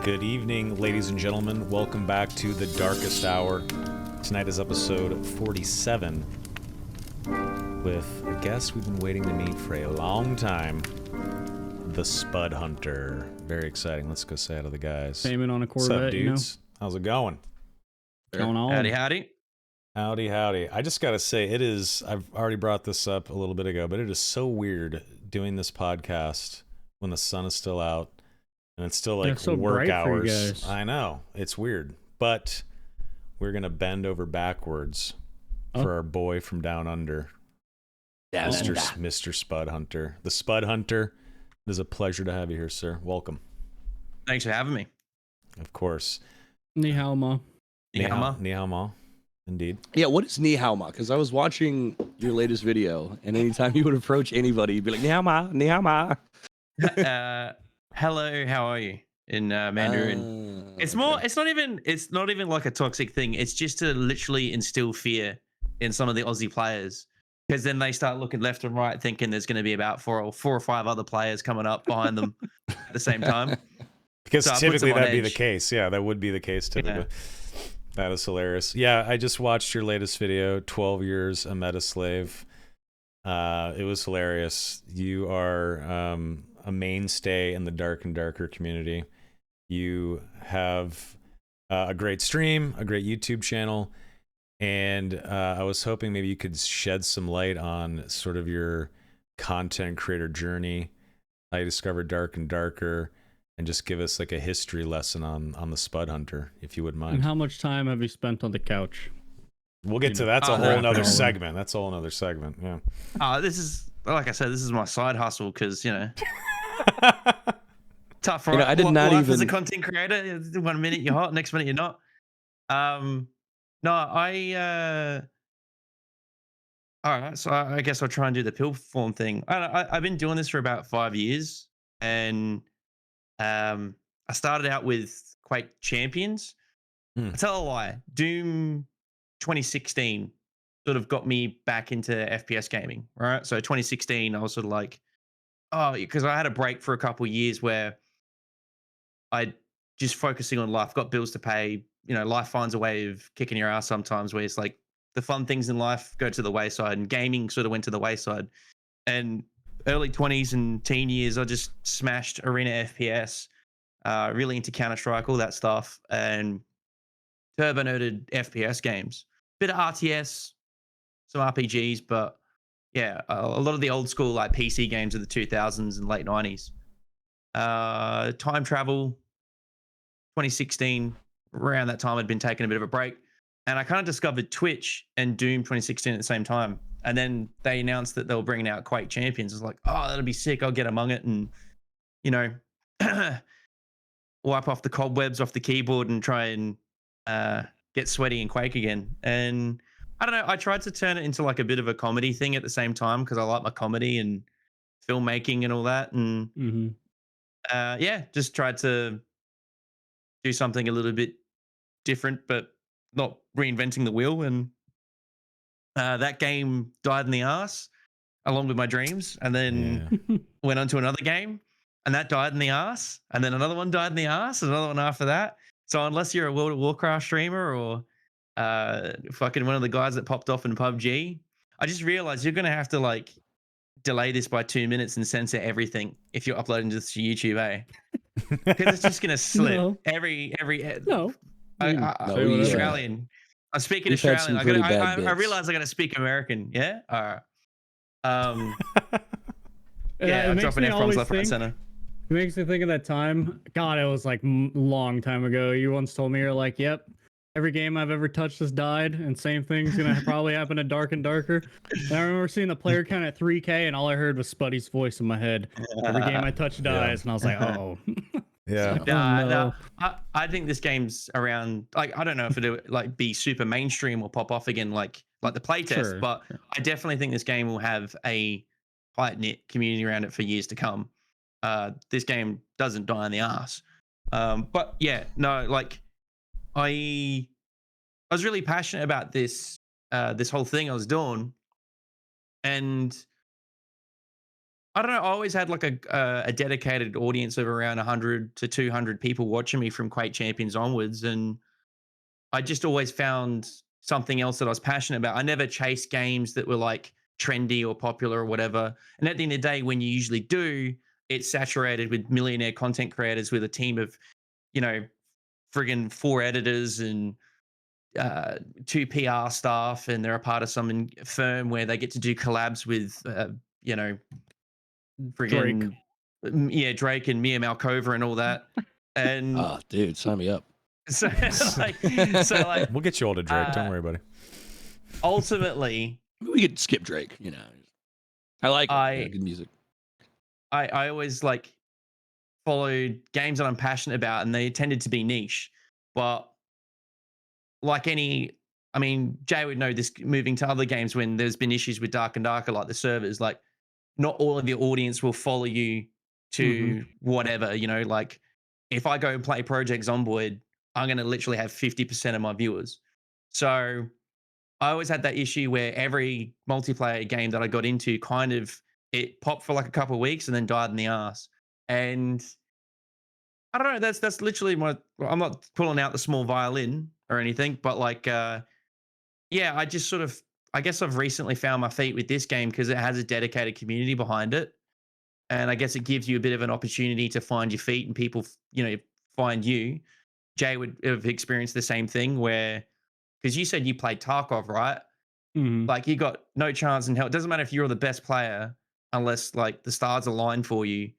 Good evening, ladies and gentlemen. Welcome back to The Darkest Hour. Tonight is episode 47 with a guest we've been waiting to meet for a long time, TheSpudHunter. Very exciting. Let's go say hi to the guys. Payment on a What's Corvette, up, dudes? How's it going? Going on. Howdy, howdy. Howdy, howdy. I just gotta say, I've already brought this up a little bit ago, but it is so weird doing this podcast when the sun is still out and it's still like it's so work bright for you hours. guys. I know, it's weird, but we're gonna bend over backwards for our boy from down under, Mr. SpudHunter. The SpudHunter. It is a pleasure to have you here, sir. Welcome. Thanks for having me. Of course. Ni hao ma. Ni hao ma. Ni hao ma. Indeed. Yeah, what is ni hao ma? Because I was watching your latest video, and anytime you would approach anybody, you'd be like, ni hao ma, ni hao ma. Hello, how are you? In Mandarin. It's not even like a toxic thing. It's just to literally instill fear in some of the Aussie players. Because then they start looking left and right, thinking there's going to be about four or five other players coming up behind them at the same time. Because So it puts typically them on that'd be the edge. case. Yeah, that would be the case typically. Yeah. That is hilarious. Yeah, I just watched your latest video, 12 Years a Meta Slave. It was hilarious. You are a mainstay in the Dark and Darker community. You have a great stream, a great YouTube channel, and I was hoping maybe you could shed some light on sort of your content creator journey, how you discovered Dark and Darker, and just give us like a history lesson on the SpudHunter, if you would mind. And how much time have you spent on the couch? We'll get to that's a Oh, whole no. nother segment. That's a whole nother segment. Yeah. This is, like I said, this is my side hustle because, tough, right? You know, I did not Life as a even- content creator. 1 minute you're hot, next minute you're not. All right, so I guess I'll try and do the pill form thing. I've been doing this for about 5 years, and I started out with Quake Champions. I tell a lie, Doom 2016 sort of got me back into FPS gaming, right? So 2016, I was sort of like, oh, because I had a break for a couple of years where I just focusing on life, got bills to pay. Life finds a way of kicking your ass sometimes, where it's like the fun things in life go to the wayside, and gaming sort of went to the wayside. And early 20s and teen years, I just smashed arena FPS, really into Counter-Strike, all that stuff, and turbo nerded FPS games. Bit of RTS, some RPGs, but yeah, a lot of the old school like PC games of the 2000s and late 90s. Time travel, 2016, around that time I'd been taking a bit of a break, and I kind of discovered Twitch and Doom 2016 at the same time. And then they announced that they were bringing out Quake Champions. I was like, oh, that'll be sick. I'll get among it and, wipe off the cobwebs off the keyboard and try and get sweaty in Quake again. And I don't know, I tried to turn it into like a bit of a comedy thing at the same time because I like my comedy and filmmaking and all that. And just tried to do something a little bit different, but not reinventing the wheel. And that game died in the ass along with my dreams. And then went on to another game and that died in the ass. And then another one died in the ass and another one after that. So unless you're a World of Warcraft streamer or fucking one of the guys that popped off in PUBG, I just realized you're going to have to like delay this by 2 minutes and censor everything if you're uploading this to YouTube, eh? Because it's just going to slip. No. every No. I'm Australian. I'm speaking We've had Australian. some pretty bad I bits. realize I got to speak American. Yeah. All right. Yeah, I'm it makes dropping me F bombs always left, right, and think. center. It makes me think of that time. God, it was like long time ago. You once told me you're like, "Yep, every game I've ever touched has died, and same thing's gonna probably happen to Dark and Darker." And I remember seeing the player count at 3K, and all I heard was Spuddy's voice in my head. Every game I touch dies, and I was like, "Oh." Yeah. No. no. I think this game's around. Like, I don't know if it'll like be super mainstream or pop off again, like the playtest. Sure, But sure. I definitely think this game will have a tight knit community around it for years to come. This game doesn't die in the ass. But yeah, no, like I was really passionate about this whole thing I was doing, and I don't know. I always had like a dedicated audience of around 100 to 200 people watching me from Quake Champions onwards, and I just always found something else that I was passionate about. I never chased games that were like trendy or popular or whatever. And at the end of the day, when you usually do, it's saturated with millionaire content creators with a team of, you know, friggin' 4 editors and 2 PR staff, and they're a part of some firm where they get to do collabs with, you know, Drake. friggin' yeah, Drake and Mia Malkova and all that. And Oh, dude, sign me up. so, like, We'll get you all to Drake. Don't uh, worry, buddy. ultimately, We could skip Drake, you know. I like it. Yeah, I good music. I always like followed games that I'm passionate about, and they tended to be niche. But like any, I mean, Jay would know this moving to other games when there's been issues with Dark and Darker, like the servers, like not all of your audience will follow you to whatever, you know, like if I go and play Project Zomboid, I'm going to literally have 50% of my viewers. So I always had that issue where every multiplayer game that I got into kind of it popped for like a couple of weeks and then died in the ass. And I don't know, that's literally my I'm not pulling out the small violin or anything, but like yeah, I just sort of I guess I've recently found my feet with this game because it has a dedicated community behind it. And I guess it gives you a bit of an opportunity to find your feet and people, you know, find you. Jay would have experienced the same thing where because you said you played Tarkov, right? Mhm. Like you got no chance in hell. It doesn't matter if you're the best player unless like the stars align for you.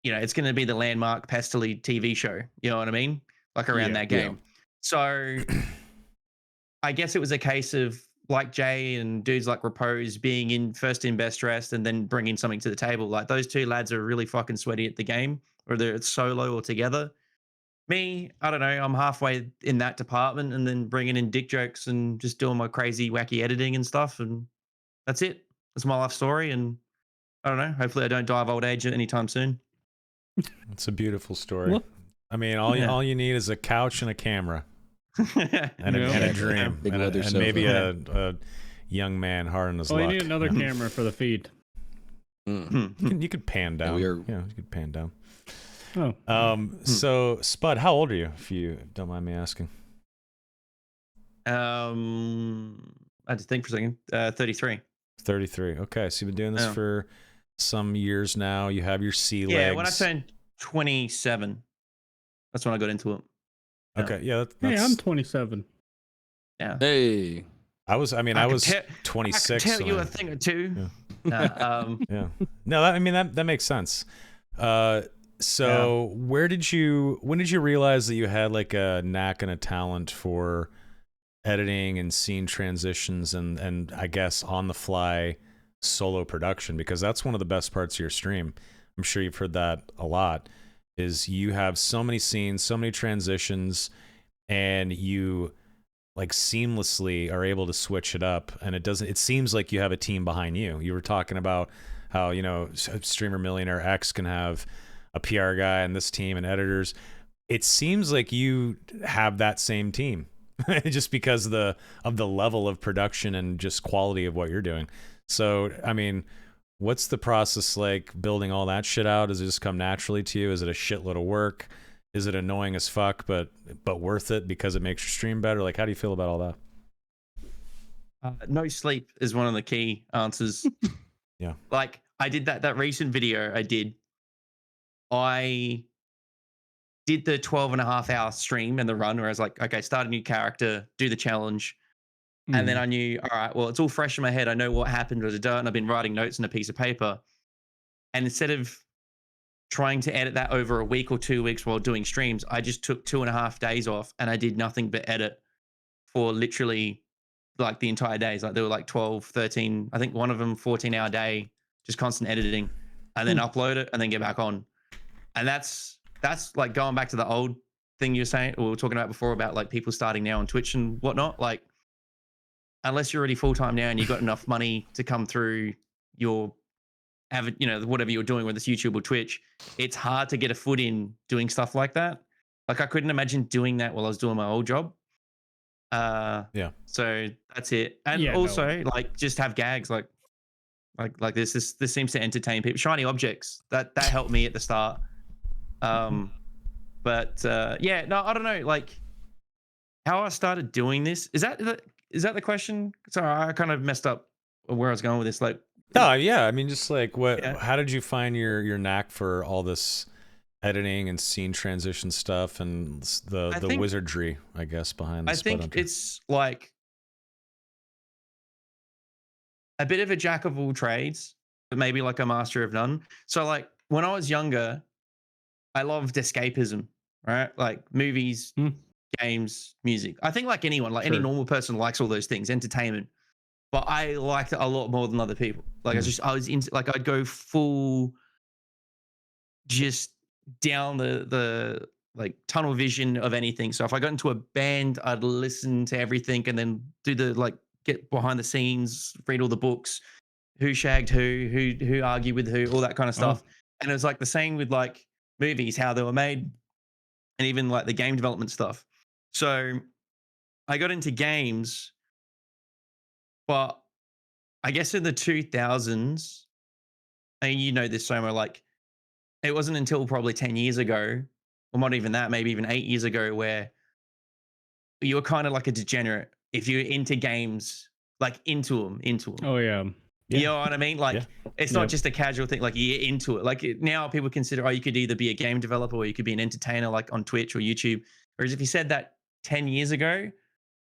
You know, it's going to be the landmark Pestily TV show. You know what I mean? Like around Yeah. that Yeah. game. So I guess it was a case of like Jay and dudes like Repose being in first in best dressed and then bringing something to the table. Like those two lads are really fucking sweaty at the game, whether it's solo or together. Me, I don't know. I'm halfway in that department and then bringing in dick jokes and just doing my crazy, wacky editing and stuff. And that's it. That's my life story. And I don't know. Hopefully, I don't die of old age anytime soon. It's a beautiful story. Well, I mean, Yeah. all you need is a couch and a camera and, Yeah. and a Exactly. dream Big and, leather and sofa. maybe a young man hard on his Oh, you luck. need another Yeah. camera for the feed. Mm. You could pan down. we are- Yeah, you could pan down. Oh. So Spud, how old are you, if you don't mind me asking? I had to think for a second. 33. 33. Okay, so you've been doing this Yeah. for some years now. You have your sea legs. Yeah, when I turned 27, that's when I got into it. Okay, yeah, Hey, that's. I'm 27. Yeah. Hey. I was I was could 26. tell you when a thing or two. Yeah. Yeah. No, I mean that makes sense. So when did you realize that you had like a knack and a talent for editing and scene transitions and I guess on the fly solo production? Because that's one of the best parts of your stream. I'm sure you've heard that a lot. Is you have so many scenes, so many transitions, and you like seamlessly are able to switch it up, and it seems like you have a team behind you. You were talking about how, you know, streamer millionaire X can have a PR guy and this team and editors. It seems like you have that same team just because of the level of production and just quality of what you're doing. So I mean, what's the process like building all that shit out? Does it just come naturally to you? Is it a shitload of work? Is it annoying as fuck, but worth it because it makes your stream better? Like, how do you feel about all that? No sleep is one of the key answers. Yeah. Like I did that recent video I did. I did the 12.5 hour stream and the run where I was like, okay, start a new character, do the challenge. And then I knew, all right, well, it's all fresh in my head. I know what happened with the dirt, and I've been writing notes on a piece of paper. And instead of trying to edit that over a week or 2 weeks while doing streams, I just took 2.5 days off and I did nothing but edit for literally like the entire days. Like there were like 12, 13, I think one of them 14-hour day, just constant editing and then upload it and then get back on. And that's like going back to the old thing you were saying, or we were talking about before about like people starting now on Twitch and whatnot. Like, unless you're already full-time now and you've got enough money to come through your you know, whatever you're doing, whether it's YouTube or Twitch, it's hard to get a foot in doing stuff like that. Like I couldn't imagine doing that while I was doing my old job. Yeah. So that's it. And Yeah, no. also like just have gags. Like Like this seems to entertain people. Shiny objects that helped me at the start. But yeah, no, I don't know. Like how I started doing this is that the question? Sorry, I kind of messed up where I was going with this. Like, No, yeah. I mean, just like what? Yeah. How did you find your knack for all this editing and scene transition stuff and the think- wizardry, I guess, behind the I think TheSpudHunter? it's like a bit of a jack of all trades, but maybe like a master of none. So like when I was younger, I loved escapism, right? Like movies, Hmm. games, music. I think like anyone, like any Sure. normal person likes all those things, entertainment. But I liked it a lot more than other people. Like I was into like I'd go full just down the like tunnel vision of anything. So if I got into a band, I'd listen to everything and then do the like get behind the scenes, read all the books, who shagged who argued with who, all that kind of stuff. And it was like the same with like movies, how they were made, and even like the game development stuff. So I got into games, but I guess in the 2000s, and you know this, Soma, like it wasn't until probably 10 years ago, or not even that, maybe even 8 years ago, where you were kind of like a degenerate if you're into games, like into them. Oh yeah. You know what I mean? Like, Yeah. it's not Yep. just a casual thing. Like, you're into it. Like, now people consider, oh, you could either be a game developer or you could be an entertainer, like on Twitch or YouTube. Whereas if you said that 10 years ago,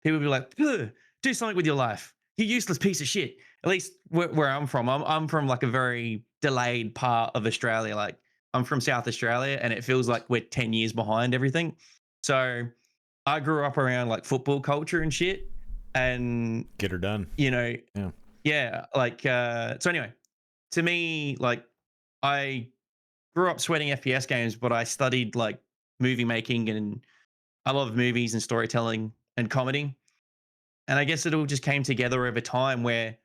people would be like, "Ugh, do something with your life. You useless piece of shit." At least where I'm from. I'm from like a very delayed part of Australia. Like, I'm from South Australia and it feels like we're 10 years behind everything. So I grew up around like football culture and shit. And, Get her done. you know, Yeah. yeah, like so anyway, to me, like I grew up sweating FPS games, but I studied like movie making and I love movies and storytelling and comedy. And I guess it all just came together over time where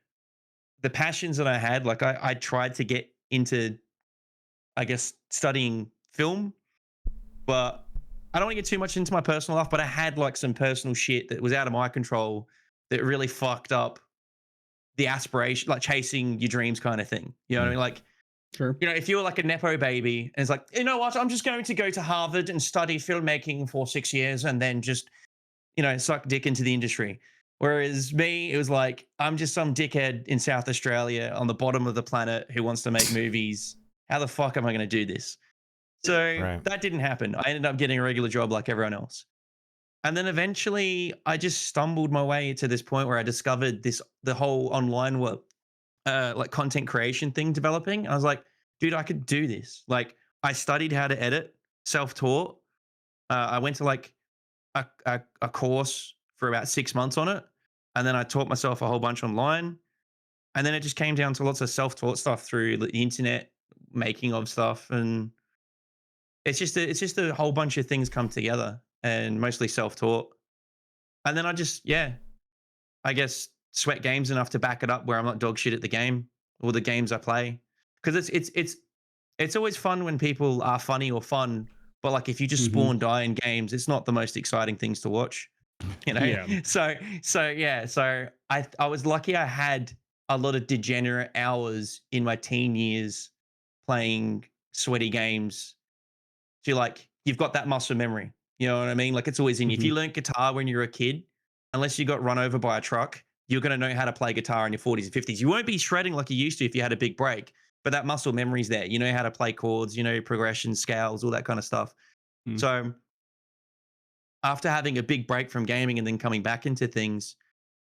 the passions that I had, like I tried to get into, I guess, studying film, but I don't want to get too much into my personal life, but I had like some personal shit that was out of my control that really fucked up the aspiration, like chasing your dreams kind of thing. You know what I mean? Like, Sure. you know, if you were like a Nepo baby and it's like, you know what, I'm just going to go to Harvard and study filmmaking for 6 years and then just, you know, suck dick into the industry. Whereas me, it was like, I'm just some dickhead in South Australia on the bottom of the planet who wants to make movies. How the fuck am I going to do this? So Right. that didn't happen. I ended up getting a regular job like everyone else. And then eventually I just stumbled my way to this point where I discovered the whole online work, like content creation thing developing. I was like, dude, I could do this. Like I studied how to edit, self-taught. I went to like a course for about 6 months on it. And then I taught myself a whole bunch online. And then it just came down to lots of self-taught stuff through the internet, making of stuff. And it's just a whole bunch of things come together and mostly self-taught. And then I just, yeah, I guess sweat games enough to back it up where I'm not dog shit at the game or the games I play. Because it's always fun when people are funny or fun, but like if you just spawn die in games, it's not the most exciting things to watch. You know? Yeah. So yeah, so I was lucky I had a lot of degenerate hours in my teen years playing sweaty games. So like you've got that muscle memory. You know what I mean? Like it's always in you. If you learned guitar when you were a kid, unless you got run over by a truck, you're going to know how to play guitar in your 40s and 50s. You won't be shredding like you used to if you had a big break, but that muscle memory's there. You know how to play chords, you know, progressions, scales, all that kind of stuff. So after having a big break from gaming and then coming back into things,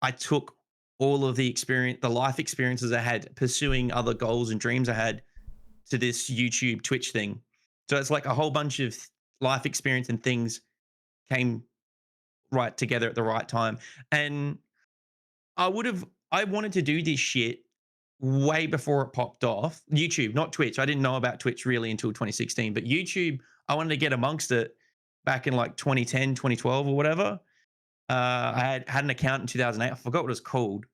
I took all of the experience, the life experiences I had pursuing other goals and dreams I had to this YouTube Twitch thing. So it's like a whole bunch of life experience and things came right together at the right time. And I wanted to do this shit way before it popped off. YouTube, not Twitch. I didn't know about Twitch really until 2016, but YouTube, I wanted to get amongst it back in like 2010, 2012 or whatever. I had an account in 2008. I forgot what it was called,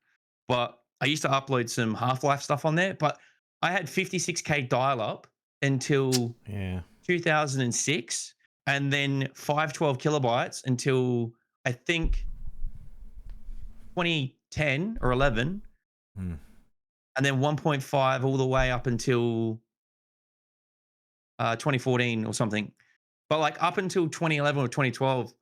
but I used to upload some Half-Life stuff on there. But I had 56K dial up until Yeah. 2006, and then 512 kilobytes until I think 2010 or 11. Hmm. and then 1.5 all the way up until 2014 or something. But like up until 2011 or 2012,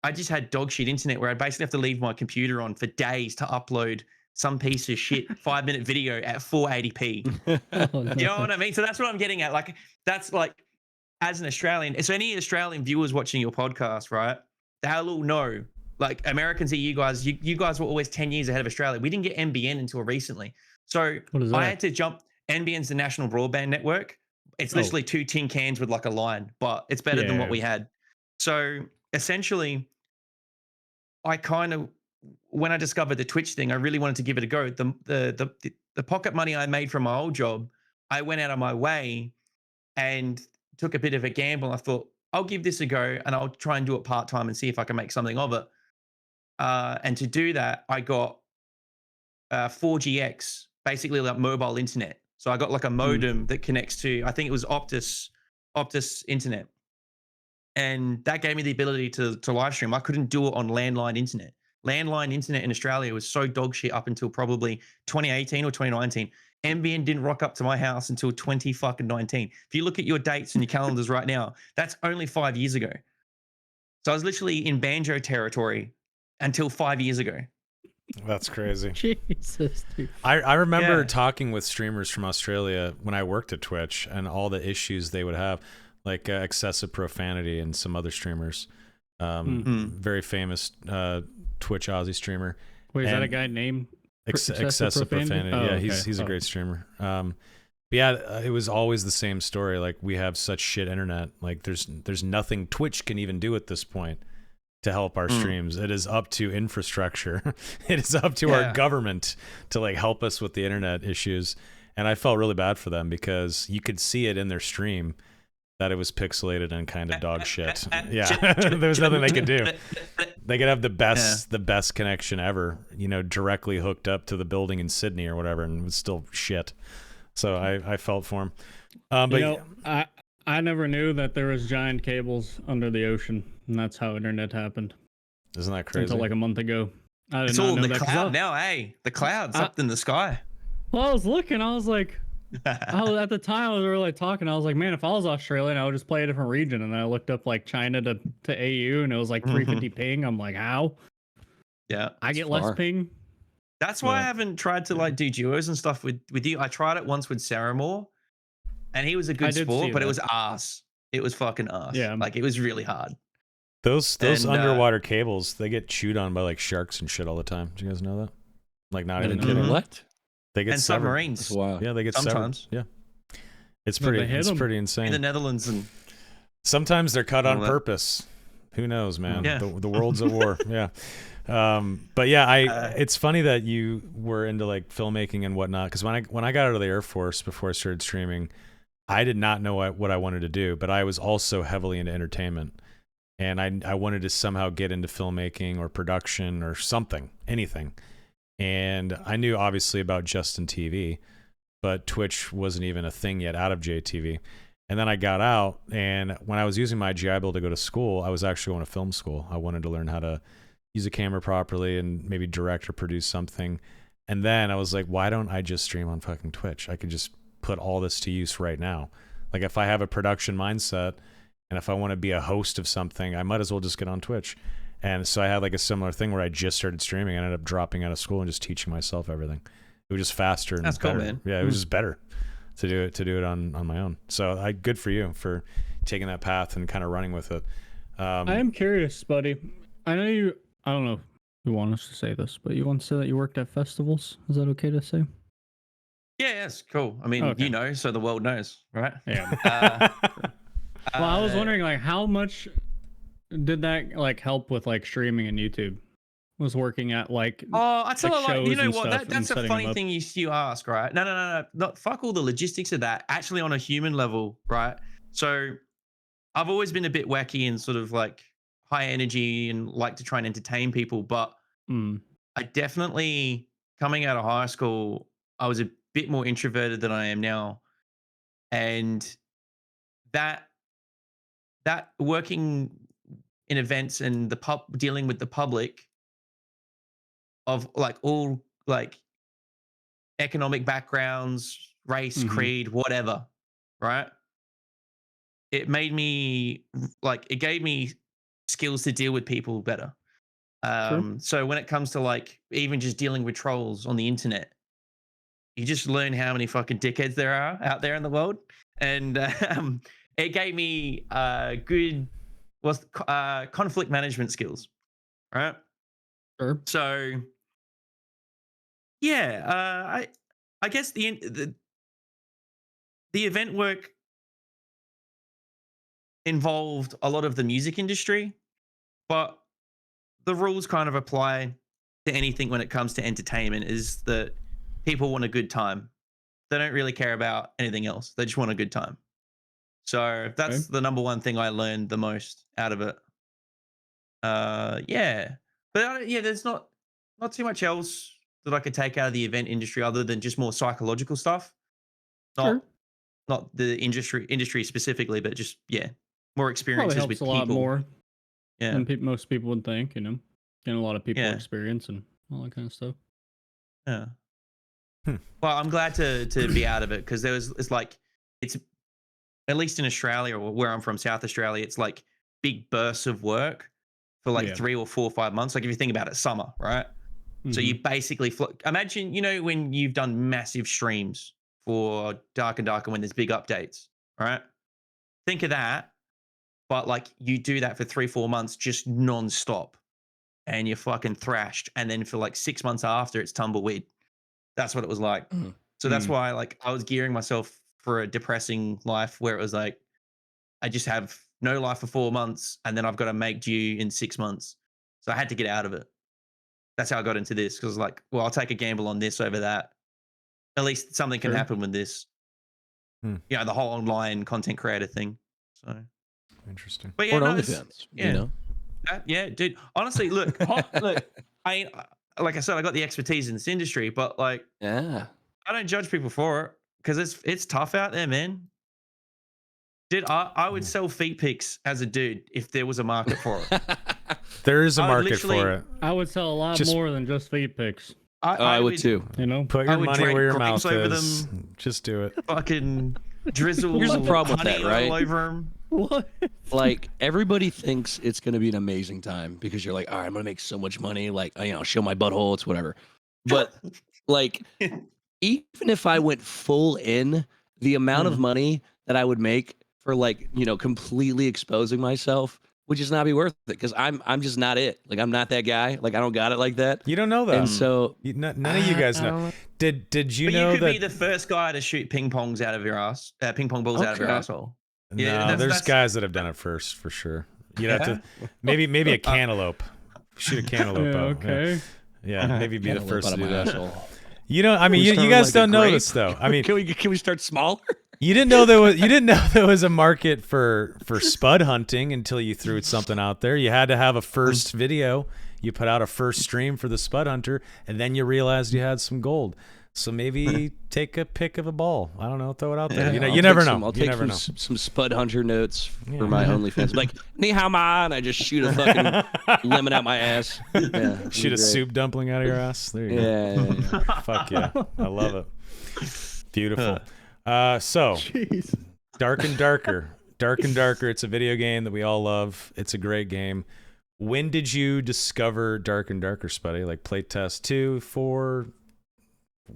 I just had dog shit internet where I basically have to leave my computer on for days to upload some piece of shit 5-minute video at 480p. Oh, You know no. what I mean? So that's what I'm getting at. Like, that's like, as an Australian, so any Australian viewers watching your podcast, right? They'll all know. Like, Americans are you guys. You guys were always 10 years ahead of Australia. We didn't get NBN until recently. So What is I that? had to jump. NBN's the National Broadband Network. It's Oh. literally 2 tin cans with like a line, but it's better than what Yeah. we had. So essentially, I kind of, when I discovered the Twitch thing, I really wanted to give it a go. The pocket money I made from my old job, I went out of my way and took a bit of a gamble. I thought, I'll give this a go and I'll try and do it part time and see if I can make something of it. And to do that, I got 4GX, basically like mobile internet. So I got like a modem that connects to, I think it was Optus internet. And that gave me the ability to live stream. I couldn't do it on landline internet. Landline internet in Australia was so dog shit up until probably 2018 or 2019. NBN didn't rock up to my house until 2019. If you look at your dates and your calendars right now, that's only 5 years ago. So I was literally in banjo territory until 5 years ago. That's crazy. Jesus, dude. I remember Yeah. talking with streamers from Australia when I worked at Twitch and all the issues they would have, like excessive profanity and some other streamers. Very famous Twitch Aussie streamer. Wait, is that a And guy named excessive profanity? Oh, Yeah, okay. he's a Oh. great streamer. But yeah, it was always the same story. Like, we have such shit internet. Like, there's nothing Twitch can even do at this point to help our streams. It is up to infrastructure. It is up to our government to like help us with the internet issues. And I felt really bad for them because you could see it in their stream that it was pixelated and kind of dog shit. Yeah, there was nothing they could do. They could have the best connection ever, you know, directly hooked up to the building in Sydney or whatever, and it was still shit. So I felt for him. But You know, I never knew that there was giant cables under the ocean, and that's how internet happened isn't that crazy? until like a month ago. I did It's not all in know the that 'cause cloud now, hey? The cloud's up in the sky. Well, I was looking, I was like, at the time I was really talking, I was like, man, if I was Australian, I would just play a different region. And then I looked up like China to AU, and it was like 350 ping. I'm like, how? Yeah. I get far. less ping. That's why I haven't tried to like do duos and stuff with you. I tried it once with Saramore, and he was a I good did sport, see but it that. was ass. It was fucking ass. Yeah. Like, it was really hard. Those And, underwater cables, they get chewed on by like sharks and shit all the time. Do you guys know that? Like, not even Didn't know kidding. What? They get And severed. submarines. That's wild. Yeah, they get Sometimes. severed. Yeah, it's No, they pretty. hit It's 'em. pretty In the insane. Netherlands and Sometimes they're cut on All that. purpose. Who knows, man? Yeah. The world's at war. Yeah. But yeah, it's funny that you were into like filmmaking and whatnot. Because when I got out of the Air Force before I started streaming, I did not know what I wanted to do, but I was also heavily into entertainment, and I wanted to somehow get into filmmaking or production or something, anything. And I knew obviously about Justin TV, but Twitch wasn't even a thing yet out of JTV. And then I got out, and when I was using my GI Bill to go to school, I was actually going to film school. I wanted to learn how to use a camera properly and maybe direct or produce something. And then I was like, why don't I just stream on fucking Twitch? I could just put all this to use right now. Like, if I have a production mindset and if I want to be a host of something, I might as well just get on Twitch. And so I had like a similar thing where I just started streaming. I ended up dropping out of school and just teaching myself everything. It was just faster and That's cool, better. man. Yeah, it was just better to do it on my own. So good for you for taking that path and kind of running with it. I am curious, buddy. I know you. I don't know if you want us to say this, but you once said that you worked at festivals. Is that okay to say? yeah, that's cool. I mean, Okay. you know, so the world knows, right? Yeah. Well, I was Uh, wondering, like, how much did that like help with like streaming and YouTube? Was working at like Oh, I tell like you, like, you shows know and what? stuff and That's a setting funny them up. thing you ask, right? No. Not fuck all the logistics of that. Actually, on a human level, right? So, I've always been a bit wacky and sort of like high energy and like to try and entertain people, but Mm. I definitely, coming out of high school, I was a bit more introverted than I am now, and that working in events and dealing with the public of like all like economic backgrounds, race, creed, whatever, right? It made me it gave me skills to deal with people better. True. So when it comes to like even just dealing with trolls on the internet, you just learn how many fucking dickheads there are out there in the world, and it gave me good conflict management skills, right? Sure. So yeah, I guess the event work involved a lot of the music industry, but the rules kind of apply to anything when it comes to entertainment. Is that people want a good time. They don't really care about anything else. They just want a good time. So that's Okay. the number one thing I learned the most out of it. Yeah, but yeah, there's not too much else that I could take out of the event industry other than just more psychological stuff. Sure. Not the industry specifically, but just more Probably experiences helps with a lot people. more Yeah, than most people would think. You know, getting a lot of people yeah, experience and all that kind of stuff. yeah. Hmm. Well, I'm glad to be out of it because it's like it's at least in Australia or where I'm from, South Australia, it's like big bursts of work for like Yeah. 3 or 4 or 5 months. Like if you think about it, summer, right? So you basically imagine, when you've done massive streams for Dark and Darker when there's big updates, right? Think of that, but like you do that for 3, 4 months just non-stop and you're fucking thrashed. And then for like 6 months after, it's tumbleweed. That's what it was like. Mhm. So that's why like I was gearing myself for a depressing life where it was like I just have no life for 4 months and then I've got to make due in 6 months. So I had to get out of it. That's how I got into this because like, well, I'll take a gamble on this over that. At least something can Sure. happen with this. Hmm. The whole online content creator thing. So, Interesting. but yeah, Or no, OnlyFans, yeah, you know? yeah, dude. Honestly, look, I like I said, I got the expertise in this industry, but like, Yeah. I don't judge people for it because it's tough out there, man. Dude, I would sell feet pics as a dude if there was a market for it. There is a I would market for literally- it. I would sell a lot Just- more than just feet pics. I would too. You know, Put I your would money drape where your grapes mouth over is. Just do it. Fucking drizzle Here's the problem with honey that, right? all over them. what? Like everybody thinks it's going to be an amazing time because you're like, all right, I'm going to make so much money. Like, show my butthole. It's whatever. But like, even if I went full in, the amount of money that I would make for like, completely exposing myself would just not be worth it because I'm just not it. Like, I'm not that guy. Like, I don't got it like that. You don't know that. And so None of you guys know. Did you But know you could that? be the first guy to shoot ping pongs out of your ass, ping pong balls out of your Okay. asshole. No, Yeah, there's that's- guys that have done it first for sure. You'd have to maybe a cantaloupe. Shoot a cantaloupe Yeah, out. okay. Yeah, maybe be the Cantaloupe first out to of do my that. asshole. I mean, We you start guys with, like, a don't know grape? this though. I mean, can we start smaller? you didn't know there was a market for spud hunting until you threw something out there. You had to have a first video. You put out a first stream for the Spud Hunter, and then you realized you had some gold. So maybe take a pick of a ball. I don't know. Throw it out there. Yeah, You never know. I'll You take never know. some Spud Hunter notes Yeah. for my OnlyFans. Like, ni hao ma, and I just shoot a fucking lemon out my ass. Yeah, Shoot a soup dumpling out of your ass. There you go. Yeah. Fuck yeah. I love it. Beautiful. So Jeez. Dark and Darker. Dark and Darker. It's a video game that we all love. It's a great game. When did you discover Dark and Darker, Spuddy? Like playtest 2, 4?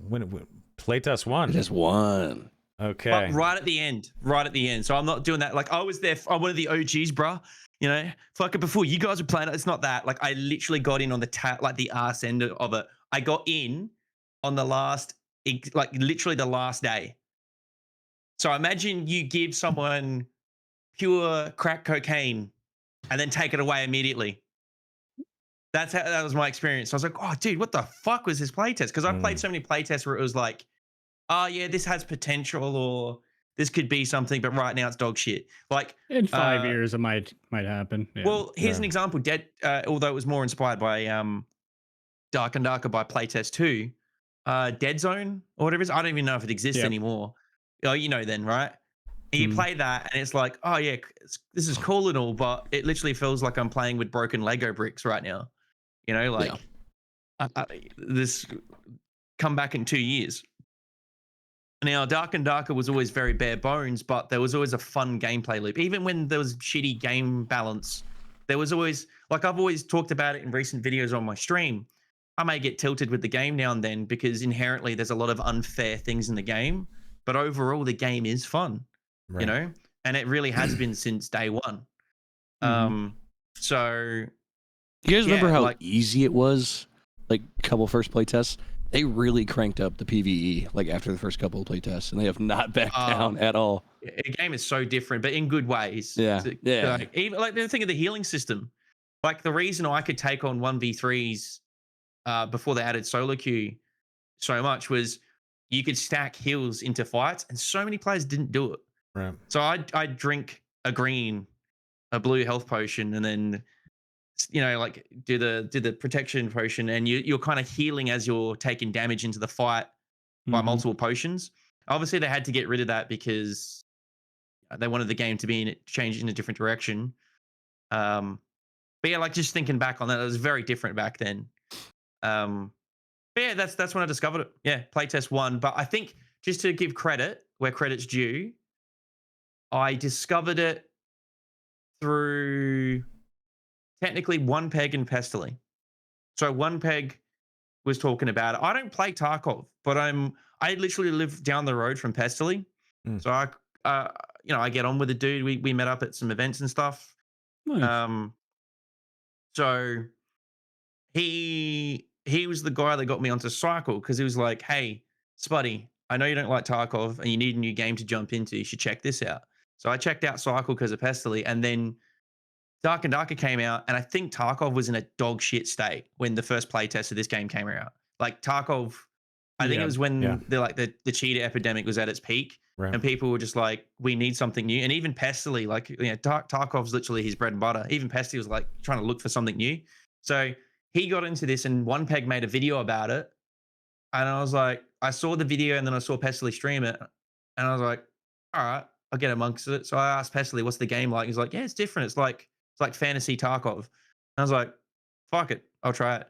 When playtest 1? Just one. Okay. But right at the end. So I'm not doing that. Like I was there. I'm one of the OGs, bruh. Fucking before you guys were playing it. It's not that. Like I literally got in on the arse end of it. I got in on the last, like literally the last day. So imagine you give someone pure crack cocaine and then take it away immediately. That was my experience. I was like, oh, dude, what the fuck was this playtest? Because I've played so many playtests where it was like, oh, yeah, this has potential or this could be something, but right now it's dog shit. Like In 5 years, it might happen. Yeah. Well, here's an example. Although it was more inspired by Dark and Darker by playtest 2, Dead Zone or whatever it is. I don't even know if it exists Yep. anymore. Oh, then, right? And you play that and it's like, oh yeah, this is cool and all, but it literally feels like I'm playing with broken Lego bricks right now. This come back in 2 years. Now, Dark and Darker was always very bare bones, but there was always a fun gameplay loop. Even when there was shitty game balance, there was always, like I've always talked about it in recent videos on my stream, I may get tilted with the game now and then because inherently there's a lot of unfair things in the game, but overall the game is fun, Right. you know, and it really has been since day one. So You guys remember yeah, how like- easy it was? Like a couple first play tests, they really cranked up the PVE like after the first couple of play tests, and they have not backed down at all. a game is so different, but in good ways. Yeah, yeah. Like, even like the thing of the healing system, like the reason I could take on 1v3s before they added solo queue so much was you could stack heals into fights, and so many players didn't do it. Right. So I'd drink a green, a blue health potion, and then like do the protection potion, and you're kind of healing as you're taking damage into the fight by multiple potions. Obviously, they had to get rid of that because they wanted the game to be changed in a different direction. But yeah, like just thinking back on that, it was very different back then. But yeah, that's when I discovered it. Yeah, playtest 1. But I think just to give credit where credit's due, I discovered it through technically One Peg and Pestily. So One Peg was talking about it. I don't play Tarkov, but I literally live down the road from Pestily. So I get on with the dude. We met up at some events and stuff. Nice. So he was the guy that got me onto Cycle because he was like, "Hey, Spuddy, I know you don't like Tarkov and you need a new game to jump into. You should check this out." So I checked out Cycle because of Pestily, and then Dark and Darker came out, and I think Tarkov was in a dog shit state when the first playtest of this game came out. Like Tarkov, I think it was when the cheater epidemic was at its peak, and people were just like, "We need something new." And even Pestily, like Tarkov's literally his bread and butter. Even Pestily was like trying to look for something new. So he got into this, and One Peg made a video about it, and I was like, I saw the video, and then I saw Pestily stream it, and I was like, "All right, I'll get amongst it." So I asked Pestily, "What's the game like?" He's like, "Yeah, it's different. It's like fantasy Tarkov." And I was like, "Fuck it, I'll try it."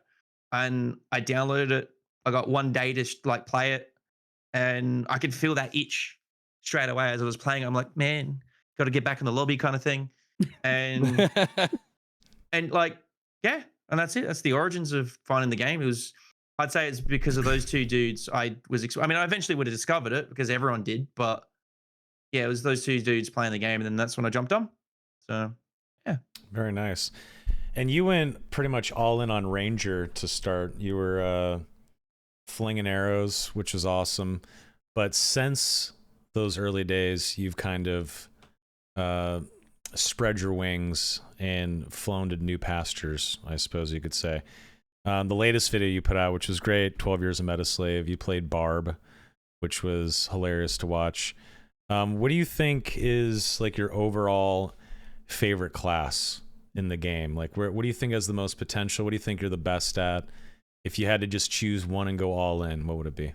And I downloaded it. I got 1 day to like play it, and I could feel that itch straight away as I was playing. I'm like, "Man, got to get back in the lobby," kind of thing. And and like, yeah, and that's it. That's the origins of finding the game. It was, I'd say it's because of those 2 dudes. I eventually would have discovered it because everyone did, but yeah, it was those 2 dudes playing the game, and then that's when I jumped on. So yeah. Very nice. And you went pretty much all in on Ranger to start. You were flinging arrows, which was awesome. But since those early days, you've kind of spread your wings and flown to new pastures, I suppose you could say. The latest video you put out, which was great, 12 Years a Metaslave, you played Barb, which was hilarious to watch. What do you think is like your overall favorite class in the game? Like, what do you think has the most potential? What do you think you're the best at? If you had to just choose one and go all in, what would it be?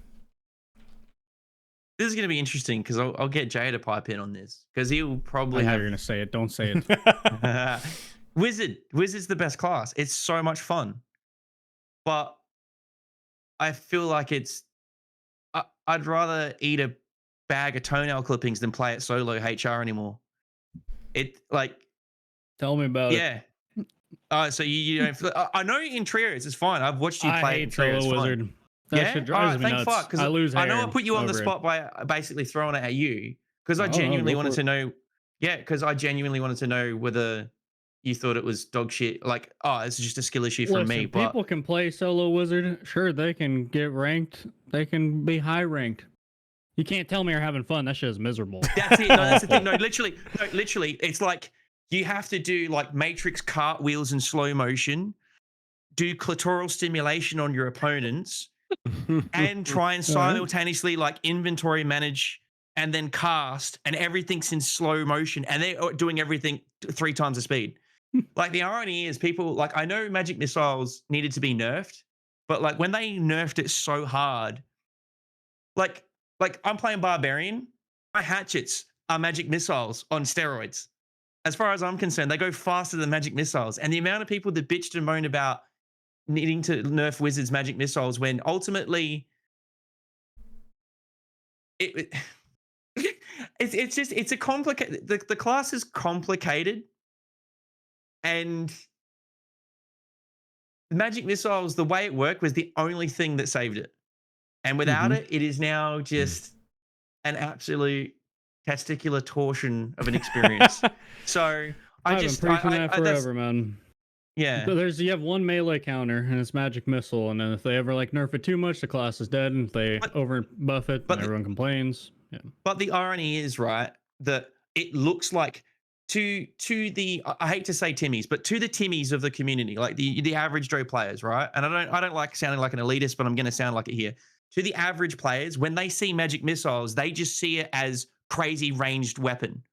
This is going to be interesting because I'll get Jay to pipe in on this because he'll probably You're gonna say it. Don't say it. Wizard's the best class. It's so much fun, but I feel like I'd rather eat a bag of toenail clippings than play it solo HR anymore. It like Tell me about it. Yeah. So you don't. I know in trios it's fine. I've watched you play in trios. Solo Wizard. That shit drives me nuts. Fuck, I lose hair. I know I put you on the over it. spot by basically throwing it at you because I genuinely wanted to know. Yeah, because I genuinely wanted to know whether you thought it was dog shit. Like, oh, it's just a skill issue from me. But people can play solo wizard. Sure, they can get ranked. They can be high ranked. You can't tell me you're having fun. That shit is miserable. That's it. No, that's the thing. No, literally, it's like you have to do like matrix cartwheels in slow motion, do clitoral stimulation on your opponents, and try and simultaneously like inventory manage and then cast, and everything's in slow motion, and they're doing everything 3 times the speed. Like the irony is, people like I know magic missiles needed to be nerfed, but like when they nerfed it so hard, like I'm playing Barbarian, my hatchets are magic missiles on steroids. As far as I'm concerned, they go faster than magic missiles, and the amount of people that bitched and moaned about needing to nerf Wizards magic missiles when ultimately it it's just it's a complicated the class is complicated, and magic missiles, the way it worked was the only thing that saved it. And without Mhm. it, it is now just an absolute testicular torsion of an experience. So I've been preaching that that's forever, man. yeah. But you have one melee counter and it's magic missile, and then if they ever like nerf it too much, the class is dead. And if they But over buff it, but then the, everyone complains. Yeah. but the irony is right that it looks like to the I hate to say Timmies, but to the Timmies of the community, like the average Joe players, right? And I don't like sounding like an elitist, but I'm going to sound like it here. To the average players, when they see magic missiles, they just see it as crazy ranged weapon,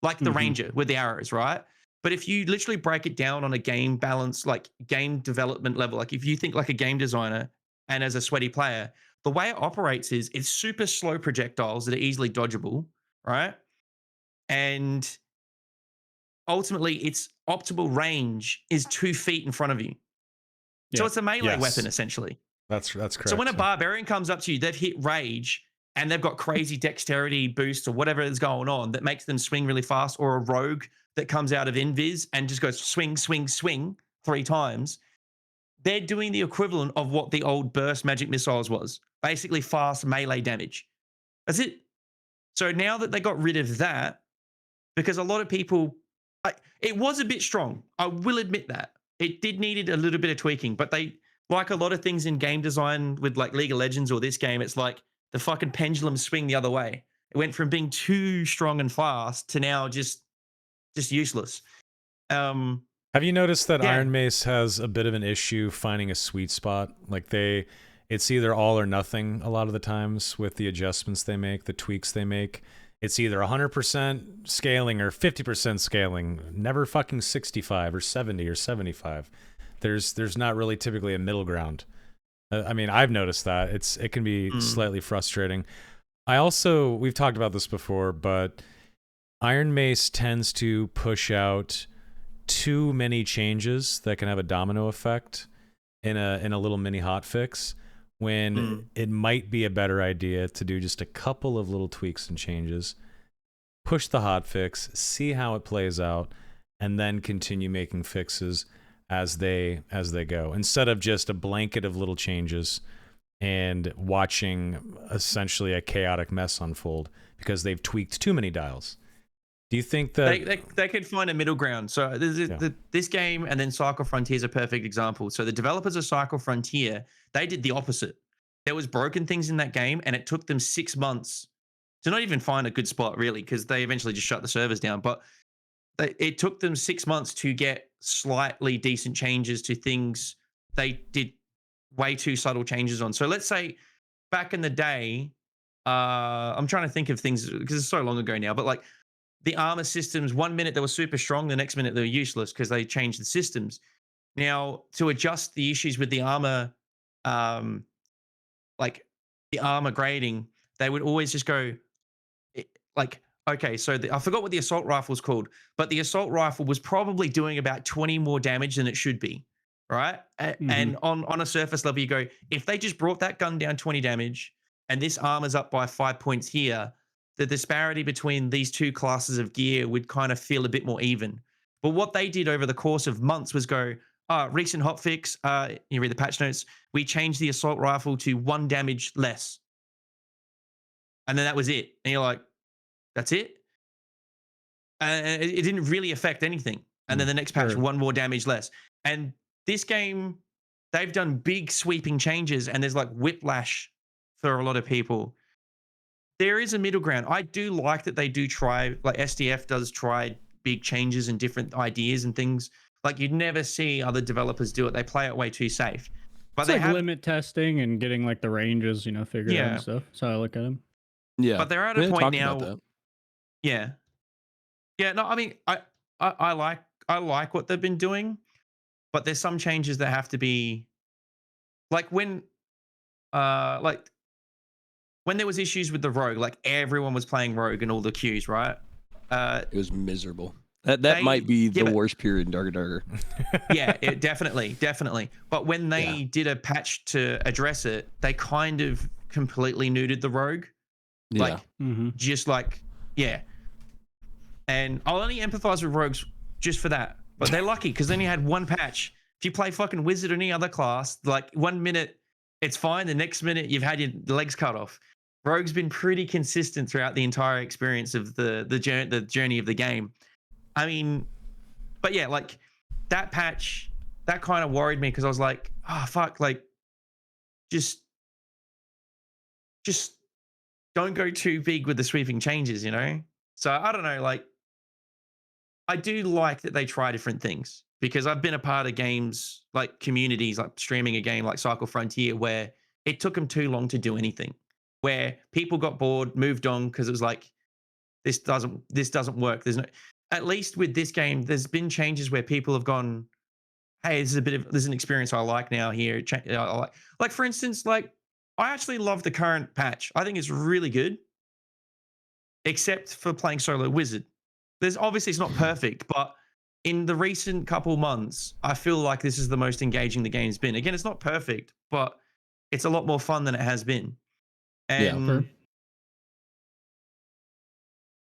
like the Mhm. ranger with the arrows, right? But if you literally break it down on a game balance, like game development level, like if you think like a game designer and as a sweaty player, the way it operates is it's super slow projectiles that are easily dodgeable, right? And ultimately, its optimal range is 2 feet in front of you. So Yeah. it's a melee weapon essentially. That's So when correct. a barbarian comes up to you, they've hit rage and they've got crazy dexterity boost or whatever is going on that makes them swing really fast, or a rogue that comes out of invis and just goes swing, swing, swing 3 times. They're doing the equivalent of what the old burst magic missiles was, basically fast melee damage. That's it. So now that they got rid of that, because a lot of people, it was a bit strong. I will admit that it did needed a little bit of tweaking, but they, like a lot of things in game design with like League of Legends or this game, it's like the fucking pendulum swing the other way. It went from being too strong and fast to now just useless. Have you noticed that Yeah. Iron Mace has a bit of an issue finding a sweet spot? Like it's either all or nothing a lot of the times with the adjustments they make, the tweaks they make. It's either 100% scaling or 50% scaling, never fucking 65 or 70 or 75. There's not really typically a middle ground. I mean, I've noticed that. It can be slightly frustrating. We've talked about this before, but Iron Mace tends to push out too many changes that can have a domino effect in a little mini hotfix, when it might be a better idea to do just a couple of little tweaks and changes, push the hotfix, see how it plays out, and then continue making fixes as they go, instead of just a blanket of little changes and watching essentially a chaotic mess unfold because they've tweaked too many dials. Do you think that they could find a middle ground? So this game and then Cycle Frontier is a perfect example. So the developers of Cycle Frontier, they did the opposite. There was broken things in that game, and it took them 6 months to not even find a good spot, really, because they eventually just shut the servers down. But it took them 6 months to get slightly decent changes to things they did way too subtle changes on. So let's say back in the day, I'm trying to think of things because it's so long ago now, but like the armor systems, 1 minute they were super strong, the next minute they were useless because they changed the systems. Now, to adjust the issues with the armor, um, like the armor grading, they would always just go like, okay, so I forgot what the assault rifle is called, but the assault rifle was probably doing about 20 more damage than it should be, right? And on a surface level, you go, if they just brought that gun down 20 damage and this armor's up by 5 points here, the disparity between these two classes of gear would kind of feel a bit more even. But what they did over the course of months was go, recent hotfix, you read the patch notes, we changed the assault rifle to 1 damage less. And then that was it. And you're like, that's it? And it didn't really affect anything. And then the next patch, Sure. 1 more damage less. And this game, they've done big sweeping changes, and there's like whiplash for a lot of people. There is a middle ground. I do like that they do try, like SDF does try big changes and different ideas and things. Like you'd never see other developers do it. They play it way too safe. But It's they like have limit testing and getting like the ranges, figured out and stuff. So I look at them. Yeah, but they're at we a didn't point talk about now. that. Yeah. Yeah, no, I mean, I like what they've been doing, but there's some changes that have to be like like when there was issues with the rogue, like everyone was playing rogue in all the queues, right? It was miserable. That They- might be yeah, the but- worst period in Darker Darker. Yeah, it definitely. But when they did a patch to address it, they kind of completely neutered the rogue. Yeah. Like, just like, yeah. And I'll only empathize with rogues just for that. But they're lucky because they only had one patch. If you play fucking wizard or any other class, like 1 minute it's fine, the next minute you've had your legs cut off. Rogue's been pretty consistent throughout the entire experience of the journey of the game. I mean, but yeah, like that patch, that kind of worried me because I was like, oh fuck, like just don't go too big with the sweeping changes, you know? So I don't know, like I do like that they try different things because I've been a part of games like communities, like streaming a game like Cycle Frontier, where it took them too long to do anything, where people got bored, moved on because it was like, this doesn't work. There's no, at least with this game, there's been changes where people have gone, hey, this is an experience I like now here. I like for instance, like I actually love the current patch. I think it's really good, except for playing solo wizard. There's obviously it's not perfect, but in the recent couple months, I feel like this is the most engaging the game's been. Again, it's not perfect, but it's a lot more fun than it has been. And Sure.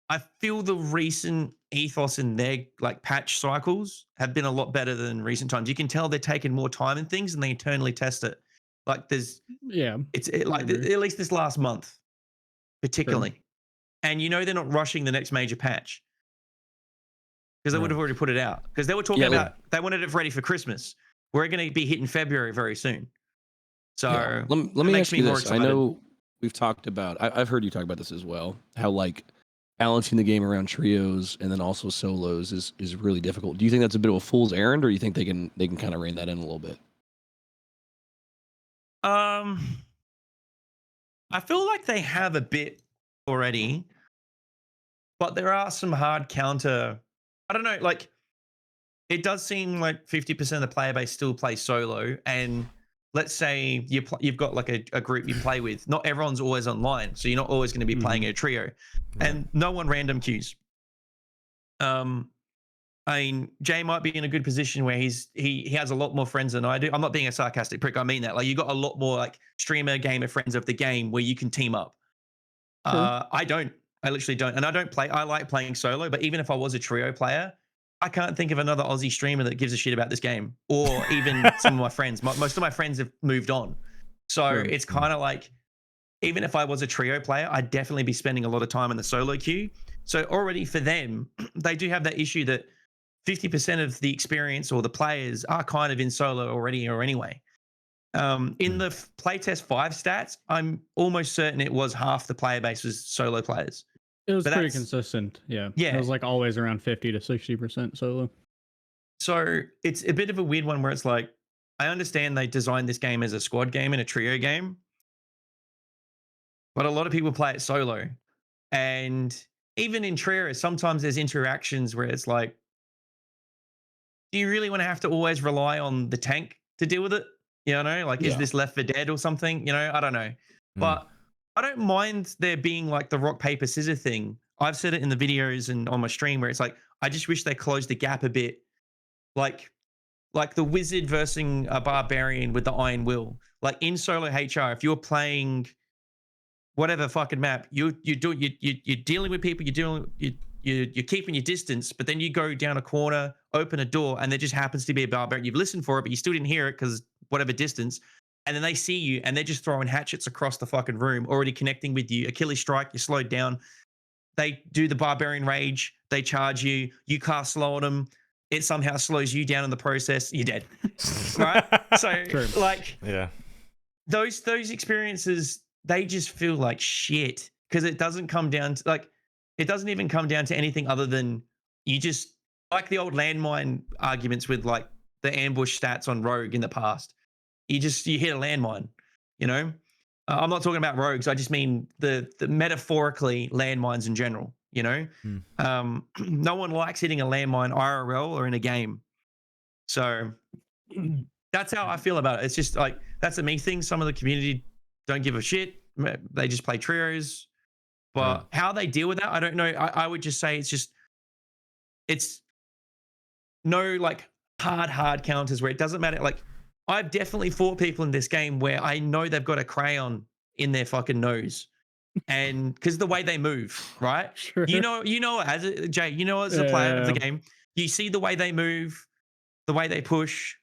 I feel the recent ethos in their like patch cycles have been a lot better than recent times. You can tell they're taking more time in things and they internally test it. Like Yeah. like at least this last month, particularly. And you know they're not rushing the next major patch because they would have already put it out. Because they were talking about they wanted it ready for Christmas. We're going to be hitting February very soon. So let me ask you more this. I excited. know we've talked about. I've heard you talk about this as well. How like balancing the game around trios and then also solos is really difficult. Do you think that's a bit of a fool's errand, or do you think they can kind of rein that in a little bit? I feel like they have a bit already, but there are some hard counter. I don't know, like it does seem like 50% of the player base still plays solo, and let's say you've got like a group you play with. Not everyone's always online, so you're not always going to be playing a trio, and no one random queues. I mean, Jay might be in a good position where he has a lot more friends than I do. I'm not being a sarcastic prick. I mean that. Like you got a lot more like streamer, gamer friends of the game where you can team up. I don't. I literally don't. And I don't play. I like playing solo, but even if I was a trio player, I can't think of another Aussie streamer that gives a shit about this game, or even some of my friends. Most of my friends have moved on. So it's kind of like, even if I was a trio player, I'd definitely be spending a lot of time in the solo queue. So already for them, they do have that issue that 50% of the experience or the players are kind of in solo already or anyway. In the playtest 5 stats, I'm almost certain it was half the player base was solo players. It was But pretty that's- consistent. Yeah. Yeah. It was like always around 50 to 60% solo. So it's a bit of a weird one where it's like, I understand they designed this game as a squad game and a trio game, but a lot of people play it solo. And even in trio, sometimes there's interactions where it's like, do you really want to have to always rely on the tank to deal with it? You know, like, is this Left 4 Dead or something? You know, I don't know. But I don't mind there being like the rock, paper, scissor thing. I've said it in the videos and on my stream where it's like, I just wish they closed the gap a bit. Like the wizard versus a barbarian with the iron will. Like in solo HR, if you're playing whatever fucking map, you're dealing with people, you're keeping your distance, but then you go down a corner, open a door, and there just happens to be a barbarian. You've listened for it, but you still didn't hear it because whatever distance. And then they see you and they're just throwing hatchets across the fucking room, already connecting with you. Achilles strike, you're slowed down. They do the barbarian rage, they charge you, you cast slow on them. It somehow slows you down in the process, you're dead. Right? So like those experiences, they just feel like shit because it doesn't come down to like, it doesn't even come down to anything other than you just like the old landmine arguments with like the ambush stats on Rogue in the past. You hit a landmine, you know. I'm not talking about rogues. I just mean the metaphorically landmines in general. You know, no one likes hitting a landmine IRL or in a game. So that's how I feel about it. It's just like that's a me thing. Some of the community don't give a shit. They just play trios. But how they deal with that, I don't know. I would just say it's no like hard counters where it doesn't matter. Like I've definitely fought people in this game where I know they've got a crayon in their fucking nose and because the way they move, right? Sure. You know, as a, Jay, you know, as a player of the game, you see the way they move, the way they push,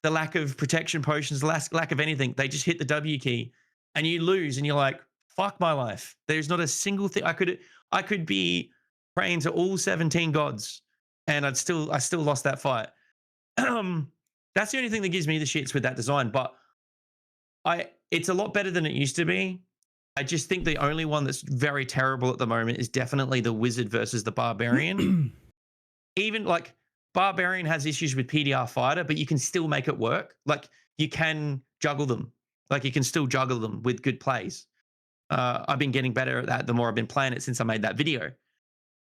the lack of protection potions, lack of anything. They just hit the W key, and you lose, and you're like, "Fuck my life." There's not a single thing I could be praying to all 17 gods, and I still lost that fight. That's the only thing that gives me the shits with that design. But it's a lot better than it used to be. I just think the only one that's very terrible at the moment is definitely the wizard versus the barbarian. Even like barbarian has issues with PDR fighter, but you can still make it work. Like you can juggle them. Like you can still juggle them with good plays. I've been getting better at that the more I've been playing it since I made that video.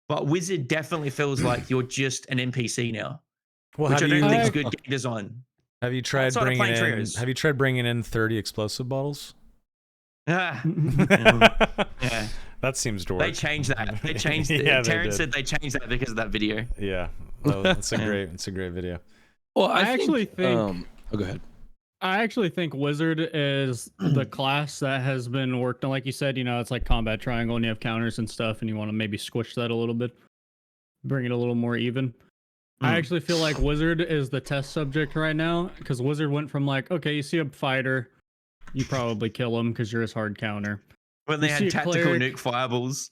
But wizard definitely feels like you're just an NPC now, Well, which have I don't think is you good game design. have you tried Outside of bringing playing in trios. have you tried bringing in 30 explosive bottles? Ah, yeah. That seems to work. They changed that. They changed it. Yeah, they Terrence did. said they changed that because of that video. Yeah, that's a great. It's a great video. Well, I actually think. Oh, go ahead. I actually think wizard is the class that has been worked on. Like you said, you know, it's like combat triangle, and you have counters and stuff, and you want to maybe squish that a little bit, bring it a little more even. I actually feel like wizard is the test subject right now because wizard went from like, okay, you see a fighter, you probably kill him because you're his hard counter. When they You had see a tactical cleric- nuke fireballs.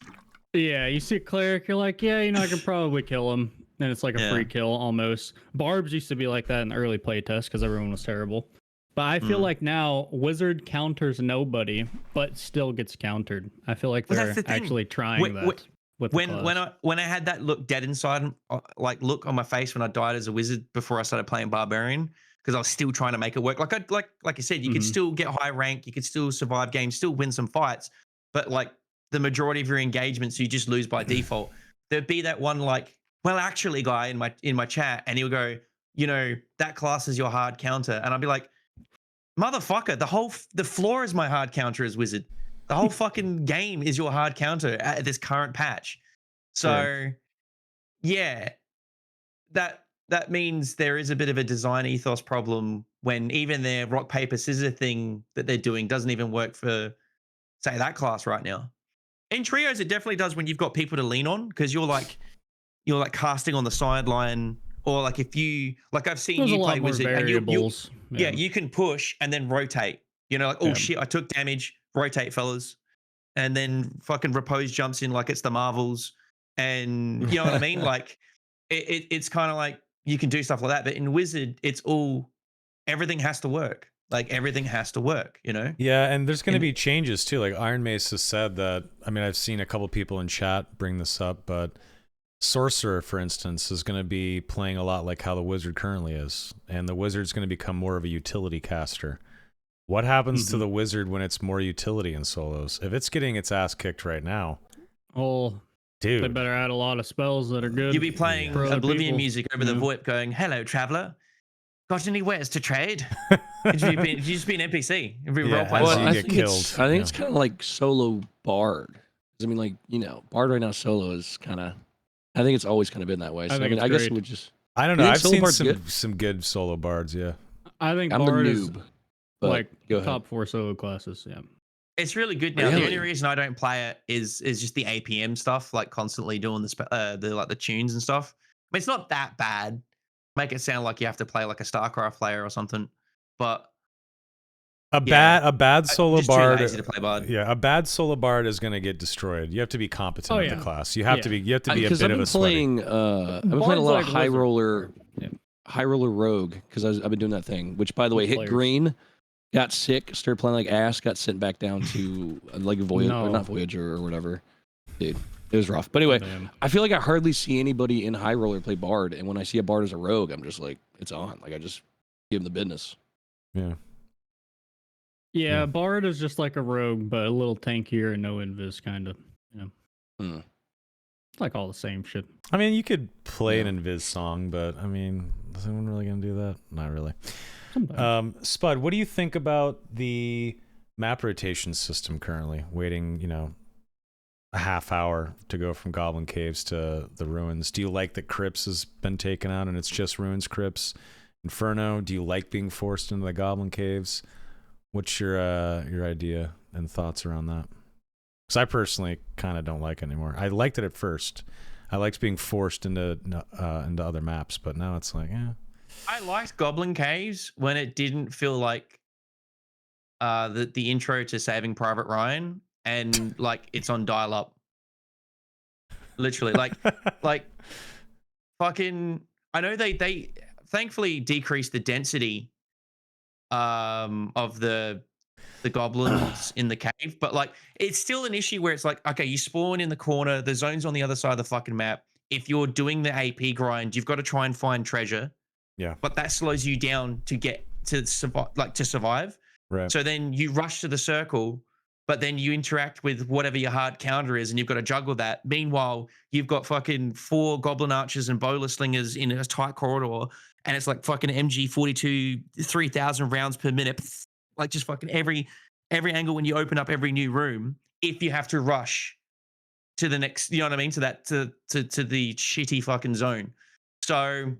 Yeah, you see a cleric, you're like, yeah, you know, I can probably kill him. And it's like a free kill almost. Barbs used to be like that in the early playtest because everyone was terrible. But I feel like now wizard counters nobody, but still gets countered. I feel like Well, they're that's the thing. actually trying that. With the class. When I had that look dead inside, like look on my face when I died as a wizard before I started playing barbarian, because I was still trying to make it work. Like I said, you could still get high rank, you could still survive games, still win some fights, but like the majority of your engagements, you just lose by default. There'd be that one like, well, actually, guy in my chat, and he'll go, you know, that class is your hard counter, and I'd be like, motherfucker, the floor is my hard counter as wizard. The whole fucking game is your hard counter at this current patch. So, yeah, that means there is a bit of a design ethos problem when even their rock paper scissors thing that they're doing doesn't even work for, say, that class right now. In trios, it definitely does when you've got people to lean on because you're like casting on the sideline, or like if you like I've seen There's you a lot play more wizard variables. and you can push and then rotate. You know, like, oh shit, I took damage, rotate, fellas. And then fucking Repose jumps in like it's the Marvels. And you know what I mean? Like it's kind of like you can do stuff like that. But in Wizard, it's all everything has to work. Like everything has to work, you know? Yeah, and there's going to be changes too. Like Iron Mace has said that. I mean, I've seen a couple people in chat bring this up, but Sorcerer, for instance, is going to be playing a lot like how the Wizard currently is, and the Wizard's going to become more of a utility caster. What happens to the Wizard when it's more utility in solos? If it's getting its ass kicked right now, Oh, dude, they better add a lot of spells that are good. You'll be playing for other Oblivion people. music over the VoIP going, hello, traveler. Got any wares to trade? Did you just be an NPC? Every role play. as you I get think killed. I think it's kind of like solo bard. 'Cause I mean, like, you know, bard right now solo is kind of. I think it's always kind of been that way. So, I think mean, it's I guess great. it would just. I don't You know. think I've solo seen bard's good? some good solo bards. Yeah, I think I'm a Bard is noob. But like go ahead. top 4 solo classes. Yeah. It's really good now. The Really? only reason I don't play it is just the APM stuff, like constantly doing the tunes and stuff. I mean, it's not that bad. Make it sound like you have to play like a StarCraft player or something, but a bad solo just too bard. lazy to play bard. Yeah, a bad solo bard is going to get destroyed. You have to be competent at the class. You have to be. You have to be a Because bit I've of been a sweaty. playing. I've been playing a lot of Bard's like Wizard. high roller rogue because I've been doing that thing. Which, by the way, With hit players. green, got sick, started playing like ass, got sent back down to like Voyager, No. or not Voyager or whatever. Dude, it was rough. But anyway, Damn. I feel like I hardly see anybody in high roller play bard, and when I see a bard as a rogue, I'm just like, it's on. Like I just give him the business. Yeah. Yeah, Bard is just like a rogue, but a little tankier and no invis, kind of. You know, it's like all the same shit. I mean, you could play an Invis song, but I mean, is anyone really going to do that? Not really. Sometimes. Spud, what do you think about the map rotation system currently? Waiting, you know, a half hour to go from Goblin Caves to the ruins. Do you like that Crypts has been taken out and it's just ruins, Crypts, Inferno? Do you like being forced into the Goblin Caves? What's your idea and thoughts around that? Because I personally kind of don't like it anymore. I liked it at first. I liked being forced into other maps, but now it's like, yeah. I liked Goblin Caves when it didn't feel like the intro to Saving Private Ryan and like it's on dial up. Literally, like fucking. I know they thankfully decreased the density of the goblins in the cave, but like it's still an issue where it's like, okay, you spawn in the corner, the zone's on the other side of the fucking map. If you're doing the AP grind, you've got to try and find treasure. Yeah. But that slows you down to get to survive, Right. So then you rush to the circle, but then you interact with whatever your hard counter is, and you've got to juggle that. Meanwhile, you've got fucking 4 goblin archers and bowler slingers in a tight corridor, and it's like fucking MG42, 3,000 rounds per minute, like just fucking every angle when you open up every new room. If you have to rush to the next, you know what I mean, to that to the shitty fucking zone. So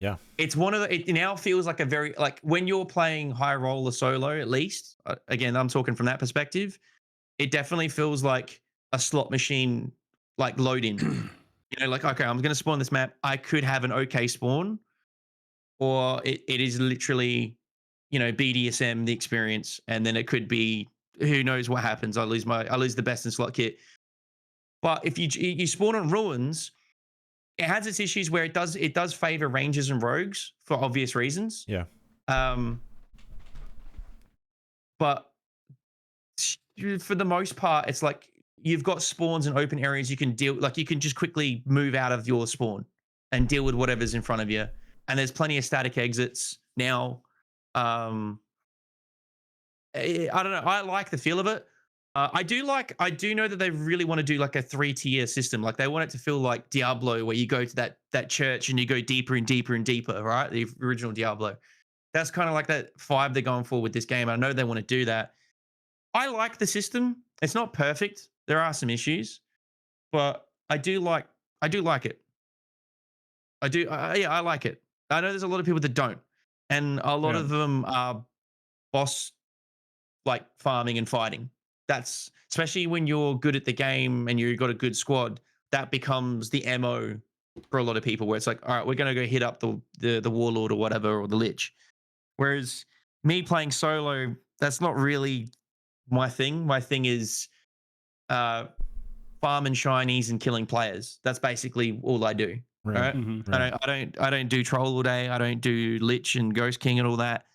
yeah, it's one of the. It now feels like a very like when you're playing high roller solo. At least, again, I'm talking from that perspective. It definitely feels like a slot machine, like load in. Like okay, I'm gonna spawn this map. I could have an okay spawn, or it is literally, BDSM the experience, and then it could be who knows what happens. I lose the best in slot kit. But if you spawn on ruins, it has its issues where it does favor rangers and rogues for obvious reasons. Yeah. But for the most part, it's like you've got spawns and open areas you can deal. Like you can just quickly move out of your spawn and deal with whatever's in front of you. And there's plenty of static exits now. I don't know. I like the feel of it. I do know that they really want to do like a 3-tier system. Like they want it to feel like Diablo, where you go to that church and you go deeper and deeper and deeper, right? The original Diablo. That's kind of like that vibe they're going for with this game. I know they want to do that. I like the system. It's not perfect. There are some issues, but I do like it. I do. I like it. I know there's a lot of people that don't, and a lot of them are boss like farming and fighting. That's especially when you're good at the game and you've got a good squad, that becomes the MO for a lot of people, where it's like, all right, we're going to go hit up the warlord or whatever, or the lich. Whereas me playing solo, that's not really my thing. My thing is farming shinies and killing players. That's basically all I do. Right. Mm-hmm. Right. I don't do troll all day. I don't do lich and ghost king and all that.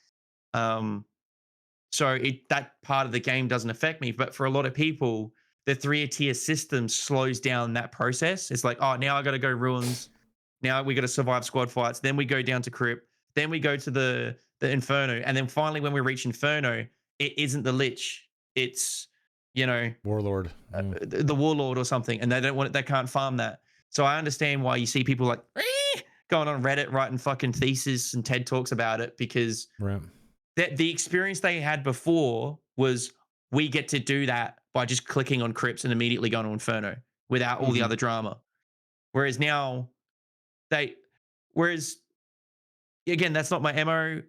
So that part of the game doesn't affect me. But for a lot of people, the 3-tier system slows down that process. It's like, oh, now I got to go ruins. Now we got to survive squad fights. Then we go down to crypt. Then we go to the inferno. And then finally, when we reach inferno, it isn't the lich. It's, warlord, the warlord or something. And they don't want it. They can't farm that. So I understand why you see people like going on Reddit writing fucking thesis and TED Talks about it, because the experience they had before was, we get to do that by just clicking on crypts and immediately going to inferno without all the other drama. Whereas now again, that's not my MO.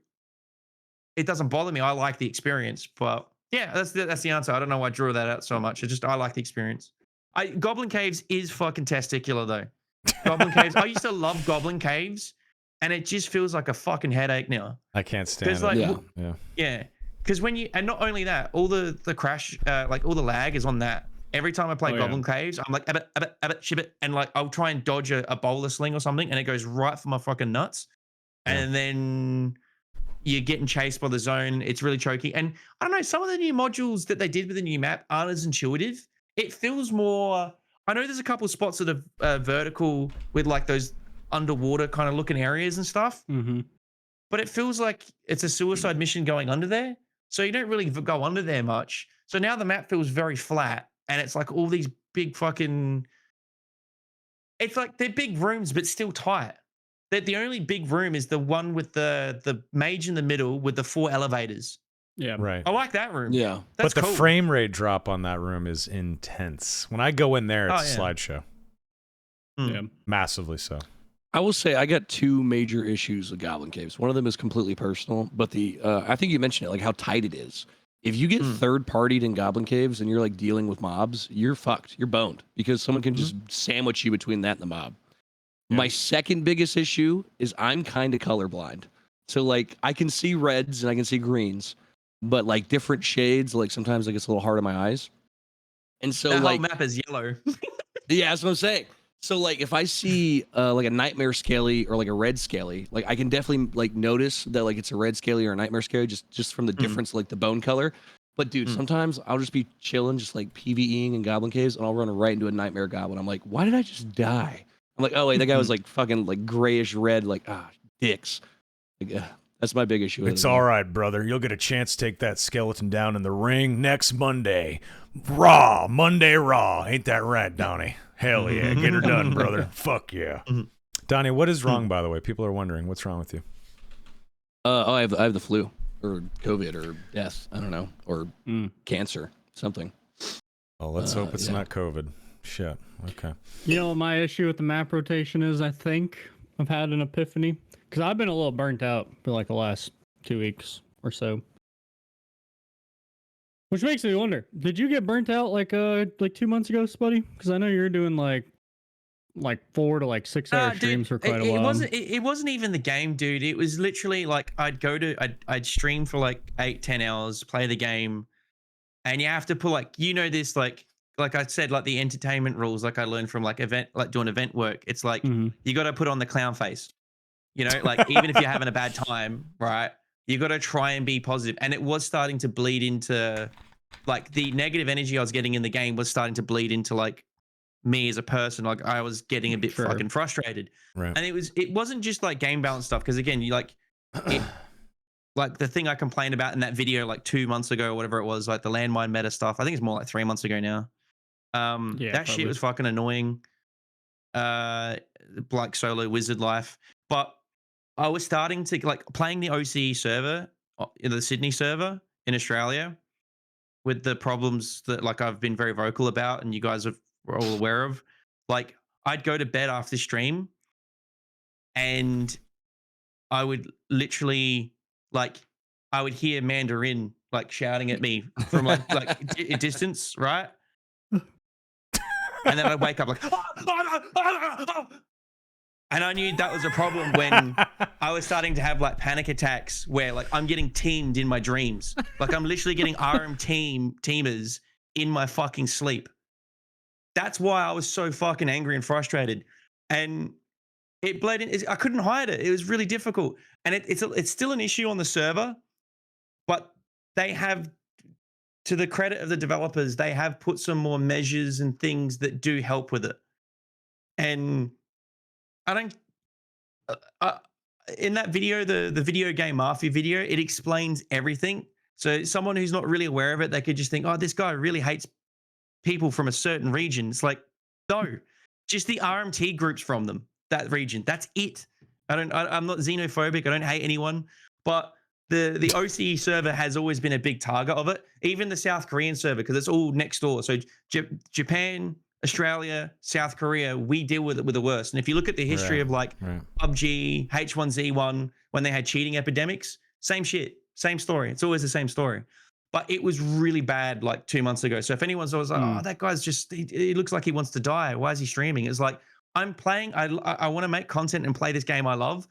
It doesn't bother me. I like the experience, but yeah, that's the answer. I don't know why I drew that out so much. I like the experience. Goblin Caves is fucking testicular though. Goblin Caves. I used to love Goblin Caves, and it just feels like a fucking headache now. I can't stand it. Like, yeah. Because and not only that, all the crash, like all the lag is on that. Every time I play Goblin Caves, I'm like, shibit, and like I'll try and dodge a bowler sling or something, and it goes right for my fucking nuts. Yeah. And then you're getting chased by the zone. It's really choky. And I don't know, some of the new modules that they did with the new map aren't as intuitive. It feels more. I know there's a couple of spots that are vertical with like those underwater kind of looking areas and stuff. Mm-hmm. But it feels like it's a suicide mission going under there. So you don't really go under there much. So now the map feels very flat, and it's like all these big fucking. It's like they're big rooms, but still tight. The only big room is the one with the mage in the middle with the 4 elevators. Yeah. Right. I like that room. Yeah. That's but the cool. frame rate drop on that room is intense. When I go in there, it's a slideshow. Yeah. Massively so. I will say I got 2 major issues with Goblin Caves. One of them is completely personal, but I think you mentioned it, like how tight it is. If you get third partied in Goblin Caves and you're like dealing with mobs, you're fucked. You're boned because someone can just sandwich you between that and the mob. Yeah. My second biggest issue is I'm kind of colorblind. So like I can see reds and I can see greens, but like different shades, like sometimes like it's a little hard on my eyes. And so The whole like map is yellow. yeah, that's what I'm saying. So like if I see like a nightmare scaly or like a red scaly, like I can definitely like notice that like it's a red scaly or a nightmare scaly just from the difference like the bone color. But dude, sometimes I'll just be chilling, just like PvEing in Goblin Caves, and I'll run right into a nightmare goblin. I'm like, why did I just die? I'm like, oh wait, that guy was like fucking like grayish red, like dicks. Like, that's my big issue. It's all right, brother. You'll get a chance to take that skeleton down in the ring next Monday. Monday Raw. Ain't that right, Donnie? Hell yeah. Get her done, brother. Fuck yeah. Donnie, what is wrong, by the way? People are wondering. What's wrong with you? I have the flu or COVID or death. I don't know. Or cancer, something. Well, let's hope it's not COVID. Shit. Okay. You know what my issue with the map rotation is? I think I've had an epiphany because I've been a little burnt out for like the last 2 weeks or so. Which makes me wonder, did you get burnt out like 2 months ago, Spuddy? Because I know you're doing like 4 to 6 hour streams for quite a while. It wasn't even the game, dude. It was literally like I'd stream for like 8-10 hours, play the game, and you have to put this like I said, like the entertainment rules, like I learned from doing event work. It's like you got to put on the clown face, like even if you're having a bad time, right? You got to try and be positive. And it was starting to bleed into like the negative energy I was getting in the game was starting to bleed into like me as a person. Like I was getting a bit fucking frustrated. Right. And it wasn't just like game balance stuff. Cause again, you like the thing I complained about in that video, like 2 months ago or whatever it was, like the landmine meta stuff. I think it's more like 3 months ago now. That shit was fucking annoying. Like solo wizard life. But I was starting to like playing the OCE server, the Sydney server in Australia, with the problems that like I've been very vocal about, and you guys were all aware of. Like I'd go to bed after stream, and I would literally I would hear Mandarin like shouting at me from a distance, right? And then I'd wake up like, and I knew that was a problem when I was starting to have like panic attacks where like I'm getting teamed in my dreams. Like I'm literally getting RM teamers in my fucking sleep. That's why I was so fucking angry and frustrated. And it bled in. I couldn't hide it. It was really difficult. And it's still an issue on the server, but they have, to the credit of the developers, they have put some more measures and things that do help with it. And I don't. In that video, the video game mafia video, it explains everything. So someone who's not really aware of it, they could just think, "Oh, this guy really hates people from a certain region." It's like, no, just the RMT groups from that region. That's it. I'm not xenophobic. I don't hate anyone, but the OCE server has always been a big target of it. Even the South Korean server, because it's all next door. So Japan, Australia, South Korea, we deal with it with the worst. And if you look at the history of PUBG, H1Z1, when they had cheating epidemics, same shit, same story. It's always the same story. But it was really bad like 2 months ago. So if anyone's always like, oh, that guy's just, he looks like he wants to die. Why is he streaming? It's like, I'm playing, I want to make content and play this game I love,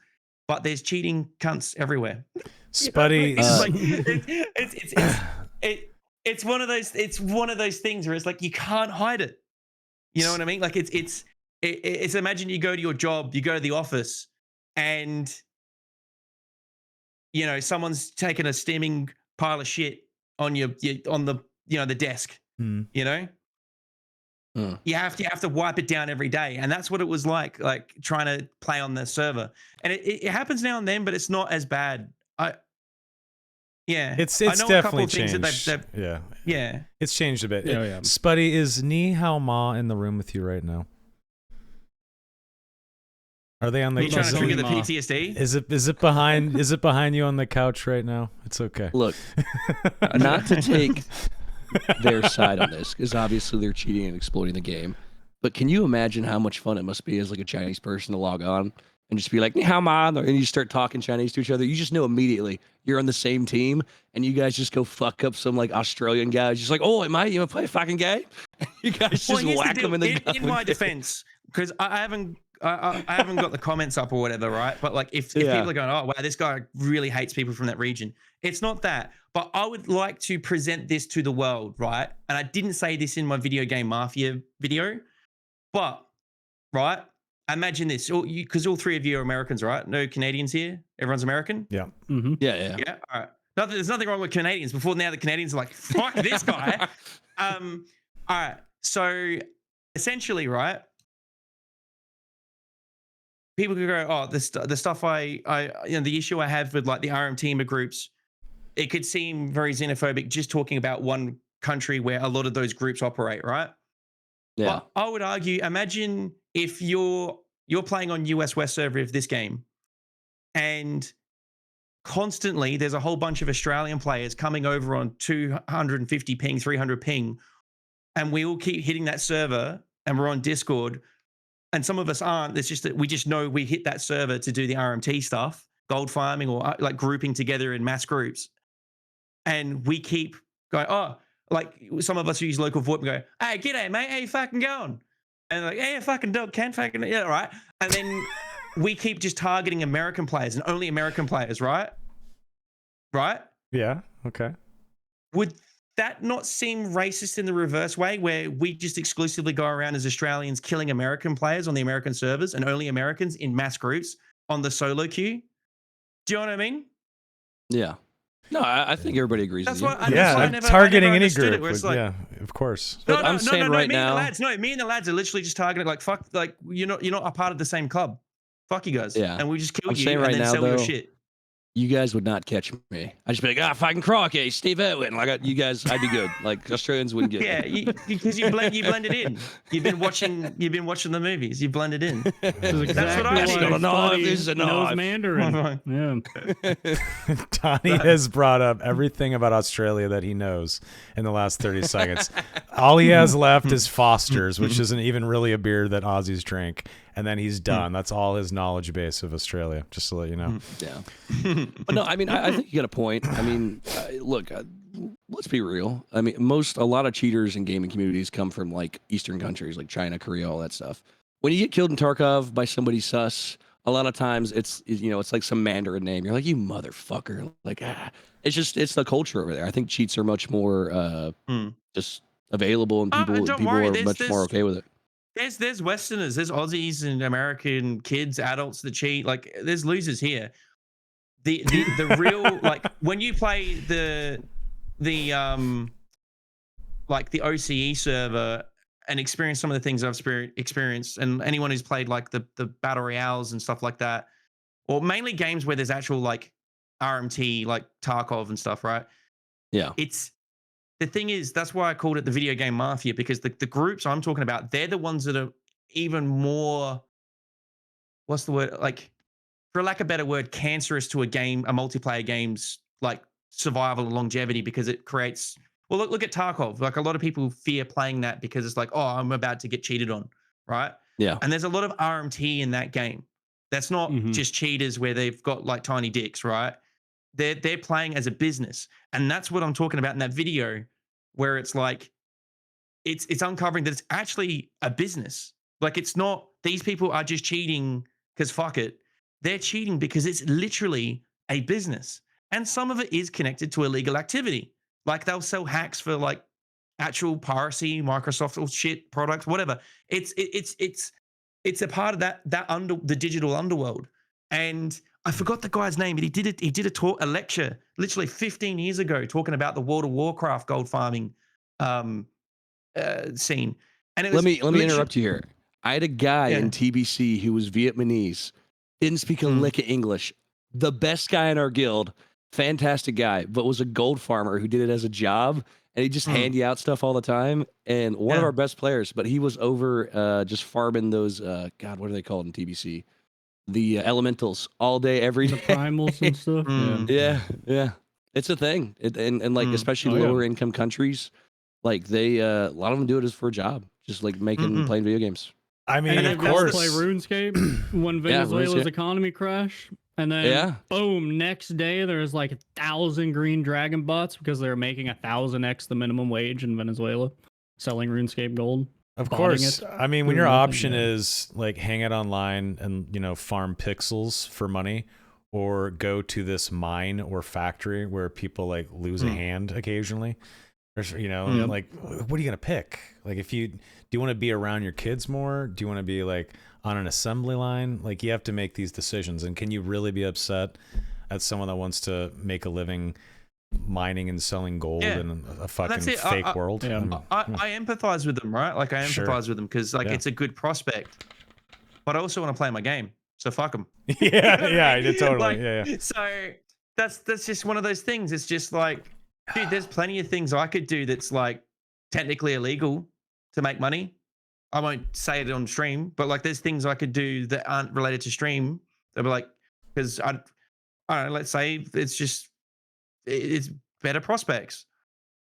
but there's cheating cunts everywhere. Spuddy, it's one of those things where it's like you can't hide it. You know what I mean? Like it's imagine you go to your job, you go to the office, and someone's taken a steaming pile of shit on the desk. You have to wipe it down every day, and that's what it was like trying to play on the server. And it happens now and then, but it's not as bad. It's I know definitely a couple of changed. Things that yeah, it's changed a bit. Yeah. Spuddy, is Ni Hao Ma in the room with you right now? Are they on the? Are you trying to trigger the PTSD? Is it behind you on the couch right now? It's okay. Look, not to take their side on this, because obviously they're cheating and exploiting the game. But can you imagine how much fun it must be as like a Chinese person to log on and just be like, "Ni hao ma," and you start talking Chinese to each other. You just know immediately you're on the same team, and you guys just go fuck up some like Australian guys. Just like, "Oh, mate, you want to play a fucking game?" You guys just here's whack them in the gut. in my defense, because I haven't I haven't got the comments up or whatever, right? But like if people are going, oh wow, this guy really hates people from that region, it's not that. But I would like to present this to the world, right? And I didn't say this in my video game mafia video, but right, imagine this, because all three of you are Americans, right? No Canadians here. Everyone's American. Yeah. Mm-hmm. Yeah. All right. There's nothing wrong with Canadians. Before now, the Canadians are like, fuck this guy. All right. So essentially, right, people could go, oh, the stuff the issue I have with like the RM teamer groups, it could seem very xenophobic just talking about one country where a lot of those groups operate, right? Yeah. But I would argue, imagine if you're playing on US West server of this game, and constantly there's a whole bunch of Australian players coming over on 250 ping, 300 ping, and we all keep hitting that server, and we're on Discord, and some of us aren't. It's just that we just know we hit that server to do the RMT stuff, gold farming, or like grouping together in mass groups. And we keep going, oh, like some of us use local VoIP and go, hey, g'day, mate, how you fucking going? And like, hey, fucking dog, can fucking, yeah, right. And then we keep just targeting American players and only American players, right? Right? Yeah. Okay. Would that not seem racist in the reverse way, where we just exclusively go around as Australians killing American players on the American servers and only Americans in mass groups on the solo queue? Do you know what I mean? Yeah. No, I think everybody agrees. That's with why. you. That's why I Yeah. never, Targeting I never any understood group. it, where it's like, Yeah. Of course. But I'm saying right me now, and the lads are literally just targeting like, fuck, like you're not a part of the same club. Fuck you guys. Yeah. And we just kill I'm you saying and right then now, sell your though, shit. you guys would not catch me. I'd just be like, fucking Crocky, Steve Irwin. Like, you guys, I'd be good. Like, Australians wouldn't get Yeah, me. because you blended in. You've been watching the movies. You blended in. This is exactly That's what I why mean. Got a knife, Spuddy this is a knows knife. Mandarin. Yeah. Donnie has brought up everything about Australia that he knows in the last 30 seconds. All he has left is Foster's, which isn't even really a beer that Aussies drink. And then he's done. That's all his knowledge base of Australia, just to let you know. Yeah. But no, I mean, I think you got a point. I mean, look, let's be real. I mean, a lot of cheaters in gaming communities come from like Eastern countries, like China, Korea, all that stuff. When you get killed in Tarkov by somebody sus, a lot of times it's like some Mandarin name. You're like, you motherfucker. Like, it's the culture over there. I think cheats are much more just available, and people are much more okay with it. There's Westerners, there's Aussies and American kids, adults that cheat. Like, there's losers here. The real, like, when you play the like the OCE server and experience some of the things I've experienced, and anyone who's played like the battle royales and stuff like that, or mainly games where there's actual like RMT, like Tarkov and stuff, right? Yeah. The thing is, that's why I called it the video game mafia, because the groups I'm talking about, they're the ones that are even more, what's the word? Like, for lack of a better word, cancerous to a multiplayer game's like survival and longevity, because it creates, well, look at Tarkov. Like, a lot of people fear playing that because it's like, oh, I'm about to get cheated on, right? Yeah. And there's a lot of RMT in that game. That's not just cheaters where they've got like tiny dicks, right? They're playing as a business. And that's what I'm talking about in that video, where it's like, it's uncovering that it's actually a business. Like, it's not, these people are just cheating because fuck it. They're cheating because it's literally a business. And some of it is connected to illegal activity. Like, they'll sell hacks for like actual piracy, Microsoft shit products, whatever. It's a part of the digital underworld. And I forgot the guy's name, but he did a lecture literally 15 years ago talking about the World of Warcraft gold farming scene. And it was, let me interrupt you here. I had a guy in TBC who was Vietnamese, didn't speak a lick of English. The best guy in our guild, fantastic guy, but was a gold farmer who did it as a job, and he just hand you out stuff all the time. And one of our best players, but he was over just farming those God, what are they called in TBC? The elementals all day, every day. The primals and stuff. Yeah. It's a thing. And like, especially lower income countries, like they, a lot of them do it as for a job, just like playing video games. I mean, And of you guys course. play RuneScape when Venezuela's RuneScape. economy crashed, and then boom, next day there's like 1,000 green dragon bots because they're making 1,000x the minimum wage in Venezuela, selling RuneScape gold. Of botting course. it, I mean, when doing your nothing, option yeah. is like hang out online and, you know, farm pixels for money, or go to this mine or factory where people like lose a hand occasionally, or, you know, Yep. like, what are you going to pick? Like, do you want to be around your kids more? Do you want to be like on an assembly line? Like, you have to make these decisions. And can you really be upset at someone that wants to make a living mining and selling gold in a fucking fake world? Yeah. I empathize with them, right? Like I Sure. empathize with them because like Yeah. it's a good prospect, but I also want to play my game. So fuck them. Yeah, totally. Like, yeah. So that's just one of those things. It's just like, dude, there's plenty of things I could do that's like technically illegal to make money. I won't say it on stream, but like there's things I could do that aren't related to stream. They'll be like, because I don't know, let's say it's better prospects,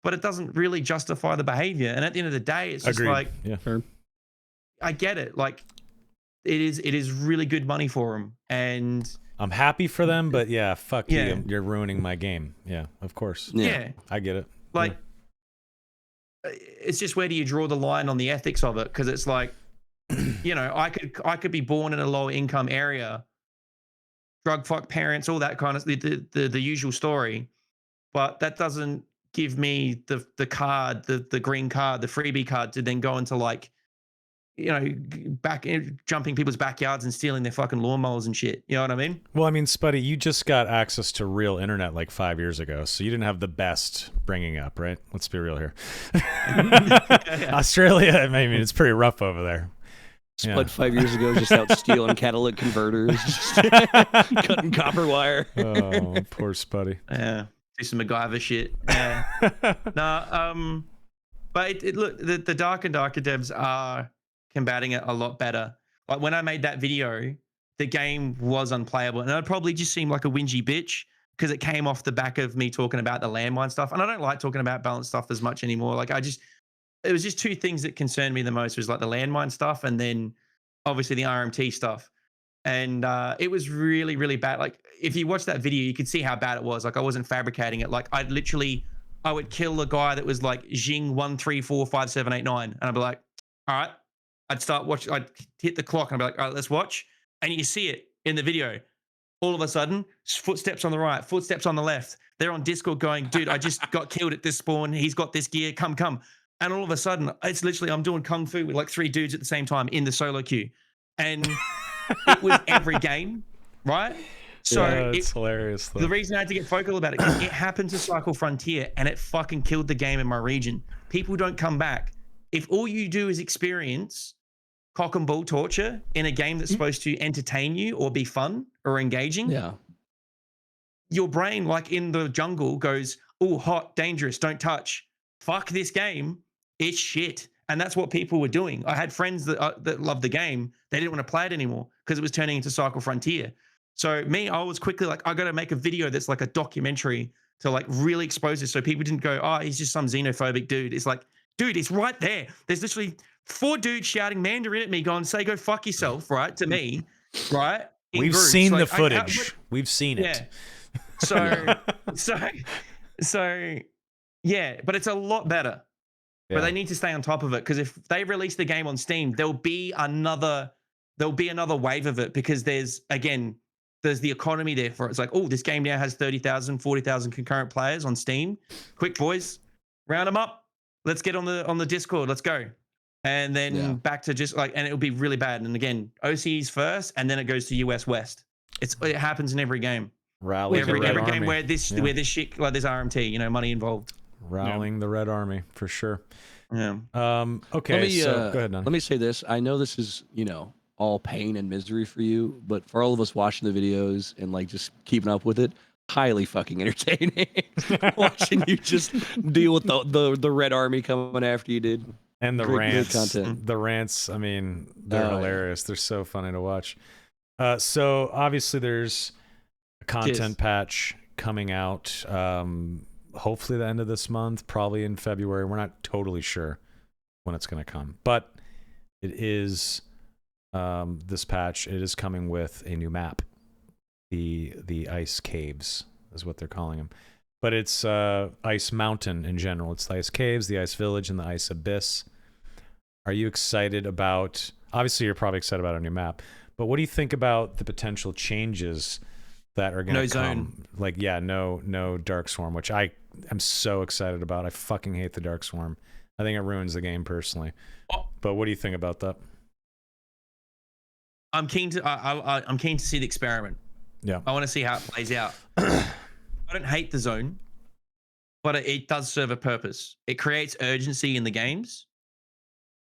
but it doesn't really justify the behavior. And at the end of the day, it's just Agreed. like, Yeah. Sure. I get it. Like it is really good money for them. And I'm happy for them, but yeah, fuck Yeah. you. You're ruining my game. Yeah, of course. yeah, I get it. like it's just, where do you draw the line on the ethics of it? Because it's like, you know, I could be born in a low income area, drug fuck parents, all that kind of the usual story, but that doesn't give me the card, the green card, the freebie card to then go into like, you know, jumping people's backyards and stealing their fucking lawnmowers and shit. You know what I mean? Well, I mean, Spuddy, you just got access to real internet like 5 years ago, so you didn't have the best bringing up, right? Let's be real here. Australia, I mean, it's pretty rough over there. Spud 5 years ago, just out stealing catalytic converters, just cutting copper wire. Oh, poor Spuddy. Yeah, do some MacGyver shit. Yeah. No, but look, the dark and darker devs are combating it a lot better. Like when I made that video, the game was unplayable, and I'd probably just seem like a whingy bitch because it came off the back of me talking about the landmine stuff, and I don't like talking about balance stuff as much anymore. Like it was just two things that concerned me the most, was like the landmine stuff, and then obviously the RMT stuff. And it was really, really bad. Like if you watch that video, you could see how bad it was. Like I wasn't fabricating it. Like I would kill a guy that was like Jing 1345789, and I'd be like, all right. I'd start watching. I'd hit the clock and I'd be like, all right, let's watch. And you see it in the video. All of a sudden, footsteps on the right, footsteps on the left. They're on Discord going, dude, I just got killed at this spawn. He's got this gear. Come. And all of a sudden, it's literally, I'm doing kung fu with like 3 dudes at the same time in the solo queue. And it was every game, right? So it's hilarious. Though. The reason I had to get vocal about it, because it happened to Cycle Frontier and it fucking killed the game in my region. People don't come back. If all you do is experience cock and bull torture in a game that's supposed to entertain you or be fun or engaging, your brain, like in the jungle, goes, oh, hot, dangerous, don't touch. Fuck this game. It's shit. And that's what people were doing. I had friends that loved the game. They didn't want to play it anymore because it was turning into Cycle Frontier. So I was quickly like, I got to make a video that's like a documentary to like really expose this, so people didn't go, oh, he's just some xenophobic dude. It's like, dude, it's right there. There's literally 4 dudes shouting Mandarin at me, going, say, go fuck yourself, right? To me, right? We've groups. seen like, the footage. We've seen it. Yeah. So, yeah, but it's a lot better. Yeah. But they need to stay on top of it, because if they release the game on Steam, there'll be another wave of it, because there's the economy there for it. It's like, oh, this game now has 30,000, 40,000 concurrent players on Steam. Quick, boys, round them up. Let's get on the Discord. Let's go. And then back to just like, and it'll be really bad. And again, OCE's first, and then it goes to US West. It happens in every game. Rally every Red game Army. where this shit, like there's RMT, money involved. Rallying the Red Army for sure. Yeah. Okay. So go ahead, Nan. Let me say this. I know this is, all pain and misery for you, but for all of us watching the videos and like just keeping up with it, highly fucking entertaining. Watching you just deal with the Red Army coming after you, dude. And the great rants. content. The rants, I mean, they're hilarious. They're so funny to watch. So obviously there's a content patch coming out. Hopefully the end of this month, probably in February. We're not totally sure when it's going to come, but it is this patch, it is coming with a new map. The ice caves is what they're calling them, but it's ice mountain in general. It's the ice caves, the ice village, and the ice abyss. Are you excited about? Obviously, you're probably excited about a new map, but what do you think about the potential changes that are going to No come? zone. Like, yeah, no Dark Swarm, which I am so excited about. I fucking hate the Dark Swarm. I think it ruins the game personally. Oh. But what do you think about that? I'm keen to. I'm keen to see the experiment. Yeah. I want to see how it plays out. I don't hate the zone, but it does serve a purpose. It creates urgency in the games,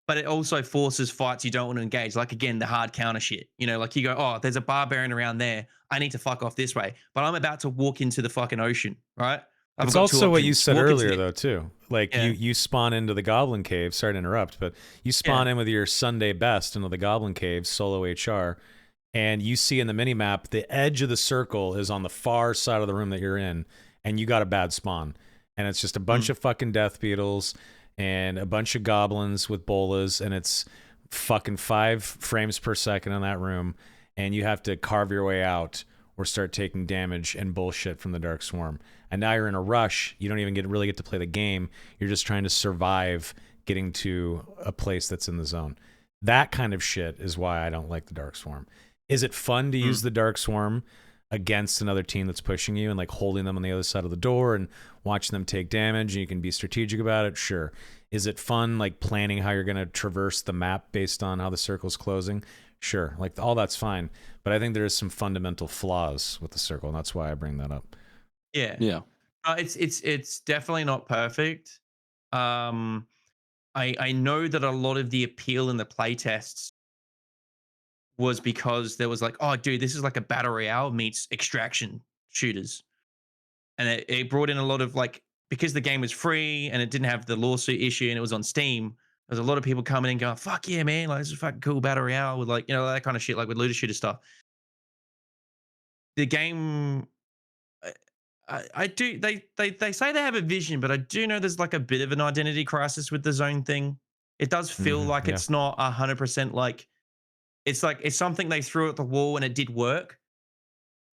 but it also forces fights you don't want to engage. Like, again, the hard counter shit. You know, like you go, oh, there's a barbarian around there. I need to fuck off this way. But I'm about to walk into the fucking ocean, right? I've It's got two also what you options. said Walk into earlier, the- though, too. Like, Yeah. you spawn into the Goblin Cave. Sorry to interrupt, but you spawn in with your Sunday best into the Goblin Cave, solo HR, and you see in the minimap, the edge of the circle is on the far side of the room that you're in, and you got a bad spawn. And it's just a bunch of fucking death beetles and a bunch of goblins with bolas, and it's fucking 5 frames per second in that room, and you have to carve your way out or start taking damage and bullshit from the Dark Swarm. And now you're in a rush. You don't even really get to play the game. You're just trying to survive getting to a place that's in the zone. That kind of shit is why I don't like the Dark Swarm. Is it fun to use the Dark Swarm against another team that's pushing you and like holding them on the other side of the door and watching them take damage and you can be strategic about it? Sure. Is it fun like planning how you're going to traverse the map based on how the circle's closing? Sure. Like all that's fine. But I think there is some fundamental flaws with the circle, and that's why I bring that up. Yeah. Yeah. It's definitely not perfect. I know that a lot of the appeal in the playtests was because there was like, oh, dude, this is like a battle royale meets extraction shooters, and it brought in a lot of like, because the game was free and it didn't have the lawsuit issue and it was on Steam. There's a lot of people coming in going, fuck yeah, man, like this is fucking cool battle royale with like, you know, that kind of shit, like with looter shooter stuff. The game, I do. They say they have a vision, but I do know there's like a bit of an identity crisis with the zone thing. It does feel like yeah. it's not 100% like it's something they threw at the wall and it did work,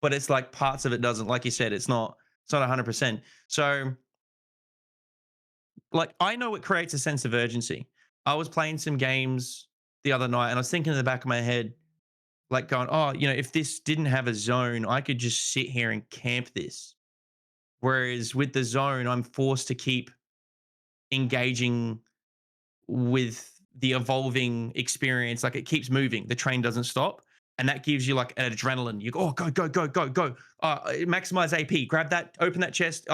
but it's like parts of it doesn't. Like you said, it's not 100%. So like I know it creates a sense of urgency. I was playing some games the other night and I was thinking in the back of my head, like going, oh, you know, if this didn't have a zone, I could just sit here and camp this. Whereas with the zone, I'm forced to keep engaging with the evolving experience. Like it keeps moving, the train doesn't stop. And that gives you like an adrenaline. You go, oh, go, go, go, go, go. Maximize AP, grab that, open that chest,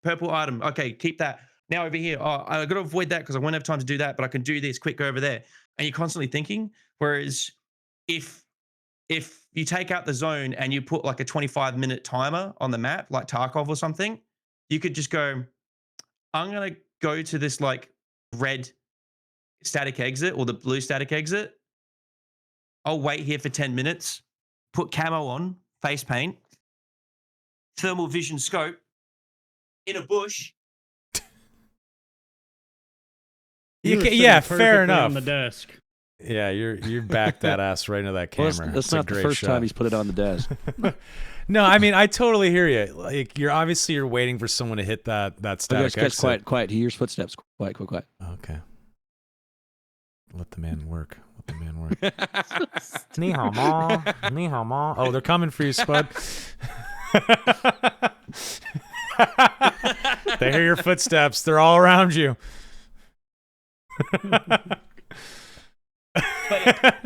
purple item. Okay, keep that. Now over here, oh, I got to avoid that because I won't have time to do that, but I can do this, quick, go over there. And you're constantly thinking. Whereas if you take out the zone and you put like a 25-minute timer on the map, like Tarkov or something, you could just go, I'm going to go to this like red static exit or the blue static exit. I'll wait here for 10 minutes, put camo on, face paint, thermal vision scope in a bush. You were Yeah, sitting fair perfectly enough. on the desk. Yeah, you backed that ass right into that Well, camera. that's It's a not the great first shot. time he's put it on the desk. No, I mean I totally hear you. Like you're waiting for someone to hit that static Guys, exit. quiet, quiet. He hears footsteps. Quiet, quiet, quiet. Okay. Let the man work. Let the man work. Ni hao ma. Ni hao ma. Oh, they're coming for you, Spud. They hear your footsteps. They're all around you. But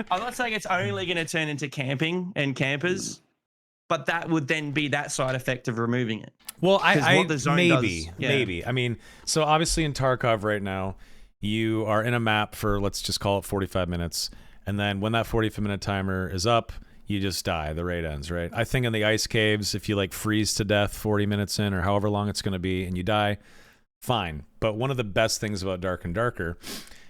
I'm not saying it's only going to turn into camping and campers, but that would then be that side effect of removing it. Well, what the zone maybe, does- yeah. maybe. I mean, so obviously in Tarkov right now, you are in a map for, let's just call it 45 minutes. And then when that 45-minute timer is up, you just die. The raid ends, right? I think in the ice caves, if you like freeze to death 40 minutes in or however long it's going to be and you die, fine. But one of the best things about Dark and Darker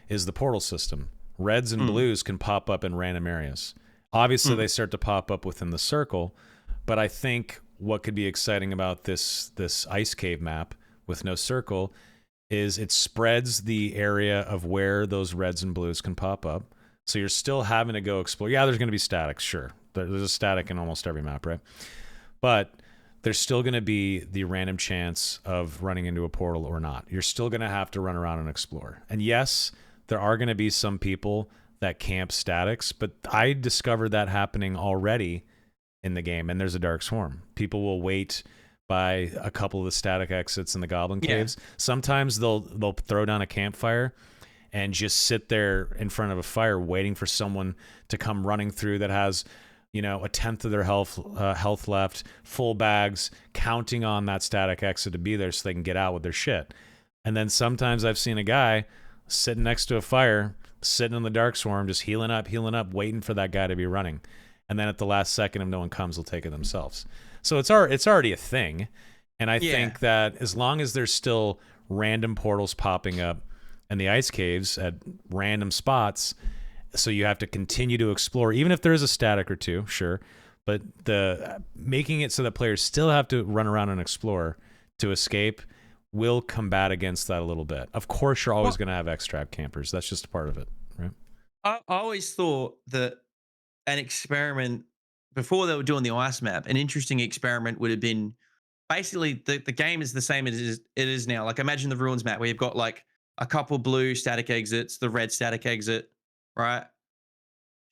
is the portal system. Reds and blues can pop up in random areas. Obviously, they start to pop up within the circle, but I think what could be exciting about this ice cave map with no circle is it spreads the area of where those reds and blues can pop up. So you're still having to go explore. Yeah, there's going to be statics, sure. There's a static in almost every map, right? But there's still going to be the random chance of running into a portal or not. You're still going to have to run around and explore. And yes, there are going to be some people that camp statics, but I discovered that happening already in the game, and there's a dark swarm. People will wait by a couple of the static exits in the goblin caves. Sometimes they'll throw down a campfire and just sit there in front of a fire waiting for someone to come running through that has, you know, a tenth of their health left, full bags, counting on that static exit to be there so they can get out with their shit. And then sometimes I've seen a guy sitting next to a fire, sitting in the dark swarm, just healing up, waiting for that guy to be running. And then at the last second, if no one comes, they'll take it themselves. So it's already a thing. And I think that as long as there's still random portals popping up in the ice caves at random spots, so you have to continue to explore, even if there is a static or two, sure. But the making it so that players still have to run around and explore to escape will combat against that a little bit. Of course, you're always going to have X-Trap campers. That's just a part of it, right? I always thought that an experiment before they were doing the ice map, an interesting experiment would have been basically the game is the same as it is now. Like imagine the ruins map where you've got like a couple blue static exits, the red static exit, right?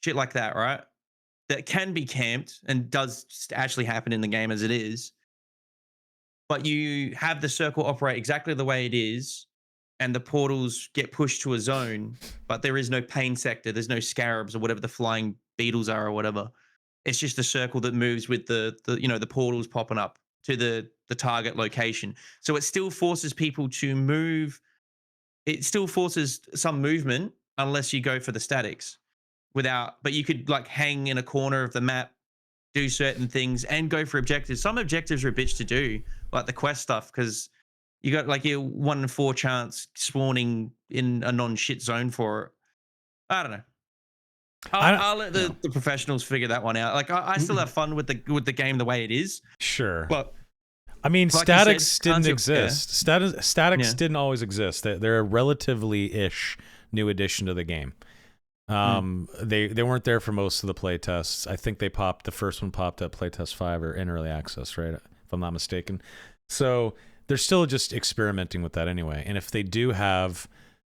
Shit like that, right? That can be camped and does actually happen in the game as it is. But you have the circle operate exactly the way it is, and the portals get pushed to a zone, but there is no pain sector, there's no scarabs or whatever the flying beetles are or whatever. It's just a circle that moves with the you know the portals popping up to the target location. So it still forces people to move. It still forces some movement unless you go for the statics. But you could like hang in a corner of the map, do certain things, and go for objectives. Some objectives are a bitch to do, like the quest stuff, because you got like your 1 in 4 chance spawning in a non-shit zone for it. I don't know. I'll let the professionals figure that one out. Like I still have fun with the game the way it is. Sure. But I mean, like statics said, didn't exist. Statics didn't always exist. They're a relatively-ish new addition to the game. They weren't there for most of the play tests. I think the first one popped up playtest 5 or in early access, right? If I'm not mistaken. So they're still just experimenting with that anyway. And if they do have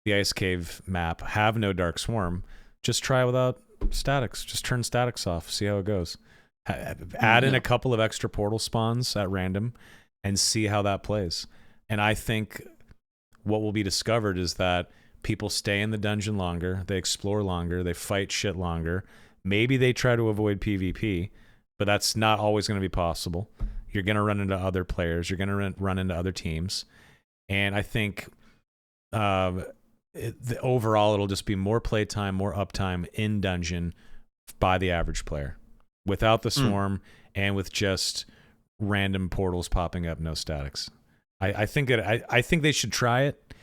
the ice cave map have no dark swarm, just try without statics. Just turn statics off, see how it goes. Add in a couple of extra portal spawns at random and see how that plays. And I think what will be discovered is that people stay in the dungeon longer, they explore longer, they fight shit longer. Maybe they try to avoid PvP, but that's not always going to be possible. You're going to run into other players. You're going to run into other teams. And I think overall, it'll just be more playtime, more uptime in dungeon by the average player without the swarm and with just random portals popping up, no statics. I think they should try it.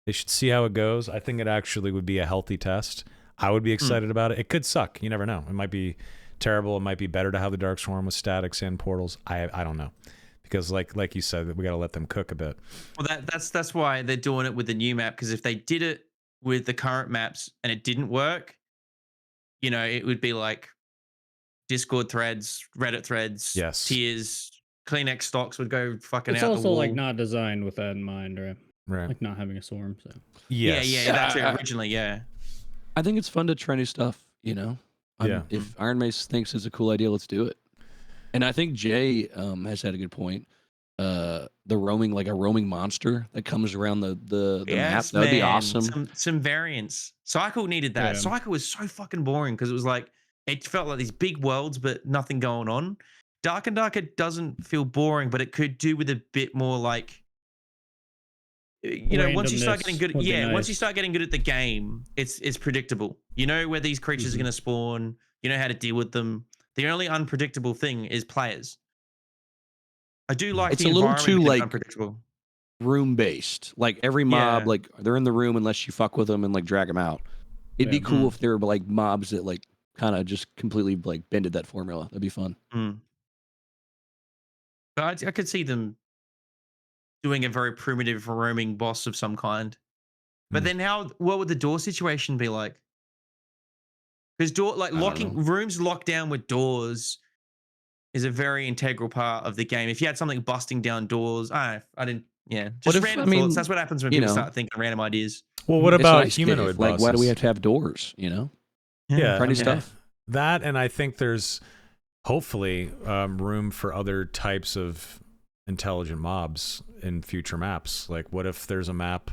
They should see how it goes. I think it actually would be a healthy test. I would be excited about it. It could suck. You never know. It might be terrible. It might be better to have the dark swarm with statics and portals. I don't know, because like you said, we got to let them cook a bit. Well, that's why they're doing it with the new map. Because if they did it with the current maps and it didn't work, you know, it would be like Discord threads, Reddit threads, tiers, Kleenex stocks would go fucking it's out the also wall. like not designed with that in mind, right? Right. Like not having a swarm. So yes. Yeah, that's it originally. Yeah. I think it's fun to try new stuff, you know? If Iron Mace thinks it's a cool idea, let's do it. And I think Jay has had a good point. The roaming, like a roaming monster that comes around the map. That would be awesome. Some variants. Cycle needed that. Yeah. Cycle was so fucking boring because it was like, it felt like these big worlds, but nothing going on. Dark and Darker doesn't feel boring, but it could do with a bit more like, you know, once you start getting good, once you start getting good at the game, it's predictable. You know where these creatures are going to spawn. You know how to deal with them. The only unpredictable thing is players. I do like it's the a little environment too being like unpredictable. Room based. Like every mob, like they're in the room unless you fuck with them and like drag them out. It'd be cool if there were like mobs that like kind of just completely like bended that formula. That'd be fun. But I could see them doing a very primitive roaming boss of some kind. But then what would the door situation be like? Because don't locking know. rooms locked down with doors is a very integral part of the game. If you had something busting down doors, I didn't. Yeah, What just if, random I thoughts. mean, That's what happens when you people know, start thinking random ideas. Well, what it's an about ice humanoid cave. Like, why do we bosses? have to have doors? You know, Yeah, Yeah, try I new mean stuff. that, and I think there's hopefully room for other types of intelligent mobs in future maps. Like, what if there's a map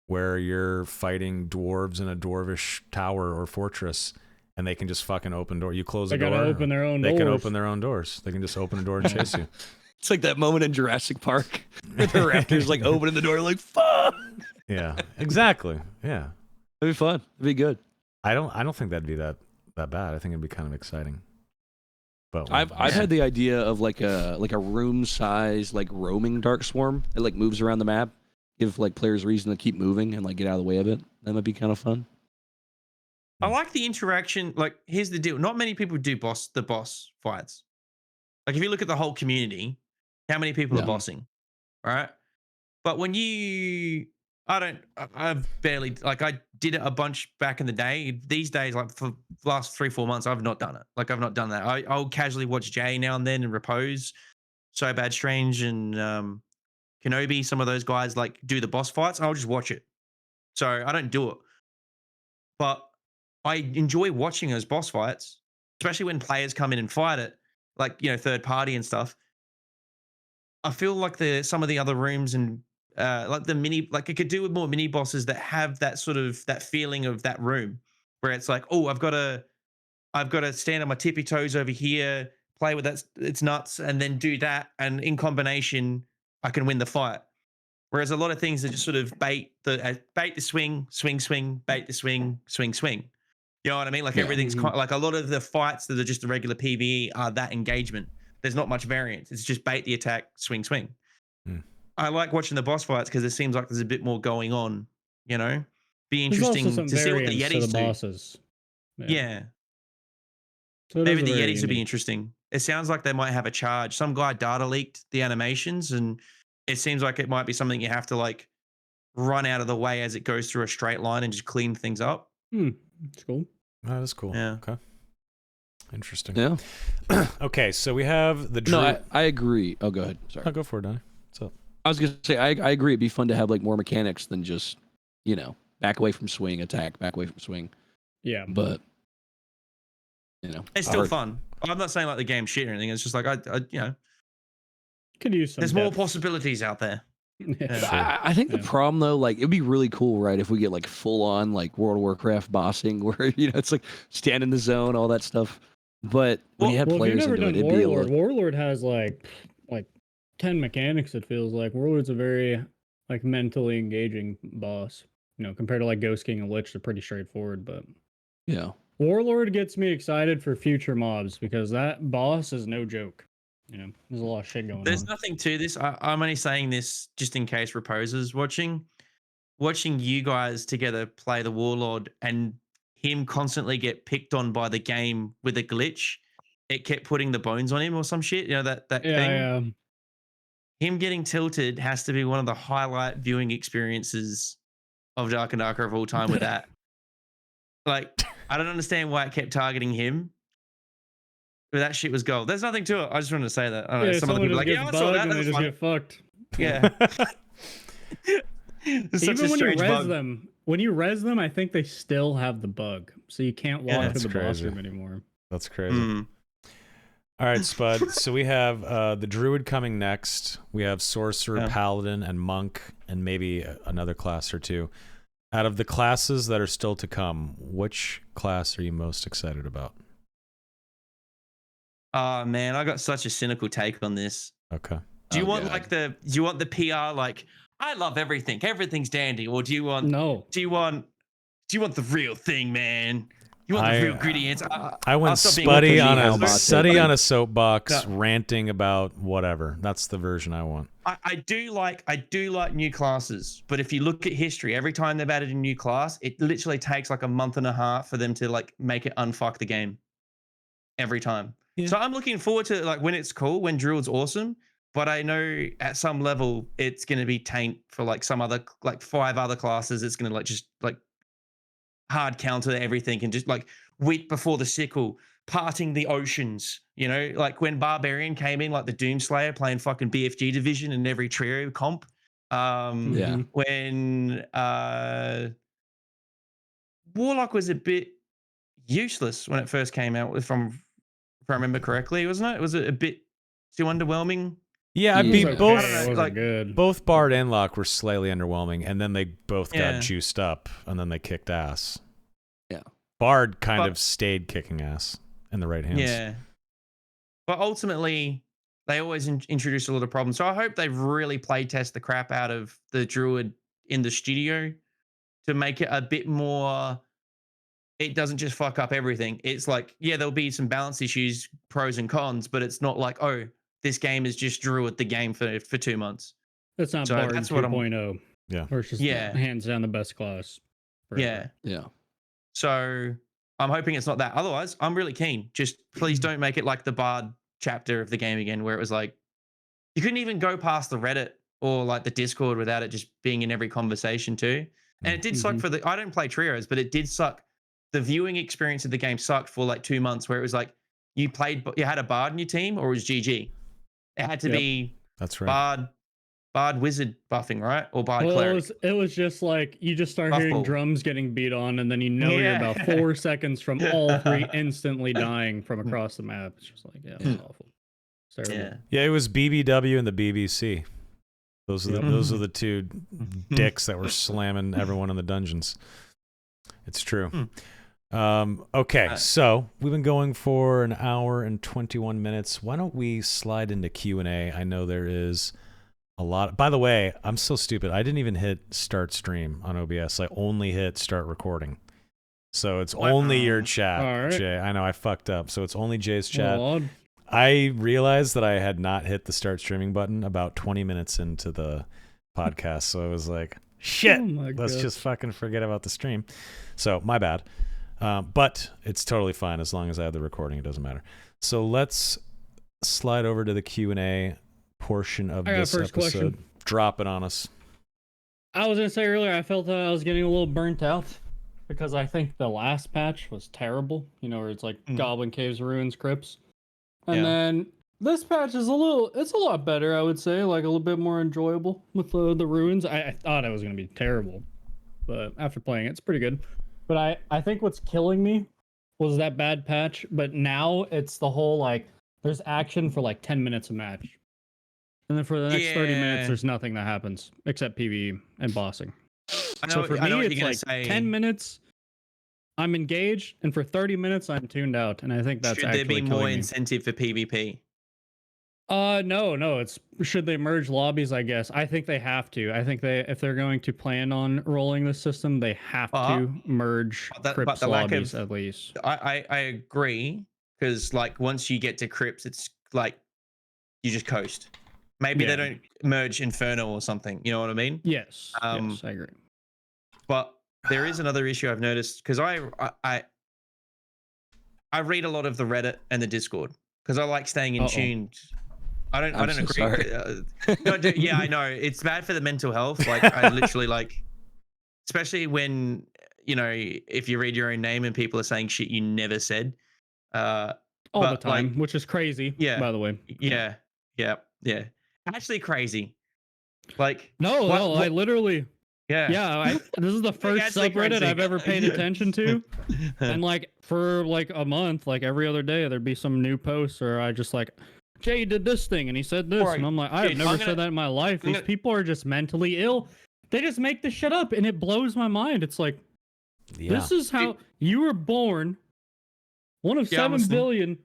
where you're fighting dwarves in a dwarvish tower or fortress, and they can just fucking open door. You close They the door, gotta open their own they can doors. open their own doors. They can just open a door and chase you. It's like that moment in Jurassic Park where the raptors like opening the door, like fuck. Yeah, exactly. Yeah, It'd be fun. It'd be good. I don't think that'd be that bad. I think it'd be kind of exciting. But I've had the idea of like a room size like roaming dark swarm. It like moves around the map, give like players reason to keep moving and like get out of the way of it. That might be kind of fun. I like the interaction. Like, here's the deal: not many people do the boss fights. Like, if you look at the whole community, how many people are Yeah. bossing, right? But when I don't, I've barely, like, I did it a bunch back in the day. These days, like, for the last 3-4 months, I've not done it. Like, I've not done that. I'll casually watch Jay now and then and Repose, So Bad Strange, and Kenobi. Some of those guys like do the boss fights. I'll just watch it. So I don't do it, but I enjoy watching those boss fights, especially when players come in and fight it, like, third party and stuff. I feel like some of the other rooms and like the mini, like, it could do with more mini bosses that have that sort of that feeling of that room where it's like, oh, I've got to stand on my tippy toes over here, play with that, it's nuts, and then do that, and in combination, I can win the fight. Whereas a lot of things are just sort of bait the swing, swing, swing, bait the swing, swing, swing. You know what I mean? Like, Yeah. everything's like a lot of the fights that are just the regular PVE are that engagement. There's not much variance. It's just bait the attack, swing, swing. Hmm. I like watching the boss fights because it seems like there's a bit more going on. You know, be There's also interesting some to see what the variance to the Yetis do. bosses. Yeah, So it maybe is a the very Yetis would be unique. interesting. It sounds like they might have a charge. Some guy data leaked the animations, and it seems like it might be something you have to like run out of the way as it goes through a straight line and just clean things up. It's cool. Oh, that is cool. Yeah. Okay. Interesting. Yeah. Okay, so we have the Drew. No, I agree. Oh, go ahead. Sorry. I'll go for it, Donnie. What's up? I was gonna say I agree. It'd be fun to have like more mechanics than just back away from swing, attack, back away from swing. Yeah. But It's still fun. I'm not saying like the game's shit or anything. It's just like Could use some there's more depth. possibilities out there. Yeah. Sure. I think the Yeah. problem though, like it'd be really cool, right? If we get like full on like World of Warcraft bossing, where it's like stand in the zone, all that stuff. But when you have Well, if you've players never into it, done it'd be Warlord, able. Warlord has like 10 mechanics. It feels like Warlord's a very like mentally engaging boss. Compared to like Ghost King and Lich, they're pretty straightforward. But Yeah. Warlord gets me excited for future mobs because that boss is no joke. There's a lot of shit going There's on. nothing to this. I'm only saying this just in case Reposer's watching. Watching you guys together play the Warlord and him constantly get picked on by the game with a glitch. It kept putting the bones on him or some shit. That thing. Yeah. Him getting tilted has to be one of the highlight viewing experiences of Dark and Darker of all time with that. Like, I don't understand why it kept targeting him. But that shit was gold. There's nothing to it. I just wanted to say that. I don't know. Yeah, Some other someone people are just like, gets yeah, I saw bugged that. and That they was just fun. get fucked. Yeah. It's such Even a when you strange res bug. them, I think they still have the bug, so you can't walk Yeah. to the That's boss crazy. room anymore. That's crazy. Mm. All right, Spud. So we have the Druid coming next. We have Sorcerer, Yeah. Paladin, and Monk, and maybe another class or two. Out of the classes that are still to come, which class are you most excited about? Oh man, I got such a cynical take on this. Okay. Do you Oh, want God. like do you want the PR like I love everything, everything's dandy, or do you want No. do you want the real thing, man? You want the real gritty answer? I went I'll stop being Spuddy Meow on a bot Suddy take. on a soapbox, No. ranting about whatever. That's the version I want. I do like new classes, but if you look at history, every time they've added a new class, it literally takes like a month and a half for them to like make it unfuck the game. Every time. Yeah. So I'm looking forward to like when it's cool, when Druid's awesome, but I know at some level it's going to be taint for like some other like 5 other classes. It's going to like just like hard counter everything and just like wheat before the sickle, parting the oceans. You know, like when Barbarian came in, like the Doomslayer playing fucking BFG division in every trio comp. Yeah. When Warlock was a bit useless when it first came out, if I remember correctly, wasn't it? Was it a bit too underwhelming? Yeah, I Yeah. mean It was both. okay, it wasn't like- good. Both Bard and Locke were slightly underwhelming, and then they both got Yeah. juiced up, and then they kicked ass. Yeah. Bard kind But- of stayed kicking ass in the right hands. Yeah. But ultimately, they always introduce a lot of problems. So I hope they've really play test the crap out of the Druid in the studio to make it a bit more. It doesn't just fuck up everything. It's like, yeah, there'll be some balance issues, pros and cons, but it's not like, oh, this game is just Druid the game for 2 months. It's not So Bard that's what I'm- 2.0. Yeah. Or it's just Yeah. hands down the best class. forever. Yeah. Yeah. So I'm hoping it's not that. Otherwise, I'm really keen. Just please don't make it like the Bard chapter of the game again, where it was like you couldn't even go past the Reddit or like the Discord without it just being in every conversation too. And it did suck for the. I don't play trios, but it did suck. The viewing experience of the game sucked for like 2 months, where it was like you had a Bard in your team, or it was GG. It had to Yep. be That's right. Bard wizard buffing, right? Or Bard Well, cleric. it was just like you just start hearing Buffle. drums getting beat on, and then you know you're about Yeah. 4 seconds from all 3 instantly dying from across the map. It's just like, yeah, it's awful. It's terrible. Yeah. Yeah, it was BBW and the BBC. Those are the Yeah. those are the two dicks that were slamming everyone in the dungeons. It's true. Okay, so we've been going for an hour and 21 minutes. Why don't we slide into Q&A? I know there is a lot. By the way, I'm so stupid. I didn't even hit start stream on OBS. I only hit start recording. So it's only your chat, All right. Jay. I know I fucked up. So it's only Jay's chat. Well, odd. I realized that I had not hit the start streaming button about 20 minutes into the podcast. So I was like, shit, Oh my let's God. just fucking forget about the stream. So my bad. But it's totally fine as long as I have the recording. It doesn't matter. So let's slide over to the Q&A portion of I got this first episode. question. Drop it on us. I was gonna say earlier, I felt that I was getting a little burnt out because I think the last patch was terrible. You know, where it's like Goblin Caves, Ruins, Crypts, and Yeah. then this patch is it's a lot better. I would say, like a little bit more enjoyable with the Ruins. I thought it was gonna be terrible, but after playing it, it's pretty good. But I think what's killing me was that bad patch. But now it's the whole like there's action for like 10 minutes a match. And then for the next 30 minutes, Yeah. there's nothing that happens except PvE and bossing. I So know, for I know me, what it's you're like gonna say. 10 minutes, I'm engaged, and for 30 minutes, I'm tuned out. And I think that's Should there actually be more killing me. incentive for PvP? No. It's should they merge lobbies? I guess I think they have to. I think if they're going to plan on rolling this system, they have to merge but Crypts the lack lobbies of- at least. I agree, because like once you get to Crypts, it's like you just coast. Maybe Yeah. they don't merge Inferno or something. You know what I mean? Yes, Um, yes, I agree. But there is another issue I've noticed, because I read a lot of the Reddit and the Discord because I like staying in Uh-oh. tune. I don't I'm so agree. sorry. No, yeah, I know it's bad for the mental health. Like I literally like, especially when if you read your own name and people are saying shit you never said. All the but, time, like, which is crazy. yeah, by the way. Yeah. Actually, crazy. Like No, what- I literally. yeah, Yeah, this is the first actually subreddit crazy. I've ever paid attention to. And like for like a month, like every other day, there'd be some new posts, or I just like, Jay did this thing and he said this, Right. and I'm like, I've Dude, never I'm said gonna- that in my life. I'm These gonna- people are just mentally ill. They just make this shit up, and it blows my mind. It's like Yeah. this is how you were born, one of Yeah, I'm 7 listening. billion,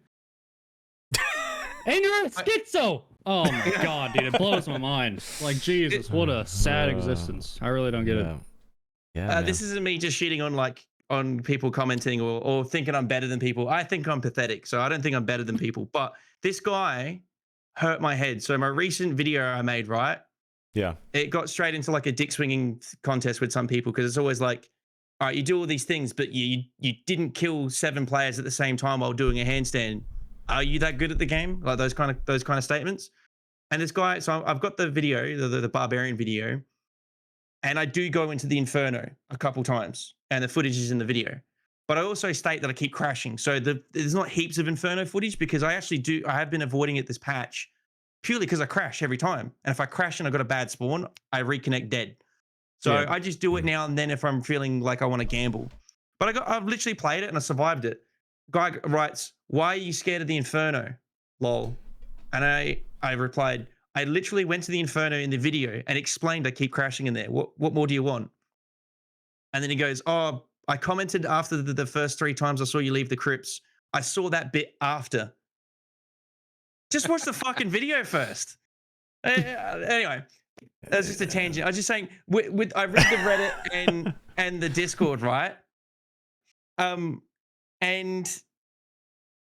and you're a schizo. Oh my god, dude, it blows my mind. Like Jesus, what a sad existence. I really don't get it. Yeah. this isn't me just shitting on people commenting or thinking I'm better than people. I think I'm pathetic, so I don't think I'm better than people. But this guy hurt my head. So my recent video I made, right? Yeah. It got straight into like a dick swinging contest with some people, because it's always like, all right, you do all these things, but you didn't kill 7 players at the same time while doing a handstand. Are you that good at the game? Like those kind of statements. And this guy, so I've got the video, the Barbarian video. And I do go into the Inferno a couple times, and the footage is in the video. But I also state that I keep crashing. So there's not heaps of Inferno footage because I have been avoiding it this patch purely because I crash every time. And if I crash and I got a bad spawn, I reconnect dead. So Yeah. I just do it now and then if I'm feeling like I want to gamble. But I've literally played it and I survived it. Guy writes, "Why are you scared of the Inferno? Lol." And I replied, "I literally went to the Inferno in the video and explained I keep crashing in there. What more do you want?" And then he goes, "Oh, I commented after the first 3 times I saw you leave the crypts. I saw that bit after." Just watch the fucking video first. Anyway, that's just a tangent. I was just saying, I read the Reddit and the Discord, right? And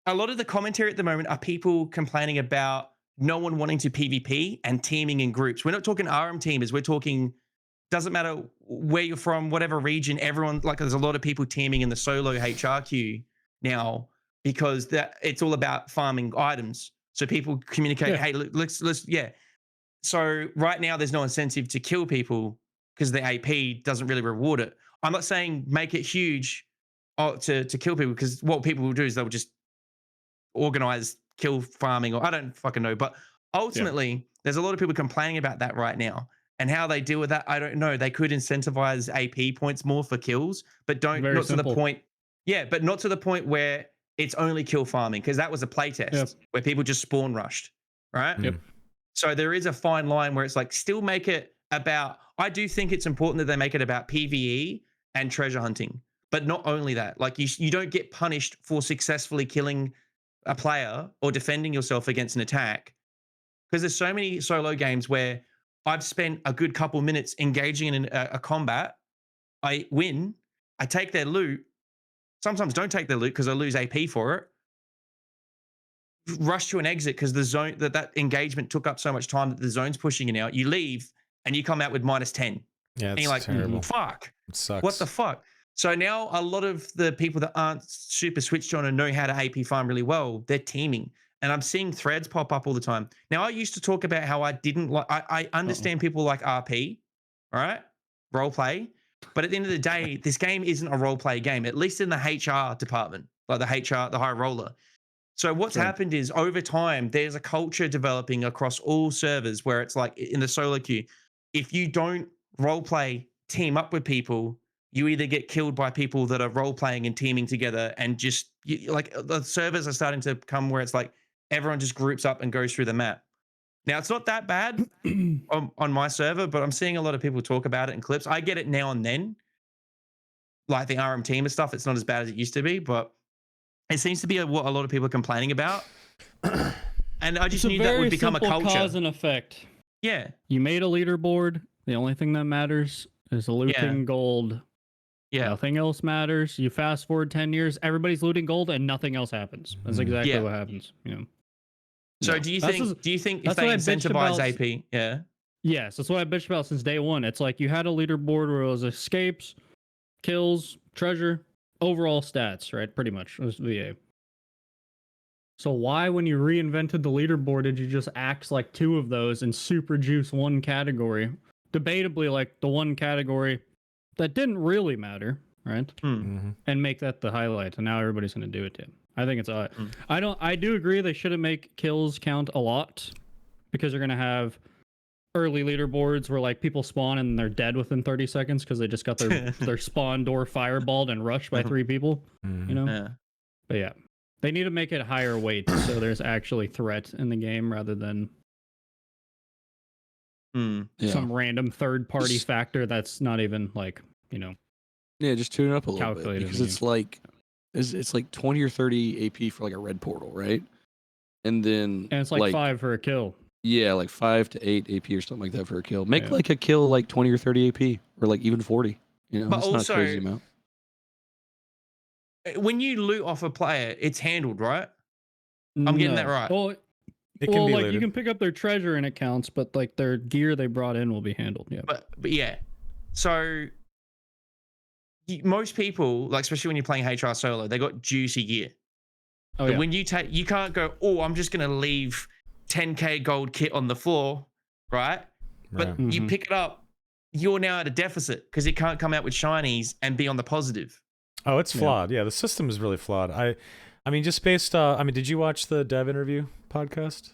a lot of the commentary at the moment are people complaining about no one wanting to PvP and teaming in groups. We're not talking RM teamers. We're talking, doesn't matter where you're from, whatever region, everyone, like there's a lot of people teaming in the solo HR queue now because it's all about farming items. So people communicate, hey, let's. So right now there's no incentive to kill people because the AP doesn't really reward it. I'm not saying make it huge to kill people, because what people will do is they'll just organize kill farming, or I don't fucking know. But ultimately, there's a lot of people complaining about that right now. And how they deal with that, I don't know. They could incentivize AP points more for kills, but not to the point. Yeah, but not to the point where it's only kill farming, because that was a playtest where people just spawn rushed, right? Yep. So there is a fine line where it's like, still make it about, I do think it's important that they make it about PvE and treasure hunting, but not only that. Like you don't get punished for successfully killing a player or defending yourself against an attack, because there's so many solo games where I've spent a good couple minutes engaging in a combat. I win, I take their loot, sometimes don't take their loot because I lose AP for it, rush to an exit because the zone that engagement took up so much time that the zone's pushing you out. You leave and you come out with -10. Yeah, and you're like, terrible. Fuck. It sucks. What the fuck? So now a lot of the people that aren't super switched on and know how to AP farm really well, they're teaming. And I'm seeing threads pop up all the time. Now, I used to talk about how I didn't like, I understand people like RP, all right? Role play. But at the end of the day, this game isn't a role play game, at least in the HR department, like the high roller. So what's happened is over time, there's a culture developing across all servers where it's like in the solo queue, if you don't role play, team up with people, you either get killed by people that are role playing and teaming together, and just like the servers are starting to come where it's like everyone just groups up and goes through the map. Now, it's not that bad on my server, but I'm seeing a lot of people talk about it in clips. I get it now and then, like the RM team and stuff. It's not as bad as it used to be, but it seems to be what a lot of people are complaining about. And I just knew that would become a culture. Cause and effect. Yeah. You made a leaderboard. The only thing that matters is looting gold. Yeah. Nothing else matters. You fast forward 10 years, everybody's looting gold and nothing else happens. That's exactly what happens. You know. So do you think if they incentivize AP? Yeah. Yes, that's what I bitched about since day one. It's like you had a leaderboard where it was escapes, kills, treasure, overall stats, right? Pretty much. It was VA. So why, when you reinvented the leaderboard, did you just axe like 2 of those and super juice one category? Debatably, like the one category that didn't really matter, right? Mm-hmm. And make that the highlight. And now everybody's going to do it too. I think it's I do agree they shouldn't make kills count a lot, because they're going to have early leaderboards where like people spawn and they're dead within 30 seconds because they just got their spawn door fireballed and rushed by 3 people. You know? Yeah. But yeah. They need to make it higher weight so there's actually threat in the game rather than some random third party factor that's not even like, you know. Yeah, just tune it up a little bit, because it's like 20 or 30 AP for like a red portal, right? And it's like 5 for a kill. Yeah, like 5 to 8 AP or something like that for a kill. Make like a kill like 20 or 30 AP, or like even 40. You know, but it's also, not a crazy amount. When you loot off a player, it's handled, right? I'm getting that right. Well, it can be like looted. you can pick up their treasure and it counts, but like their gear they brought in will be handled. Yeah. But yeah. So most people, like especially when you're playing HR solo, they got juicy gear. Oh, yeah. When you can't go, oh, I'm just gonna leave 10k gold kit on the floor, right? But you pick it up you're now at a deficit because you can't come out with shinies and be on the positive. Oh, it's flawed. Yeah, the system is really flawed. I mean, just based. I mean, did you watch the dev interview podcast?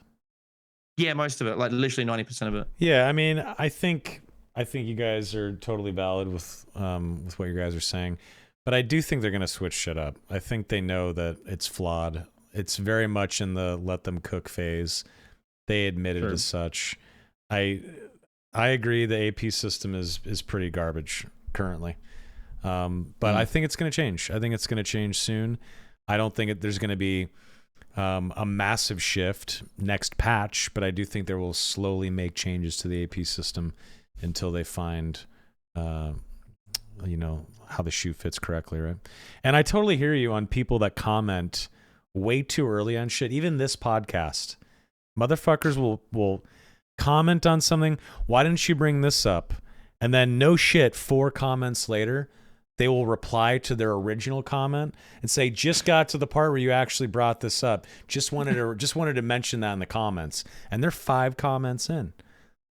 Yeah, most of it, like literally 90% of it. Yeah, I mean, I think you guys are totally valid with what you guys are saying, but I do think they're gonna switch shit up. I think they know that it's flawed. It's very much in the let them cook phase. They admitted as such. I agree. The AP system is pretty garbage currently, but I think it's gonna change. I think it's gonna change soon. I don't think there's gonna be a massive shift next patch, but I do think they will slowly make changes to the AP system until they find, how the shoe fits correctly, right? And I totally hear you on people that comment way too early on shit. Even this podcast, motherfuckers will comment on something. Why didn't you bring this up? And then no shit, 4 comments later, they will reply to their original comment and say, just got to the part where you actually brought this up. Just wanted to mention that in the comments. And they're 5 comments in,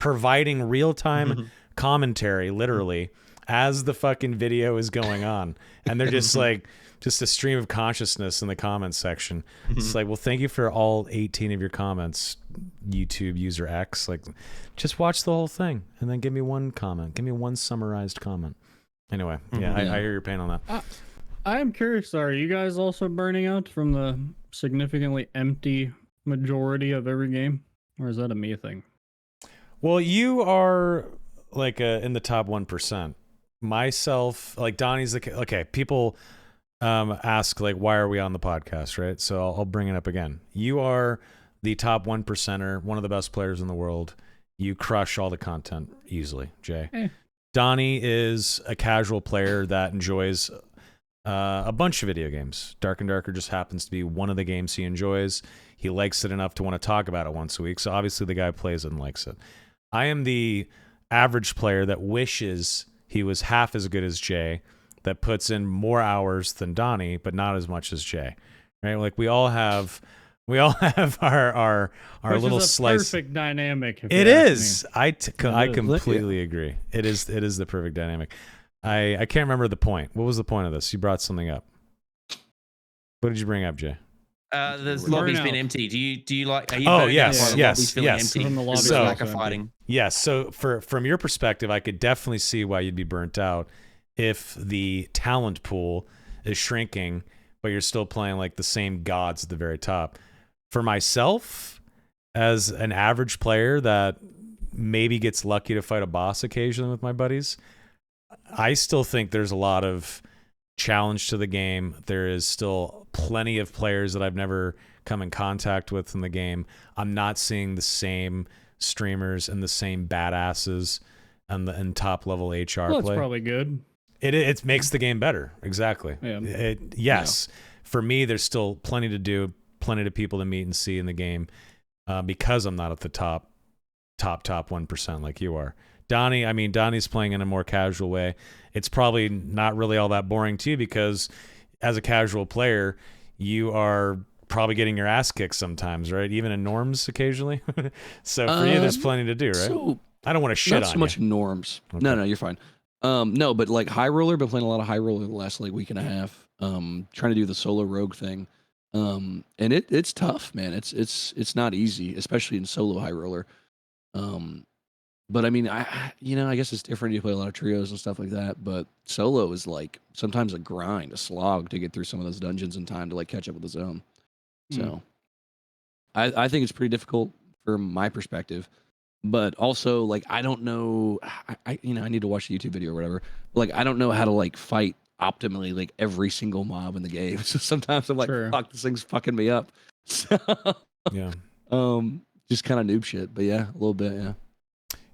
providing real-time commentary, literally, as the fucking video is going on. And they're just like, just a stream of consciousness in the comments section. It's like, well, thank you for all 18 of your comments, YouTube user X. Like, just watch the whole thing and then give me one comment. Give me one summarized comment. Anyway, yeah, I hear your pain on that. I am curious, are you guys also burning out from the significantly empty majority of every game? Or is that a me thing? Well, you are like in the top 1%. Myself, like Donnie's okay, people ask like, why are we on the podcast, right? So I'll bring it up again. You are the top 1%er, one of the best players in the world. You crush all the content easily, Jay. Donnie is a casual player that enjoys a bunch of video games. Dark and Darker just happens to be one of the games he enjoys. He likes it enough to want to talk about it once a week. So obviously the guy plays it and likes it. I am the average player that wishes he was half as good as Jay, that puts in more hours than Donnie, but not as much as Jay. Right? Like we all have our little slice. Perfect dynamic. It is. I completely agree. It is the perfect dynamic. I can't remember the point. What was the point of this? You brought something up. What did you bring up, Jay? The lobby's been empty. Do you like? Are you yes. Empty? From the lobby So, lack of fighting. Yes. So from your perspective, I could definitely see why you'd be burnt out if the talent pool is shrinking, but you're still playing like the same gods at the very top. For myself, as an average player that maybe gets lucky to fight a boss occasionally with my buddies, I still think there's a lot of challenge to the game. There is still plenty of players that I've never come in contact with in the game. I'm not seeing the same streamers and the same badasses and top level HR play. Well, that's probably good. It makes the game better. Exactly. Yeah. Yes. Yeah. For me, there's still plenty to do, plenty of people to meet and see in the game, because I'm not at the top 1% like you are. Donnie's playing in a more casual way. It's probably not really all that boring to you because as a casual player, you are probably getting your ass kicked sometimes, right? Even in norms occasionally. So for you, there's plenty to do, right? So I don't want to shit on you. Not so much norms. Okay. No, you're fine. No, but like High Roller, been playing a lot of High Roller the last like week and a half. Trying to do the solo rogue thing. And it's tough, man. It's not easy, especially in solo High Roller. But I mean, I guess it's different. You play a lot of trios and stuff like that, but solo is like sometimes a grind, a slog to get through some of those dungeons in time to like catch up with the zone. So I think it's pretty difficult from my perspective, but also like, I don't know, I need to watch the YouTube video or whatever. But, like, I don't know how to like fight optimally, like every single mob in the game. So sometimes I'm like, fuck, this thing's fucking me up. So, yeah. Just kind of noob shit, but yeah, a little bit. Yeah.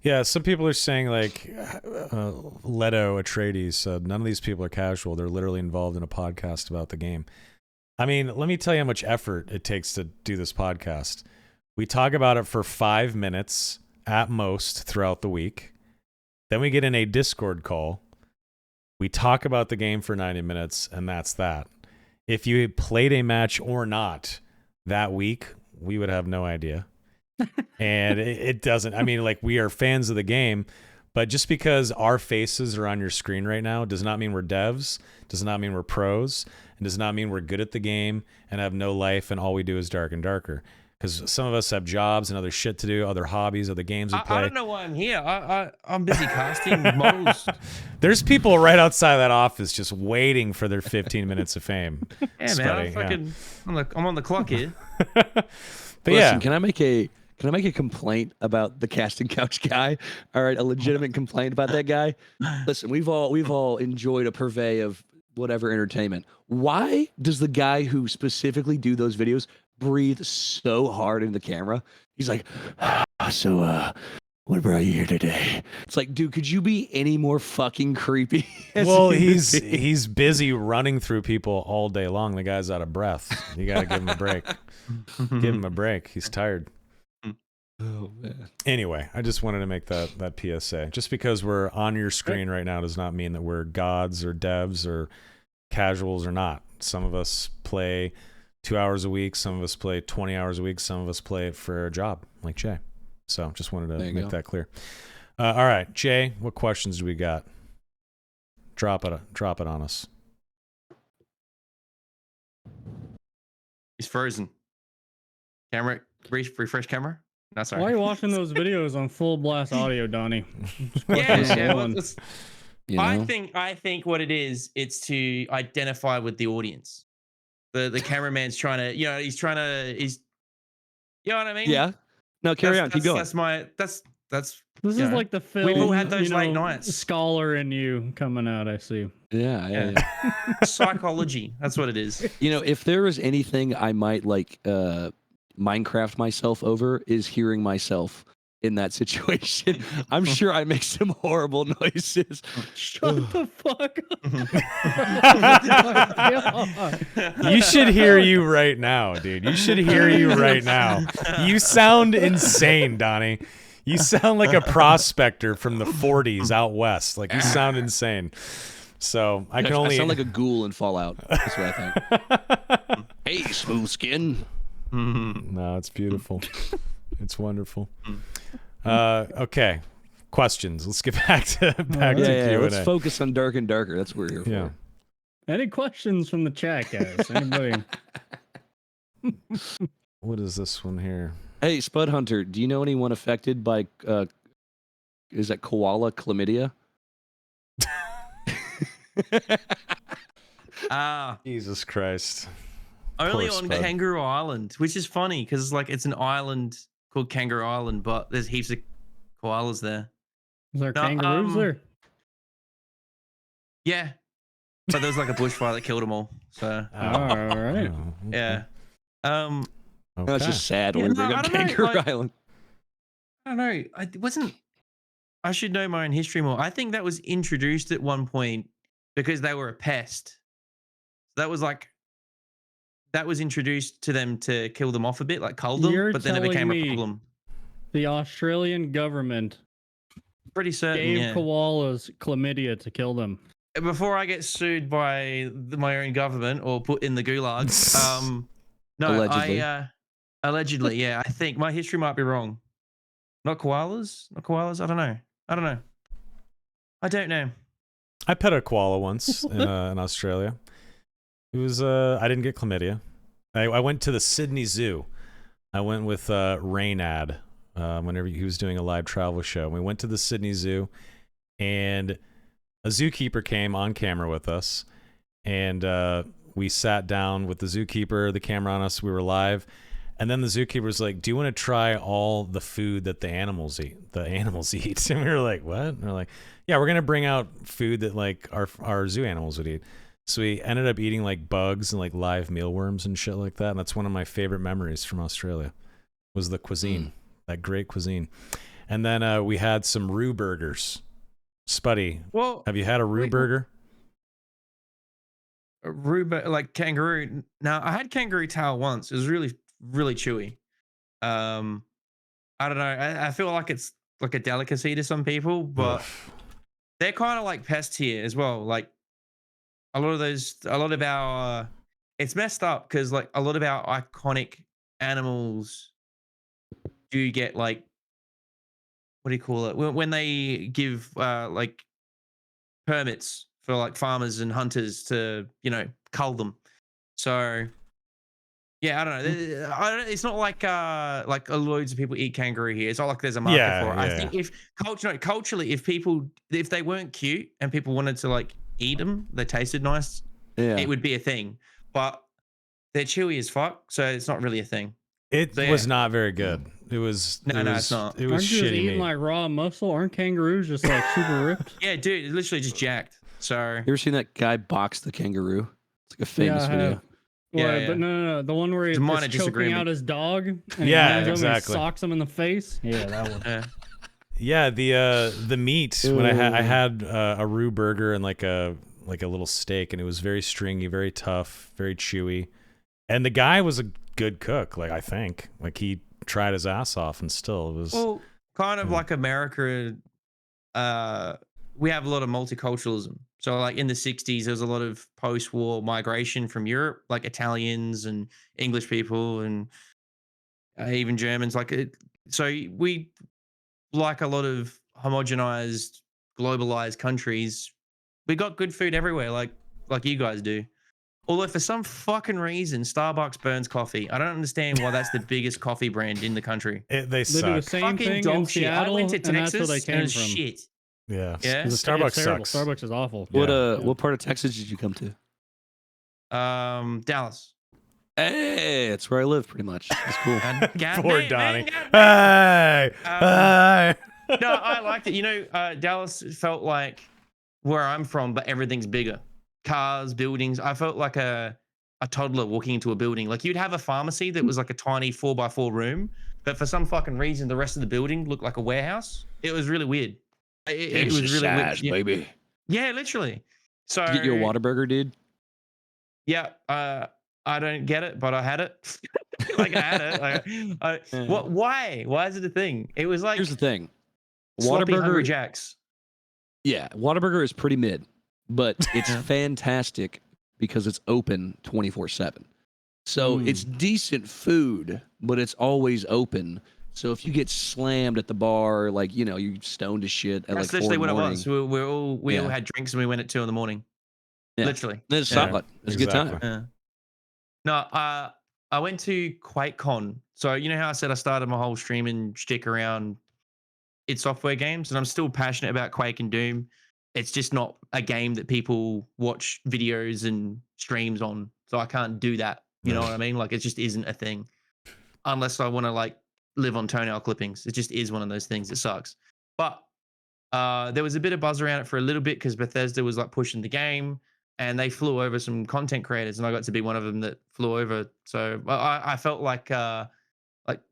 Yeah, some people are saying like Leto Atreides said none of these people are casual. They're literally involved in a podcast about the game. I mean, let me tell you how much effort it takes to do this podcast. We talk about it for 5 minutes at most throughout the week. Then we get in a Discord call. We talk about the game for 90 minutes, and that's that. If you played a match or not that week, we would have no idea. And it doesn't, I mean, like, we are fans of the game, But just because our faces are on your screen right now does not mean we're devs, does not mean we're pros, and does not mean we're good at the game and have no life and all we do is dark and darker. Because some of us have jobs and other shit to do, other hobbies, other games we play. I don't know why I'm here. I'm busy casting models. There's people right outside that office just waiting for their 15 minutes of fame. Yeah, man. I'm on the clock here. But Listen, yeah, can I make a complaint about the casting couch guy? All right, a legitimate complaint about that guy. Listen, we've all enjoyed a purvey of whatever entertainment. Why does the guy who specifically do those videos breathe so hard into the camera? He's like, so what brought you here today? It's like, dude, could you be any more fucking creepy? well, he's busy running through people all day long. The guy's out of breath. You gotta give him a break. Give him a break. He's tired. Oh man. Anyway, I just wanted to make that PSA. Just because we're on your screen right now does not mean that we're gods or devs or casuals or not. Some of us play 2 hours a week. Some of us play 20 hours a week. Some of us play it for a job, like Jay. So just wanted to make that clear. All right, Jay, what questions do we got? Drop it on us. He's frozen. Camera, refresh camera. No, sorry. Why are you watching those videos on full blast audio, Donnie? Yeah, One. You know? I think what it is, it's to identify with the audience. The cameraman's trying to, you know what I mean? Yeah. No, carry on. Keep going. That's This you is know, like the film. we've all had those late nights. Scholar in you coming out. I see. Yeah. psychology. That's what it is. You know, if there was anything I might like Minecraft myself over, is hearing myself in that situation. I'm sure I make some horrible noises. Shut the fuck up. You should hear you right now, dude. You should hear you right now. You sound insane, Donnie. You sound like a prospector from the 40s out west. Like, you sound insane. So I sound like a ghoul in Fallout. That's what I think. Hey, smooth skin. No, it's beautiful. It's wonderful. Okay, questions. Let's get back to Q&A. Let's focus on Dark and Darker. That's what we're here for. Any questions from the chat, guys? Anybody? What is this one here? Hey, SpudHunter, do you know anyone affected by is that koala chlamydia? Jesus Christ. Only Poor on Spud. Kangaroo Island, which is funny because like it's an island called Kangaroo Island, but there's heaps of koalas there. Is there No, kangaroos there? Yeah, but there was like a bushfire that killed them all. So All right. Oh, okay. yeah, Okay. That's just sad when Yeah, we bring no, I up don't know, Kangaroo like- Island. I don't know. I should know my own history more. I think that was introduced at one point because they were a pest. That was introduced to them to kill them off a bit, like cull them, You're but then it telling became me a problem. The Australian government Pretty certain, gave yeah. koalas chlamydia to kill them. Before I get sued by my own government or put in the gulag, no, Allegedly. Allegedly, yeah. I think my history might be wrong. Not koalas? I don't know. I don't know. I pet a koala once in Australia. It was I didn't get chlamydia. I went to the Sydney Zoo. I went with Raynad whenever he was doing a live travel show. We went to the Sydney Zoo, and a zookeeper came on camera with us, and we sat down with the zookeeper, the camera on us. We were live, and then the zookeeper was like, "Do you want to try all the food that the animals eat?" And we were like, "What?" And we're like, "Yeah, we're gonna bring out food that like our zoo animals would eat." So we ended up eating like bugs and like live mealworms and shit like that. And that's one of my favorite memories from Australia, was the cuisine, that great cuisine. And then we had some roux burgers. Spuddy, Well, have you had a roux burger? like kangaroo. Now I had kangaroo tail once. It was really, really chewy. I don't know. I feel like it's like a delicacy to some people, but Oof. they're kind of like pests here as well. Like a lot of our, it's messed up because like a lot of our iconic animals do get like what do you call it? When they give like permits for like farmers and hunters to, cull them. So yeah, I don't know. It's not like loads of people eat kangaroo here. It's not like there's a market Yeah, for it. I yeah. think if culturally, if they weren't cute and people wanted to like eat them, they tasted nice, Yeah. it would be a thing. But they're chewy as fuck, so it's not really a thing. It So, was yeah. not very good. It was No, it's not. It was Aren't you just shitty eating meat. like raw muscle? Aren't kangaroos just like super ripped? Yeah, dude, it's literally just jacked. So You ever seen that guy box the kangaroo? It's like a famous I video. have. Yeah, Well, yeah. But no. The one where There's he's a minor choking disagreement. out his dog. And Yeah, he hands him and exactly. socks him in the face. Yeah, that one. yeah. Yeah, the meat when I Ooh. had a roux burger and like a little steak, and it was very stringy, very tough, very chewy. And the guy was a good cook, like I think. Like he tried his ass off, and still it was. Well, kind of Yeah. like America, we have a lot of multiculturalism. So, like in the 60s, there was a lot of post war migration from Europe, like Italians and English people and even Germans. So, we, like a lot of homogenized, globalized countries, we got good food everywhere, like you guys do. Although for some fucking reason, Starbucks burns coffee. I don't understand why that's the biggest coffee brand in the country. They They do suck. the same Fucking thing in dog shit. I Seattle, went to and that's where they Texas and it came was from. shit. Yeah, Yeah? It's Starbucks terrible. sucks. Starbucks is awful. What Yeah. what part of Texas did you come to? Dallas. Hey, it's where I live pretty much. It's cool. God Poor damn, Donnie. man, Hey, Um, hey. no, I liked it. Dallas felt like where I'm from, but everything's bigger. Cars, buildings. I felt like a toddler walking into a building. Like you'd have a pharmacy that was like a tiny 4x4 room, but for some fucking reason, the rest of the building looked like a warehouse. It was really weird. It was really weird. Exercise, baby. Yeah, literally. So Did you get you a Whataburger, dude? yeah, I don't get it, but I had it. Like I had it. What? Why? Why is it a thing? It was like Here's the thing. sloppy Hungry Whataburger, Jacks. yeah, Whataburger is pretty mid, but it's Yeah. fantastic because it's open 24/7. So it's decent food, but it's always open. So if you get slammed at the bar, like you stoned to shit at That's like 4 literally in what the it morning, was. We all Yeah. had drinks and we went at 2 a.m. Yeah. Literally. then it's Yeah. solid. It's a good time. Exactly. Yeah. No, I went to QuakeCon. So you know how I said I started my whole streaming shtick around id Software games, and I'm still passionate about Quake and Doom. It's just not a game that people watch videos and streams on. So I can't do that. You know what I mean? Like it just isn't a thing. Unless I want to like live on toenail clippings. It just is one of those things. It sucks. But there was a bit of buzz around it for a little bit because Bethesda was like pushing the game and they flew over some content creators and I got to be one of them that flew over. So I felt like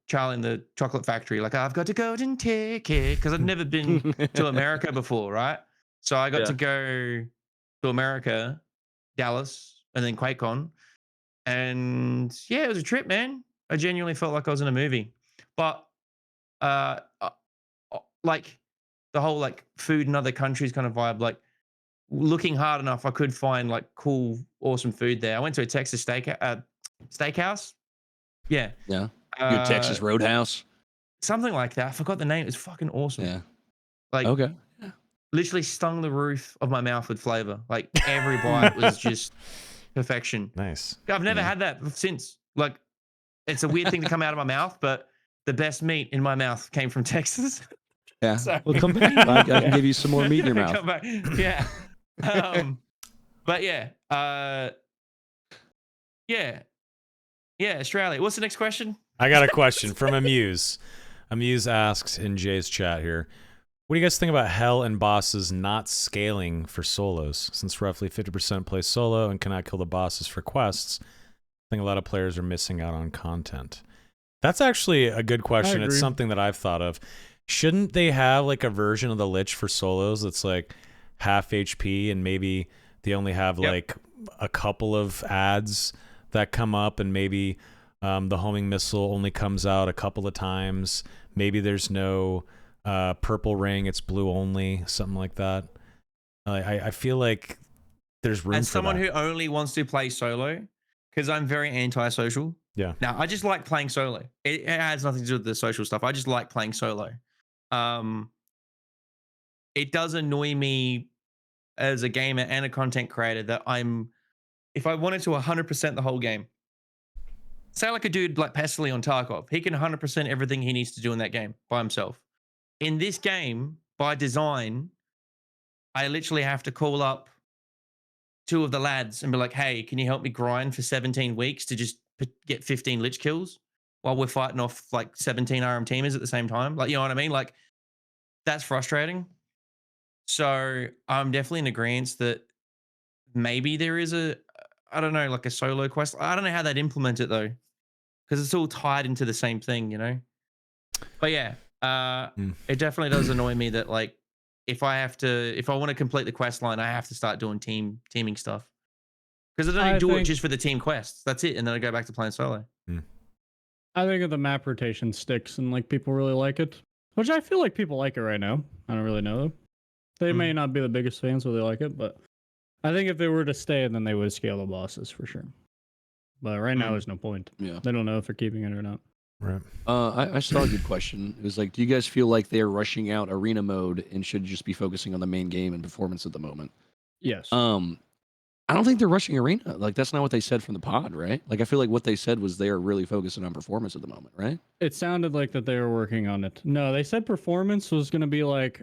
Charlie in the Chocolate Factory, like I've got a golden ticket because I'd never been to America before, right? So I got to go to America, Dallas, and then QuakeCon. And yeah, it was a trip, man. I genuinely felt like I was in a movie. But like the whole like food in other countries kind of vibe, like looking hard enough, I could find like cool, awesome food there. I went to a Texas steakhouse. Yeah. Yeah. Good Texas Roadhouse. Something like that. I forgot the name. It's fucking awesome. Yeah. Like Okay. literally stung the roof of my mouth with flavor. Like every bite was just perfection. Nice. I've never Yeah. had that since. Like it's a weird thing to come out of my mouth, but the best meat in my mouth came from Texas. Yeah. Sorry. Well, come back. I can give you some more meat in your mouth. Come back. Yeah. But yeah. Yeah. Yeah, Australia. What's the next question? I got a question from Amuse. Amuse asks in Jay's chat here, what do you guys think about Hell and bosses not scaling for solos? Since roughly 50% play solo and cannot kill the bosses for quests, I think a lot of players are missing out on content. That's actually a good question. It's agree. something that I've thought of. Shouldn't they have like a version of the Lich for solos that's like half HP and maybe they only have like a couple of ads that come up and maybe the homing missile only comes out a couple of times. Maybe there's no purple ring, it's blue only, something like that. I feel like there's room As for someone that. who only wants to play solo, because I'm very antisocial. Yeah. Now, I just like playing solo. It has nothing to do with the social stuff. I just like playing solo. Um, it does annoy me as a gamer and a content creator that if I wanted to 100% the whole game, say like a dude like Pestily on Tarkov, he can 100% everything he needs to do in that game by himself. In this game, by design, I literally have to call up two of the lads and be like, hey, can you help me grind for 17 weeks to just get 15 lich kills while we're fighting off like 17 RM teamers at the same time? Like, you know what I mean? Like, that's frustrating. So I'm definitely in agreement that maybe there is I don't know, like a solo quest. I don't know how they'd implement it though, because it's all tied into the same thing, you know? But yeah, it definitely does annoy me that like, if I want to complete the quest line, I have to start doing teaming stuff. Because I don't do it just for the team quests. That's it. And then I go back to playing solo. I think if the map rotation sticks and like people really like it, which I feel like people like it right now. I don't really know. They may not be the biggest fans, but they like it. But I think if they were to stay, then they would scale the bosses for sure. But right now, there's no point. Yeah. They don't know if they're keeping it or not. Right. I saw a good question. It was like, do you guys feel like they're rushing out arena mode and should just be focusing on the main game and performance at the moment? Yes. I don't think they're rushing arena. Like, that's not what they said from the pod, right? Like, I feel like what they said was they are really focusing on performance at the moment, right? It sounded like that they were working on it. No, they said performance was going to be like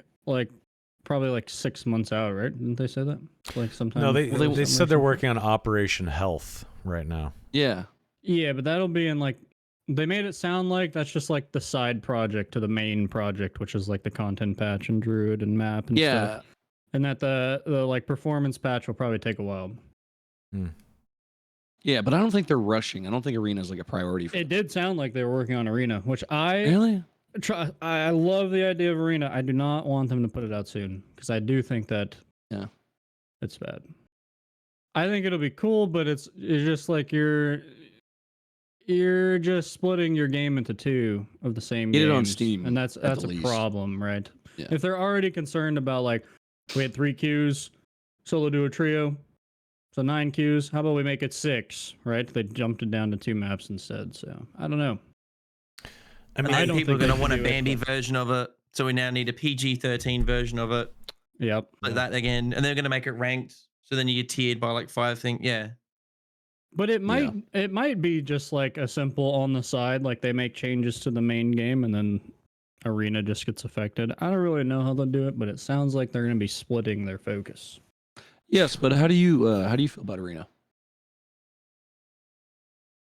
probably like 6 months out, right? Didn't they say that? Like sometime. No, they said they're working on Operation Health right now. Yeah. Yeah, but that'll be in like, they made it sound like that's just like the side project to the main project, which is like the content patch and druid and map and stuff. And that the like performance patch will probably take a while. Yeah, but I don't think they're rushing. I don't think arena is like a priority for It did sound like they were working on arena, which I I love the idea of arena. I do not want them to put it out soon because I do think that it's bad. I think it'll be cool, but it's just like you're just splitting your game into two of the same Get games. it on Steam, and that's a least. problem, right? Yeah. If they're already concerned about like we had 3 queues, solo duo trio, so 9 queues. How about we make it 6? Right? They jumped it down to 2 maps instead. So I don't know. I mean, I don't people are going to want a Bambi version of it, so we now need a PG-13 version of it. Yep. Like that again, and they're going to make it ranked, so then you get tiered by like 5 things. Yeah. But it might be just like a simple on the side, like they make changes to the main game and then arena just gets affected. I don't really know how they'll do it, but it sounds like they're going to be splitting their focus. Yes, but how do you feel about arena?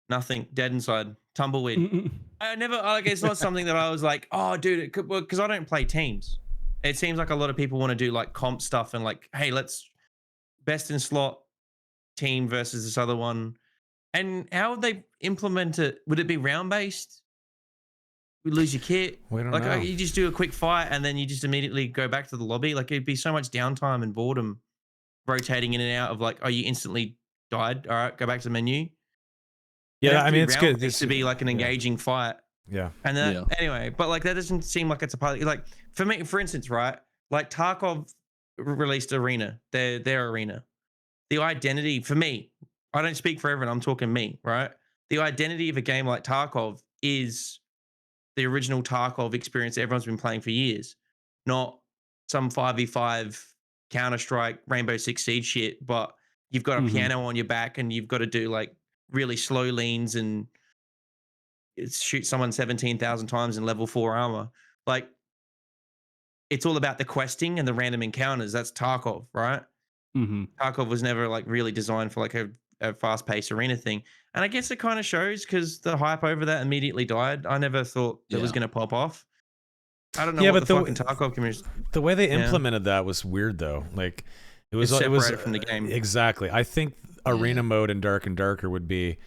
Nothing. Dead inside. Tumbleweed. I never like. It's not something that I was like, oh, dude, it could work because I don't play teams. It seems like a lot of people want to do like comp stuff and like, hey, let's best in slot team versus this other one. And how would they implement it? Would it be round based? We lose your kit. We don't like know. you just do a quick fight and then you just immediately go back to the lobby. Like it'd be so much downtime and boredom, rotating in and out of like, oh, you instantly died. All right, go back to the menu. Yeah, I mean it's good. This to be like an engaging fight. Yeah. And then anyway, but like that doesn't seem like it's a part. Like for me, for instance, right? Like Tarkov released Arena, their arena. The identity for me, I don't speak for everyone. I'm talking me, right? The identity of a game like Tarkov is the original Tarkov experience that everyone's been playing for years, not some 5v5 Counter-Strike Rainbow Six Siege shit. But you've got a piano on your back and you've got to do like really slow leans and shoot someone 17,000 times in level 4 armor. Like it's all about the questing and the random encounters. That's Tarkov, right? Tarkov was never like really designed for like a fast-paced arena thing. And I guess it kind of shows because the hype over that immediately died. I never thought it was going to pop off. I don't know what the fucking Tarkov community. The way they implemented that was weird though. Like it was from the game. Exactly. I think arena mode in Dark and Darker would be,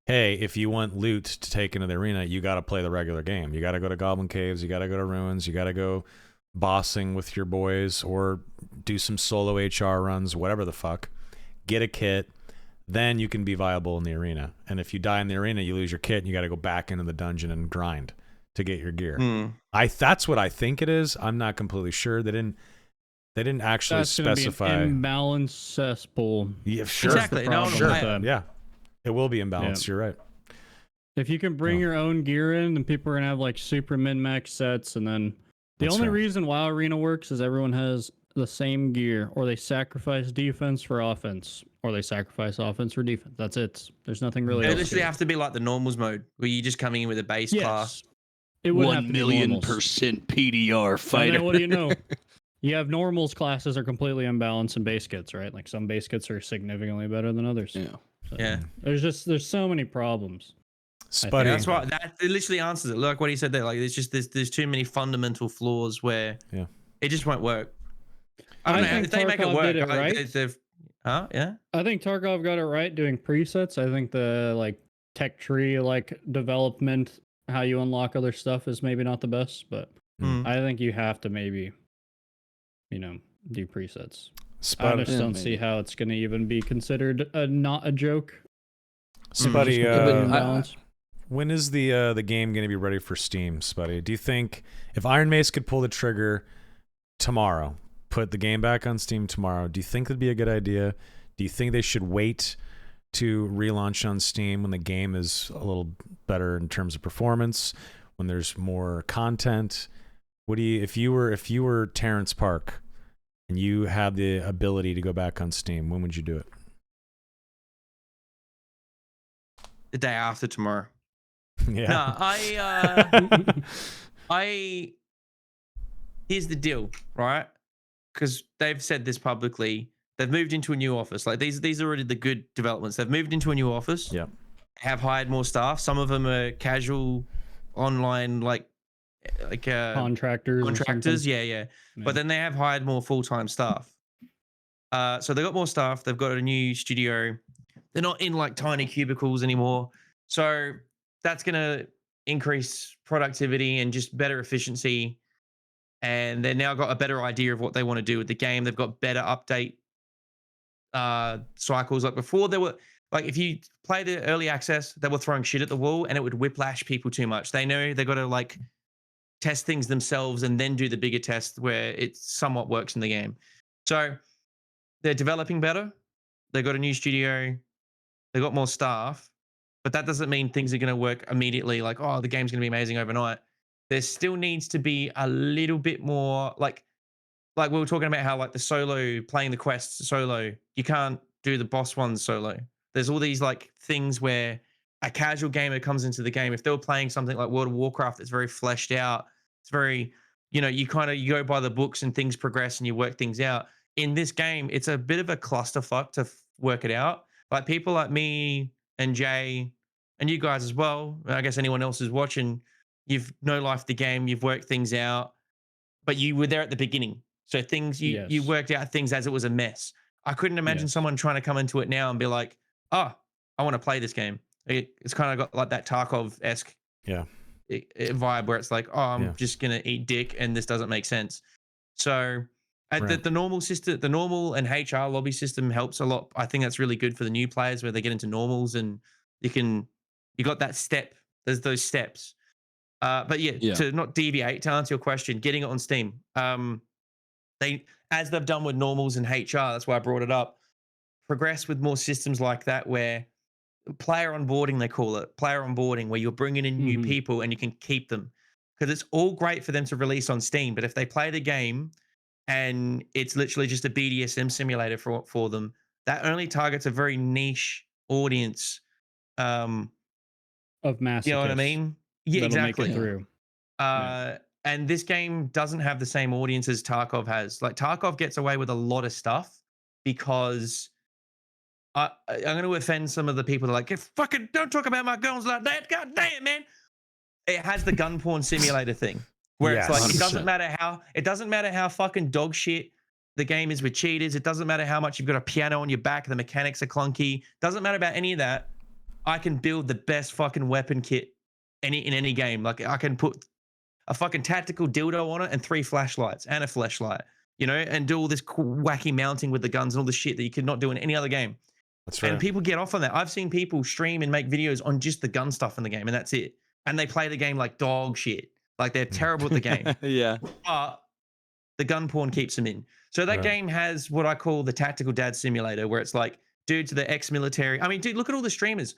hey, if you want loot to take into the arena, you got to play the regular game. You got to go to Goblin Caves. You got to go to Ruins. You got to go bossing with your boys or do some solo HR runs, whatever the fuck. Get a kit. Then you can be viable in the arena. And if you die in the arena, you lose your kit and you got to go back into the dungeon and grind to get your gear. That's what I think it is. I'm not completely sure. They didn't actually specify. Be an imbalanced cesspool. Yeah, sure. Exactly. Yeah. It will be imbalanced. You're right. If you can bring your own gear in, then people are gonna have like super min-max sets, and then The That's only fair. reason WoW Arena works is everyone has the same gear, or they sacrifice defense for offense, or they sacrifice offense for defense. That's it. There's nothing really It else. literally To have to be like the normals mode, where you're just coming in with a base class. Yes, it would have to be normals. 1,000,000% PDR And fighter. then what do you know? You have normals classes are completely imbalanced, and base kits, right? Like some base kits are significantly better than others. Yeah. So Yeah. there's so many problems. Spuddy. That's right. That it literally answers it. Like what he said there. Like there's too many fundamental flaws where it just won't work. I don't know think if they make it Tarkov work. did it right. They've, yeah. I think Tarkov got it right doing presets. I think the like tech tree like development, how you unlock other stuff is maybe not the best, but I think you have to maybe, do presets. I just don't see how it's going to even be considered not a joke. Spuddy, when is the game going to be ready for Steam, Spuddy? Do you think if Iron Mace could pull the trigger tomorrow, put the game back on Steam tomorrow, do you think that'd be a good idea? Do you think they should wait to relaunch on Steam when the game is a little better in terms of performance, when there's more content? What do you, if you were Terrence Park and you had the ability to go back on Steam, when would you do it? The day after tomorrow. Yeah. No, here's the deal, right? Because they've said this publicly. They've moved into a new office. Like these are already the good developments. They've moved into a new office. Yeah. Have hired more staff. Some of them are casual, online, like contractors. Yeah. But then they have hired more full-time staff. So they got more staff. They've got a new studio. They're not in like tiny cubicles anymore. So that's gonna increase productivity and just better efficiency. And they've now got a better idea of what they want to do with the game. They've got better update cycles. Like before, they were like, if you play the early access, they were throwing shit at the wall and it would whiplash people too much. They know they got to like test things themselves and then do the bigger test where it somewhat works in the game. So they're developing better. They got a new studio. They got more staff, but that doesn't mean things are going to work immediately. Like, oh, the game's going to be amazing overnight. There still needs to be a little bit more like we were talking about how like the solo, playing the quests solo, you can't do the boss ones solo. There's all these like things where a casual gamer comes into the game. If they were playing something like World of Warcraft, it's very fleshed out. It's very, you go by the books and things progress and you work things out. In this game, it's a bit of a clusterfuck to work it out. Like people like me and Jay and you guys as well, I guess anyone else is watching, you've no-lifed the game, you've worked things out, but you were there at the beginning. So things, you worked out things as it was a mess. I couldn't imagine someone trying to come into it now and be like, oh, I want to play this game. It's kind of got like that Tarkov-esque vibe where it's like, oh, I'm just going to eat dick and this doesn't make sense. So the normal system, the normal and HR lobby system helps a lot. I think that's really good for the new players where they get into normals and you got that step. There's those steps. But to not deviate, to answer your question, getting it on Steam. As they've done with normals and HR, that's why I brought it up, progress with more systems like that where player onboarding, they call it, player onboarding, where you're bringing in new people and you can keep them. Because it's all great for them to release on Steam, but if they play the game and it's literally just a BDSM simulator for them, that only targets a very niche audience. Of masochists. You know what I mean? Yeah, exactly. Make it through. And this game doesn't have the same audience as Tarkov has. Like Tarkov gets away with a lot of stuff because I'm going to offend some of the people that are like, fucking don't talk about my guns like that. God damn, man. It has the gun porn simulator thing where it's like, 100%. it doesn't matter how fucking dog shit the game is with cheaters. It doesn't matter how much you've got a piano on your back. The mechanics are clunky. Doesn't matter about any of that. I can build the best fucking weapon kit in any game. Like I can put a fucking tactical dildo on it and 3 flashlights and a flashlight, and do all this cool, wacky mounting with the guns and all the shit that you could not do in any other game. That's right. And people get off on that. I've seen people stream and make videos on just the gun stuff in the game, and that's it. And they play the game like dog shit. Like they're terrible at the game. Yeah. But the gun porn keeps them in. So that game has what I call the tactical dad simulator, where it's like dudes that are ex-military. I mean, dude, look at all the streamers.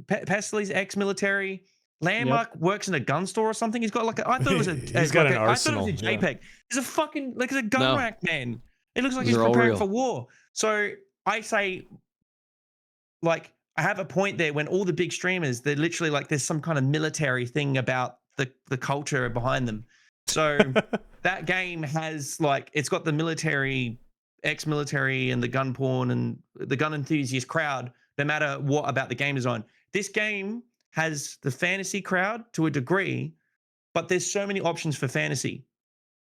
Pesley's ex-military. Landmark works in a gun store or something. He's got like I thought it was a He's got an I thought it was a arsenal, yeah. JPEG. It's a fucking like it's a gun No. rack, man. It looks like Those he's are all preparing real. for war. So I say, like, I have a point there when all the big streamers, they're literally like there's some kind of military thing about the culture behind them. So that game has like it's got the military, ex-military, and the gun porn and the gun enthusiast crowd, no matter what about the game design. This game has the fantasy crowd to a degree, but there's so many options for fantasy.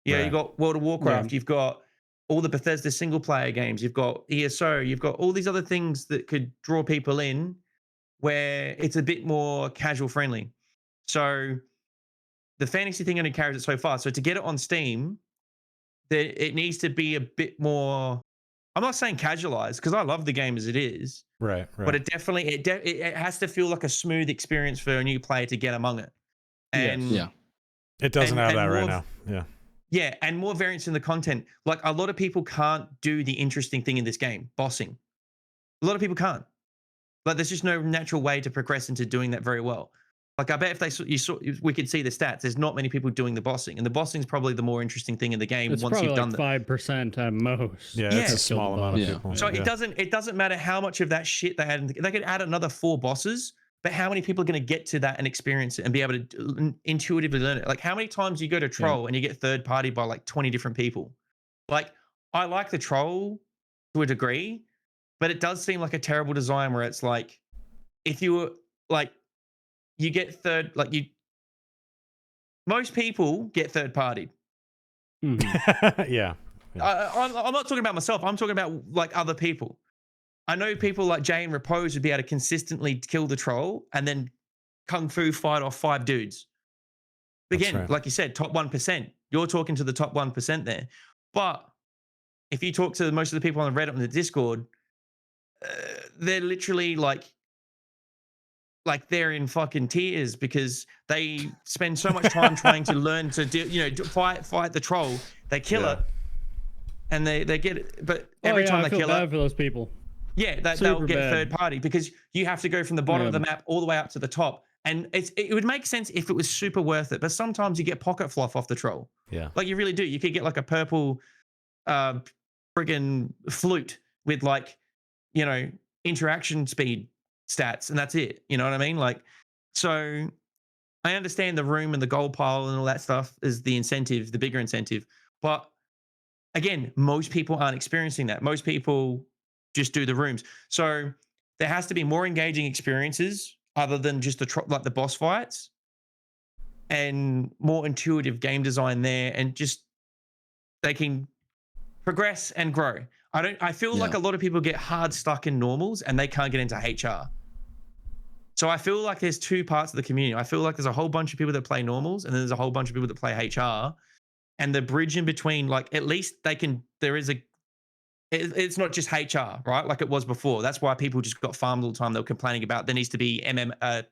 Yeah, Right. you've got World of Warcraft, you've got all the Bethesda single player games, you've got ESO, you've got all these other things that could draw people in where it's a bit more casual friendly. So the fantasy thing only carries it so far. So to get it on Steam, it needs to be a bit more. I'm not saying casualized because I love the game as it is, Right. but it definitely it has to feel like a smooth experience for a new player to get among it. And Yeah. It doesn't have and that right more now. Yeah. yeah, and more variance in the content. Like a lot of people can't do the interesting thing in this game, bossing. A lot of people can't. Like there's just no natural way to progress into doing that very well. Like I bet if we could see the stats. There's not many people doing the bossing, and the bossing is probably the more interesting thing in the game. It's once probably you've done like that. 5% at most. Yeah, Yeah. it's a small amount of Yeah. people. So yeah. it doesn't matter how much of that shit they add. They could add another 4 bosses, but how many people are going to get to that and experience it and be able to intuitively learn it? Like how many times you go to troll and you get third party by like 20 different people? Like I like the troll to a degree, but it does seem like a terrible design where it's like if you were like you get most people get third partied. Mhm. Yeah. I'm not talking about myself. I'm talking about like other people. I know people like Jay and Repose would be able to consistently kill the troll and then kung fu fight off 5 dudes. Again, right. like you said, top 1%. You're talking to the top 1% there. But if you talk to most of the people on the Reddit and the Discord, they're literally like they're in fucking tears because they spend so much time trying to learn to do, fight the troll. They kill Yeah. it, and they get it. But every time I they feel kill bad it, for those people. yeah, they'll Super get bad. third party because you have to go from the bottom of the Yeah. map all the way up to the top. And it would make sense if it was super worth it. But sometimes you get pocket fluff off the troll. Yeah. Like you really do. You could get like a purple friggin' flute with like, interaction speed stats, and that's it. You know what I mean? Like, so I understand the room and the gold pile and all that stuff is the incentive, the bigger incentive. But again, most people aren't experiencing that. Most people just do the rooms. So there has to be more engaging experiences other than just like the boss fights, and more intuitive game design there, and just they can progress and grow. I feel like a lot of people get hard stuck in normals and they can't get into HR. So I feel like there's 2 parts of the community. I feel like there's a whole bunch of people that play normals and then there's a whole bunch of people that play HR, and the bridge in between, like at least it's not just HR, right? Like it was before. That's why people just got farmed all the time. They were complaining about there needs to be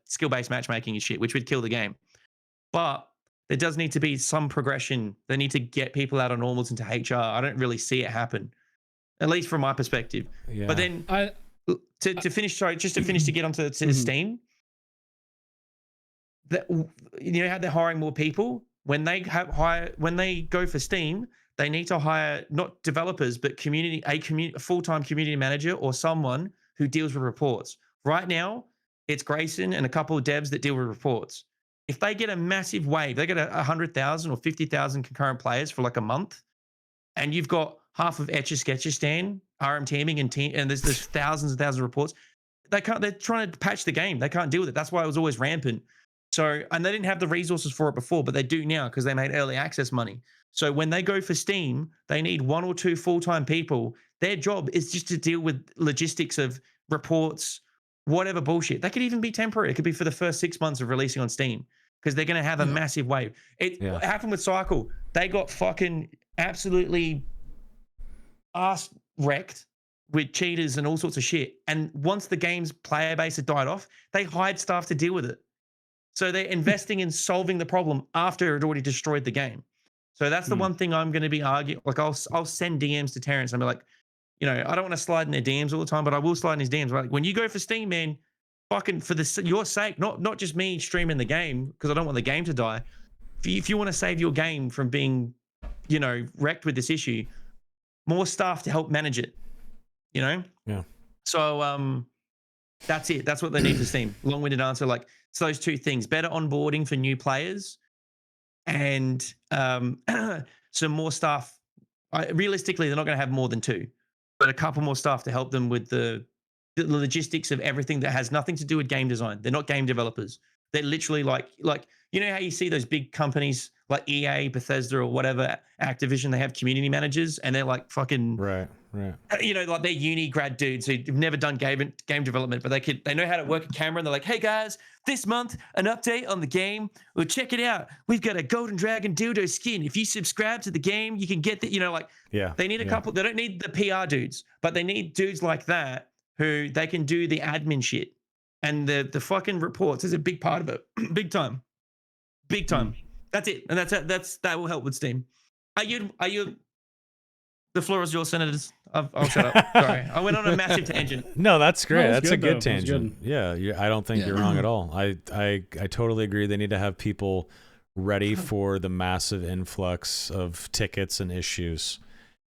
skill-based matchmatching and shit, which would kill the game. But there does need to be some progression. They need to get people out of normals into HR. I don't really see it happen, at least from my perspective. Yeah. But then to finish, sorry, just to finish to get onto Steam, that how they're hiring more people. When they go for Steam, they need to hire not developers but a full-time community manager or someone who deals with reports. Right now, it's Grayson and a couple of devs that deal with reports. If they get a massive wave, they get 100,000 or 50,000 concurrent players for like a month, and you've got half of Sketchistan, RM teaming, and there's thousands and thousands of reports. They're trying to patch the game. They can't deal with it. That's why it was always rampant. So, and they didn't have the resources for it before, but they do now because they made early access money. So when they go for Steam, they need 1 or 2 full-time people. Their job is just to deal with logistics of reports, whatever bullshit. They could even be temporary. It could be for the first 6 months of releasing on Steam because they're going to have a massive wave. It happened with Cycle. They got fucking absolutely ass wrecked with cheaters and all sorts of shit. And once the game's player base had died off, they hired staff to deal with it. So they're investing in solving the problem after it already destroyed the game. So that's the one thing I'm going to be arguing. Like I'll send DMs to Terrence and be like, I don't want to slide in their DMs all the time, but I will slide in his DMs. Like when you go for Steam, man, fucking for your sake, not just me streaming the game because I don't want the game to die. If you want to save your game from being, wrecked with this issue, more staff to help manage it. Yeah. So that's it. That's what they need for Steam. Long-winded answer. Like, it's those two things: better onboarding for new players, and some more staff. Realistically, they're not going to have more than two, but a couple more staff to help them with the logistics of everything that has nothing to do with game design. They're not game developers. They're literally like how you see those big companies like EA, Bethesda, or whatever, Activision. They have community managers, and they're like fucking Right. like they're uni grad dudes who've never done game development, but they know how to work a camera, and they're like, hey guys, this month an update on the game. Well, check it out. We've got a golden dragon dildo skin. If you subscribe to the game, you can get the Yeah. They need a couple. They don't need the PR dudes, but they need dudes like that who they can do the admin shit and the fucking reports is a big part of it. Big time. That's it, and that will help with Steam. Are you? The floor is yours, Senators. I'll shut up. Sorry, I went on a massive tangent. No, that's great. No, That's good, a good though. tangent. Yeah, I don't think you're wrong at all. I totally agree. They need to have people ready for the massive influx of tickets and issues.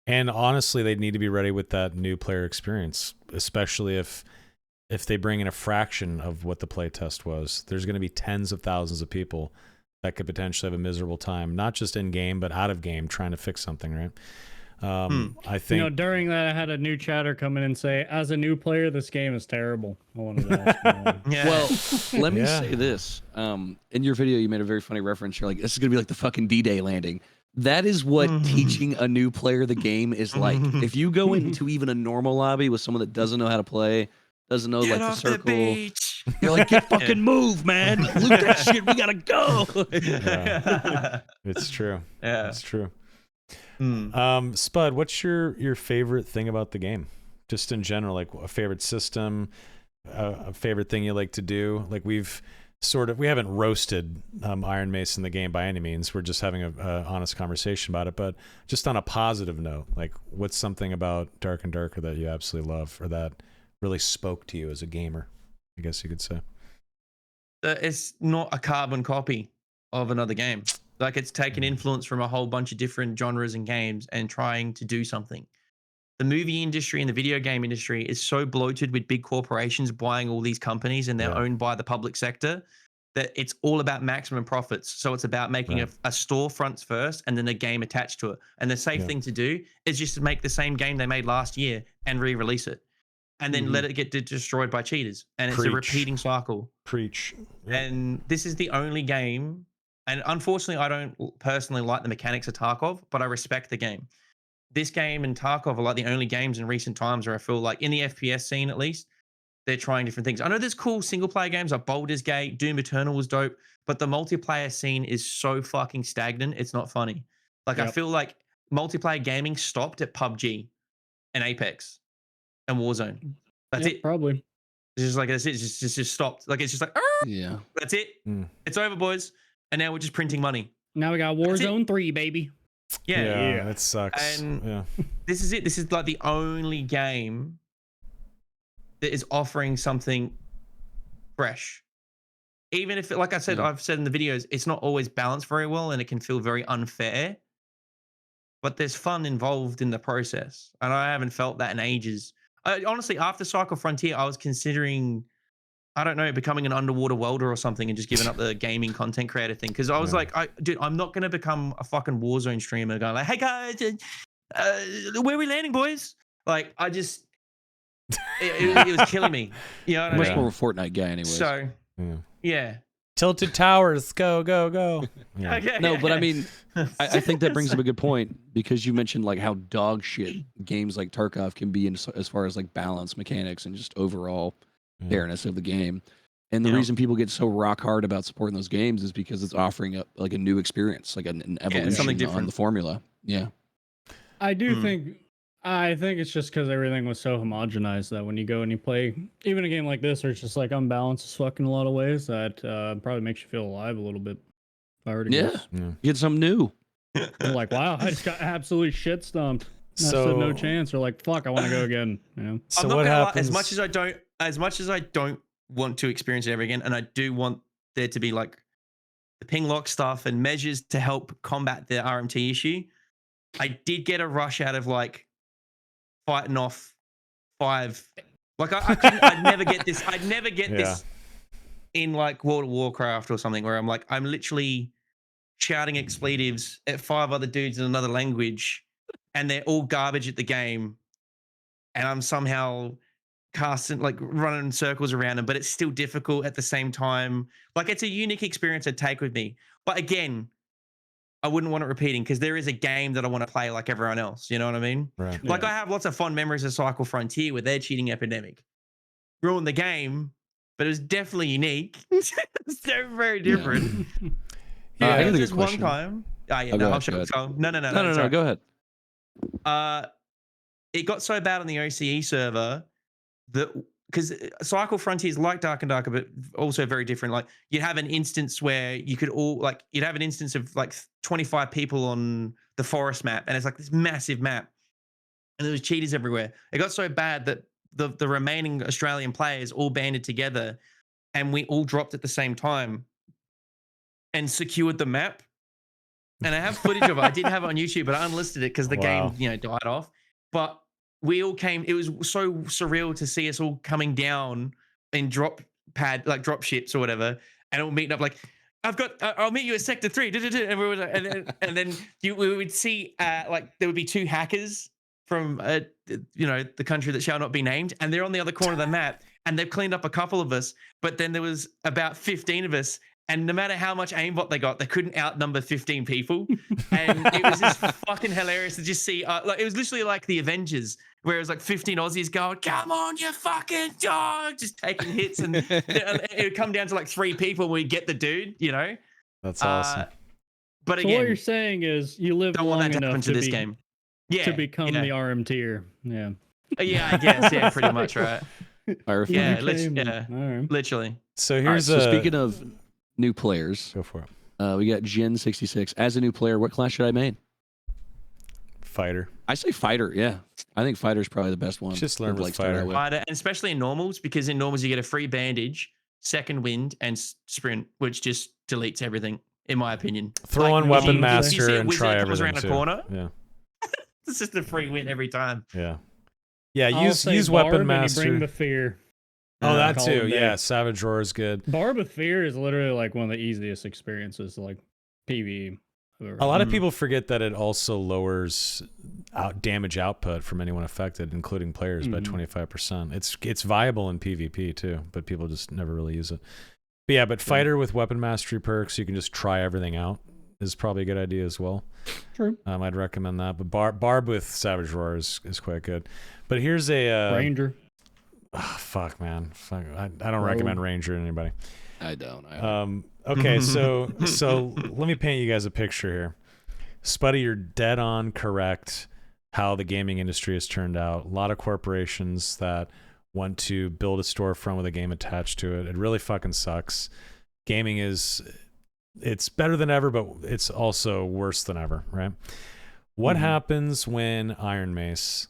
And honestly, they need to be ready with that new player experience, especially if they bring in a fraction of what the playtest was. There's going to be tens of thousands of people that could potentially have a miserable time, not just in game, but out of game, trying to fix something, right? I think during that I had a new chatter come in and say, as a new player, this game is terrible. I wanted to ask you. Yeah. Well, let me say this. In your video, you made a very funny reference. You're like, this is gonna be like the fucking D-Day landing. That is what teaching a new player the game is like. If you go into even a normal lobby with someone that doesn't know how to play, doesn't know Get like the off circle, beach. you're like, get fucking move, man. Loot that shit. We gotta go. Yeah. It's true. Yeah. It's true. Spud, what's your favorite thing about the game? Just in general, like a favorite system, a favorite thing you like to do. Like we haven't roasted Iron Mason the game by any means. We're just having a honest conversation about it. But just on a positive note, like what's something about Dark and Darker that you absolutely love or that really spoke to you as a gamer, I guess you could say? It's not a carbon copy of another game. Like, it's taken influence from a whole bunch of different genres and games and trying to do something. The movie industry and the video game industry is so bloated with big corporations buying all these companies, and they're owned by the public sector, that it's all about maximum profits. So it's about making a storefront first and then a game attached to it. And the safe thing to do is just to make the same game they made last year and re-release it, and then let it get destroyed by cheaters. And it's a repeating cycle. Preach. Yep. And this is the only game. And unfortunately, I don't personally like the mechanics of Tarkov, but I respect the game. This game and Tarkov are like the only games in recent times where I feel like, in the FPS scene at least, they're trying different things. I know there's cool single-player games like Baldur's Gate, Doom Eternal was dope, but the multiplayer scene is so fucking stagnant, it's not funny. Like, I feel like multiplayer gaming stopped at PUBG and Apex and Warzone. That's it. Probably. It's just like, that's it. It's just stopped. Like, it's just like, Yeah. that's it. It's over, boys. And now we're just printing money. Now we got Warzone 3, baby. Yeah. It sucks. And this is it. This is like the only game that is offering something fresh. Even if, like I said, I've said in the videos, it's not always balanced very well and it can feel very unfair. But there's fun involved in the process. And I haven't felt that in ages. Honestly, after Cycle Frontier, I was considering, I don't know, becoming an underwater welder or something and just giving up the gaming content creator thing. Because I was like, dude, I'm not going to become a fucking Warzone streamer going like, hey guys, where are we landing, boys? Like, I just, it was killing me. You know what I Much mean? more of a Fortnite guy anyway. So, yeah. Tilted Towers, go. Yeah. Okay. No, but I mean, I think that brings up a good point, because you mentioned like how dog shit games like Tarkov can be as far as like balance mechanics and just overall fairness of the game. And the reason people get so rock hard about supporting those games is because it's offering up like a new experience, like an evolution something different on the formula. Yeah. I do think it's just because everything was so homogenized that when you go and you play even a game like this, where it's just like unbalanced as fuck in a lot of ways, that probably makes you feel alive a little bit. If I were to guess. Get something new. You're like, wow, I just got absolutely shit stumped. I stood no chance. Or like, fuck, I want to go again. You know? So I'm not what gonna lie, happens? as much as I don't want to experience it ever again, and I do want there to be like the ping lock stuff and measures to help combat the RMT issue. I did get a rush out of like fighting off 5. Like I couldn't. I'd never get this. I'd never get this in like World of Warcraft or something where I'm literally shouting expletives at 5 other dudes in another language, and they're all garbage at the game, and I'm somehow casting like running in circles around them, but it's still difficult at the same time. Like it's a unique experience I'd take with me. But again, I wouldn't want it repeating because there is a game that I want to play like everyone else. You know what I mean? Right. Like I have lots of fond memories of Cycle Frontier with their cheating epidemic. Ruined the game, but it was definitely unique. It's very, very different. Yeah, I It got was a just good one question. time. Oh, yeah, Oh, no, go I'll ahead, show go it. ahead. No, No, go ahead. It got so bad on the OCE server that because Cycle Frontier is like Dark and Darker, but also very different. Like you'd have an instance where you could all like you'd have an instance of like 25 people on the forest map, and it's like this massive map, and there was cheaters everywhere. It got so bad that the remaining Australian players all banded together, and we all dropped at the same time and secured the map. And I have footage of it. I did have it on YouTube, but I unlisted it because the Wow. game, died off. But we all came. It was so surreal to see us all coming down in drop ships or whatever, and all meeting up. Like, I'll meet you at Sector 3. And we were, and then we would see like there would be 2 hackers from the country that shall not be named, and they're on the other corner of the map, and they've cleaned up a couple of us. But then there was about 15 of us. And no matter how much aimbot they got, they couldn't outnumber 15 people. And it was just fucking hilarious to just see. Like it was literally like the Avengers, where it was like 15 Aussies going, "Come on, you fucking dog!" just taking hits, and it would come down to like 3 people. And we'd get the dude, That's awesome. But So again, what you're saying is you live don't want long that to happen enough to this game. Yeah, to become yeah. the RMTer. Yeah. Yeah, I guess. Yeah, pretty much, right? Perfect. Yeah, You came in. yeah, All right. literally. So All right, here's so speaking of new players, go for it. we got Jin66. As a new player, what class should I main? Fighter. I say fighter. Yeah, I think fighter's probably the best one. Just learn to, with start fighter. out with. And especially in normals, because in normals you get a free bandage, second wind, and sprint, which just deletes everything, in my opinion. Throw on if Weapon you see Master a and wizard try that comes everything around too. a corner, Yeah. it's just a free win every time. Yeah. Yeah, I'll say use Barb Weapon and you Master. bring the fear. Oh, that Call too. them Yeah, big. Savage Roar is good. Barb with fear is literally like one of the easiest experiences, like PvE. A lot of people forget that it also lowers damage output from anyone affected, including players, by 25%. It's viable in PvP too, but people just never really use it. But yeah, fighter with weapon mastery perks, you can just try everything out, is probably a good idea as well. True. I'd recommend that. But Barb with Savage Roar is quite good. But here's a Ranger. Oh, fuck, man. Fuck. I don't recommend Ranger to anybody. I don't. Okay, so let me paint you guys a picture here. Spuddy, you're dead on correct how the gaming industry has turned out. A lot of corporations that want to build a storefront with a game attached to it. It really fucking sucks. Gaming it's better than ever, but it's also worse than ever, right? What happens when Iron Mace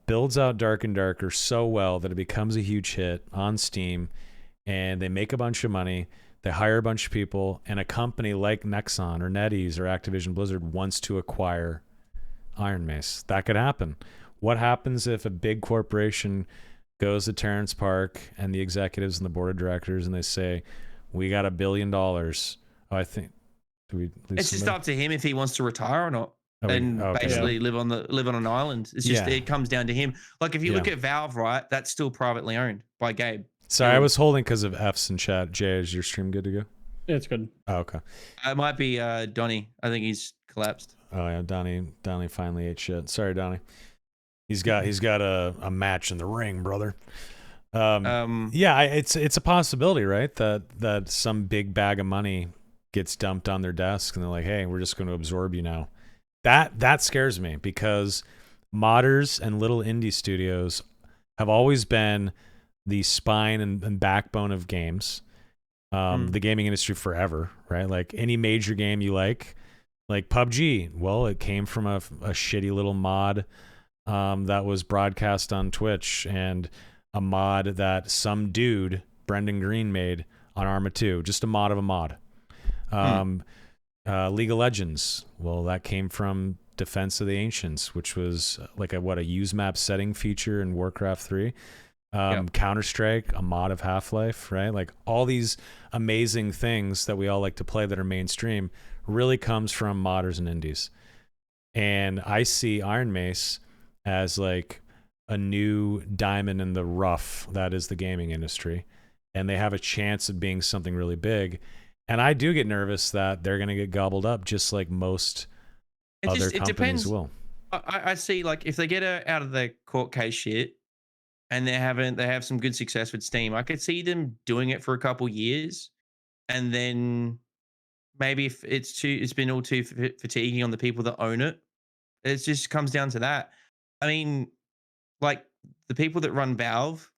builds out Dark and Darker so well that it becomes a huge hit on Steam, and they make a bunch of money, they hire a bunch of people, and a company like Nexon or NetEase or Activision Blizzard wants to acquire Iron Mace? That could happen. What happens if a big corporation goes to Terrence Park and the executives and the board of directors and they say, "We got $1 billion." Oh, I think It's just up to him if he wants to retire or not. Okay. Basically live on an island. It's just it comes down to him. Like if you look at Valve, right, that's still privately owned by Gabe. Sorry, I was holding because of F's in chat. Jay, is your stream good to go? It's good. Oh, okay. It might be Donnie. I think he's collapsed. Oh yeah, Donnie finally ate shit. Sorry, Donnie. He's got a match in the ring, brother. Yeah, it's a possibility, right? That some big bag of money gets dumped on their desk and they're like, "Hey, we're just going to absorb you now." That scares me because modders and little indie studios have always been the spine and backbone of games. The gaming industry forever, right? Like any major game you like PUBG. Well, it came from a shitty little mod that was broadcast on Twitch, and a mod that some dude Brendan Green made on Arma 2, just a mod of a mod. League of Legends, well, that came from Defense of the Ancients, which was like a use map setting feature in Warcraft 3. Counter-Strike, a mod of Half-Life, right? Like all these amazing things that we all like to play that are mainstream really comes from modders and indies. And I see Iron Mace as like a new diamond in the rough that is the gaming industry. And they have a chance of being something really big. And I do get nervous that they're going to get gobbled up just like most other companies depends. will. I see, like, if they get out of the court case shit and they have some good success with Steam, I could see them doing it for a couple years, and then maybe if it's been all too fatiguing on the people that own it, it just comes down to that. I mean, like the people that run Valve,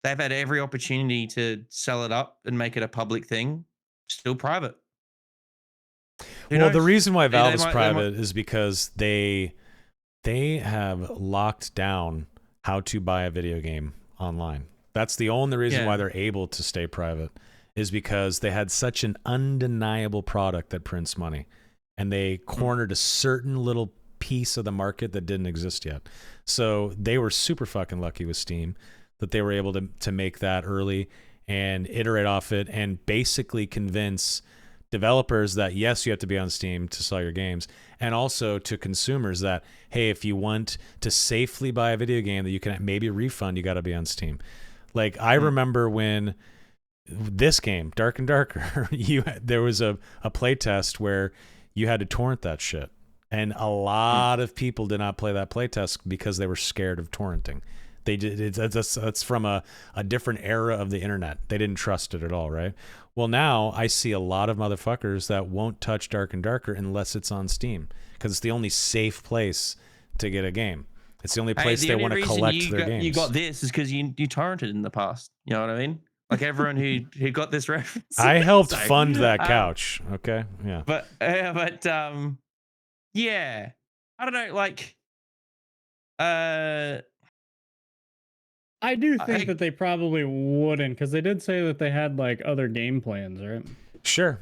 they've had every opportunity to sell it up and make it a public thing, still private. Who Well, the knows? reason why Valve They is might- private is because they have locked down how to buy a video game online. That's the only reason why they're able to stay private, is because they had such an undeniable product that prints money, and they cornered a certain little piece of the market that didn't exist yet. So they were super fucking lucky with Steam that they were able to make that early and iterate off it and basically convince developers that yes, you have to be on Steam to sell your games, and also to consumers that, hey, if you want to safely buy a video game that you can maybe refund, you got to be on Steam. Like I remember when this game, Dark and Darker, there was a play test where you had to torrent that shit, and a lot of people did not play that play test because they were scared of torrenting. They did. That's from a different era of the internet. They didn't trust it at all, right? Well, now I see a lot of motherfuckers that won't touch Dark and Darker unless it's on Steam, because it's the only safe place to get a game. It's the only place they want to collect their games. You got this is because you torrented in the past. You know what I mean? Like everyone who got this reference. I helped So, fund that couch. Okay, yeah. But yeah, I don't know. Like, I do think that they probably wouldn't, because they did say that they had like other game plans, right? Sure.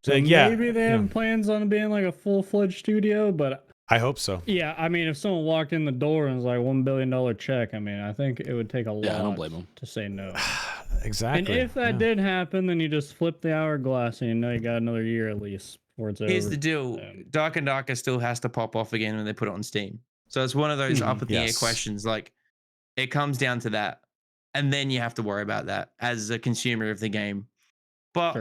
So yeah, maybe they have plans on being like a full-fledged studio, but I hope so. yeah, I mean, if someone walked in the door and was like $1 billion check, I mean, I think it would take a lot I don't blame them to say no. Exactly. And if that did happen, then you just flip the hourglass and you know you got another year at least before it's over. here's the deal: Dark and Darker still has to pop off again when they put it on Steam. So it's one of those up in the air questions. Like, it comes down to that, and then you have to worry about that as a consumer of the game. But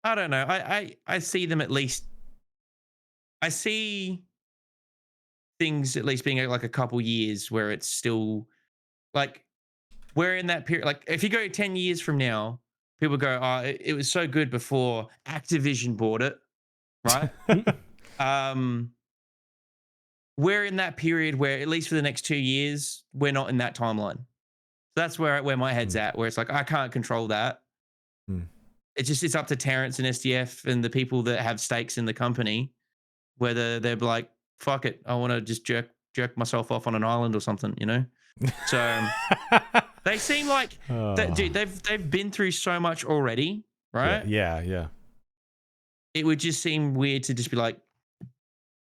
I don't know. I see them at least. I see things at least being like a couple years where it's still like we're in that period. Like if you go 10 years from now, people go, "Oh, it was so good before Activision bought it," right? We're in that period where at least for the next 2 years, we're not in that timeline. So that's where my head's at, where it's like I can't control that. It's up to Terrence and SDF and the people that have stakes in the company, whether they're like, fuck it, I want to just jerk myself off on an island or something, you know? So they seem like dude, they've been through so much already, right? Yeah. It would just seem weird to just be like,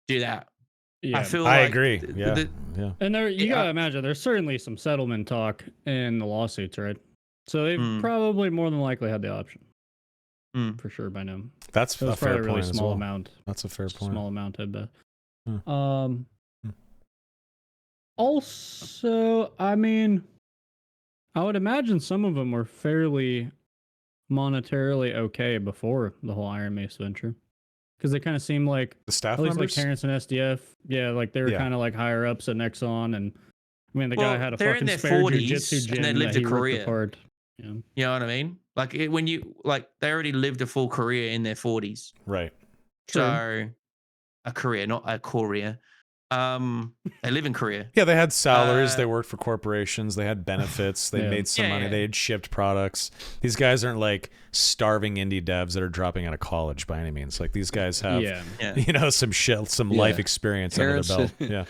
do that. Yeah, I agree. Yeah. And you gotta imagine there's certainly some settlement talk in the lawsuits, right? So they've probably more than likely had the option. For sure by now. That's a fair point. Really small well. amount. That's a fair point. Small amount, I bet. Also, I mean, I would imagine some of them were fairly monetarily okay before the whole Iron Mace venture, because they kind of seemed like the staff at least members? like Terrence and SDF, like they were kind of like higher ups at Nexon, and I mean the guy had a fucking spare jiu-jitsu gym and they lived that a he ripped career. apart. You know what I mean? Like when you like they already lived a full career in their 40s. Right. So a career, not a career. They live in Korea. Yeah, they had salaries. They worked for corporations. They had benefits. They Yeah. made some Yeah, money. yeah. They had shipped products. These guys aren't like starving indie devs that are dropping out of college by any means. Like these guys have, Yeah. Yeah. you know, some life experience under their belt. Yeah.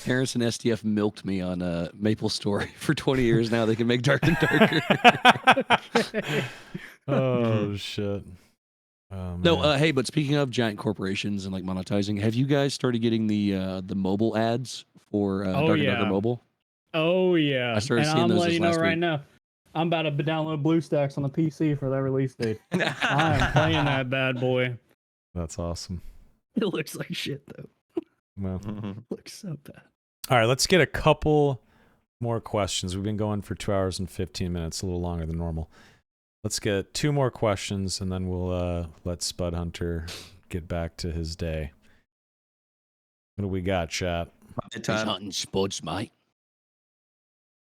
Parents and STF milked me on Maple Story for 20 years now. They can make Dark and Darker. Oh shit. Oh, No, man. hey, but speaking of giant corporations and like monetizing, have you guys started getting the mobile ads for Dark and Darker yeah. Mobile? Oh yeah. I started and seeing I'm those letting this you know last right week. now. I'm about to download BlueStacks on the PC for that release date. I am playing that bad boy. That's awesome. It looks like shit though. Well, Mhm. Looks so bad. all right, let's get a couple more questions. We've been going for 2 hours and 15 minutes, a little longer than normal. Let's get 2 more questions, and then we'll let SpudHunter get back to his day. What do we got, chat? Good He's time. hunting spuds, mate.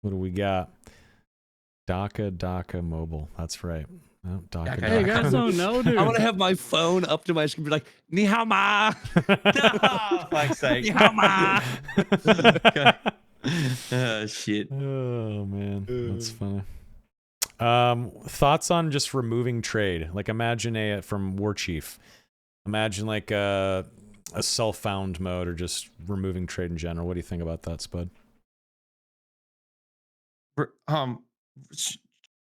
What do we got? Daka Mobile. That's right. Oh, Daka. Daka. Hey, you guys don't know, dude. I'm gonna have my phone up to my screen, be like, "Ni hao ma, Oh, fuck's sake. ni hao ma." Oh, shit. Oh man, that's funny. Thoughts on just removing trade? Like, imagine from War Chief. Imagine like a self-found mode, or just removing trade in general. What do you think about that, Spud?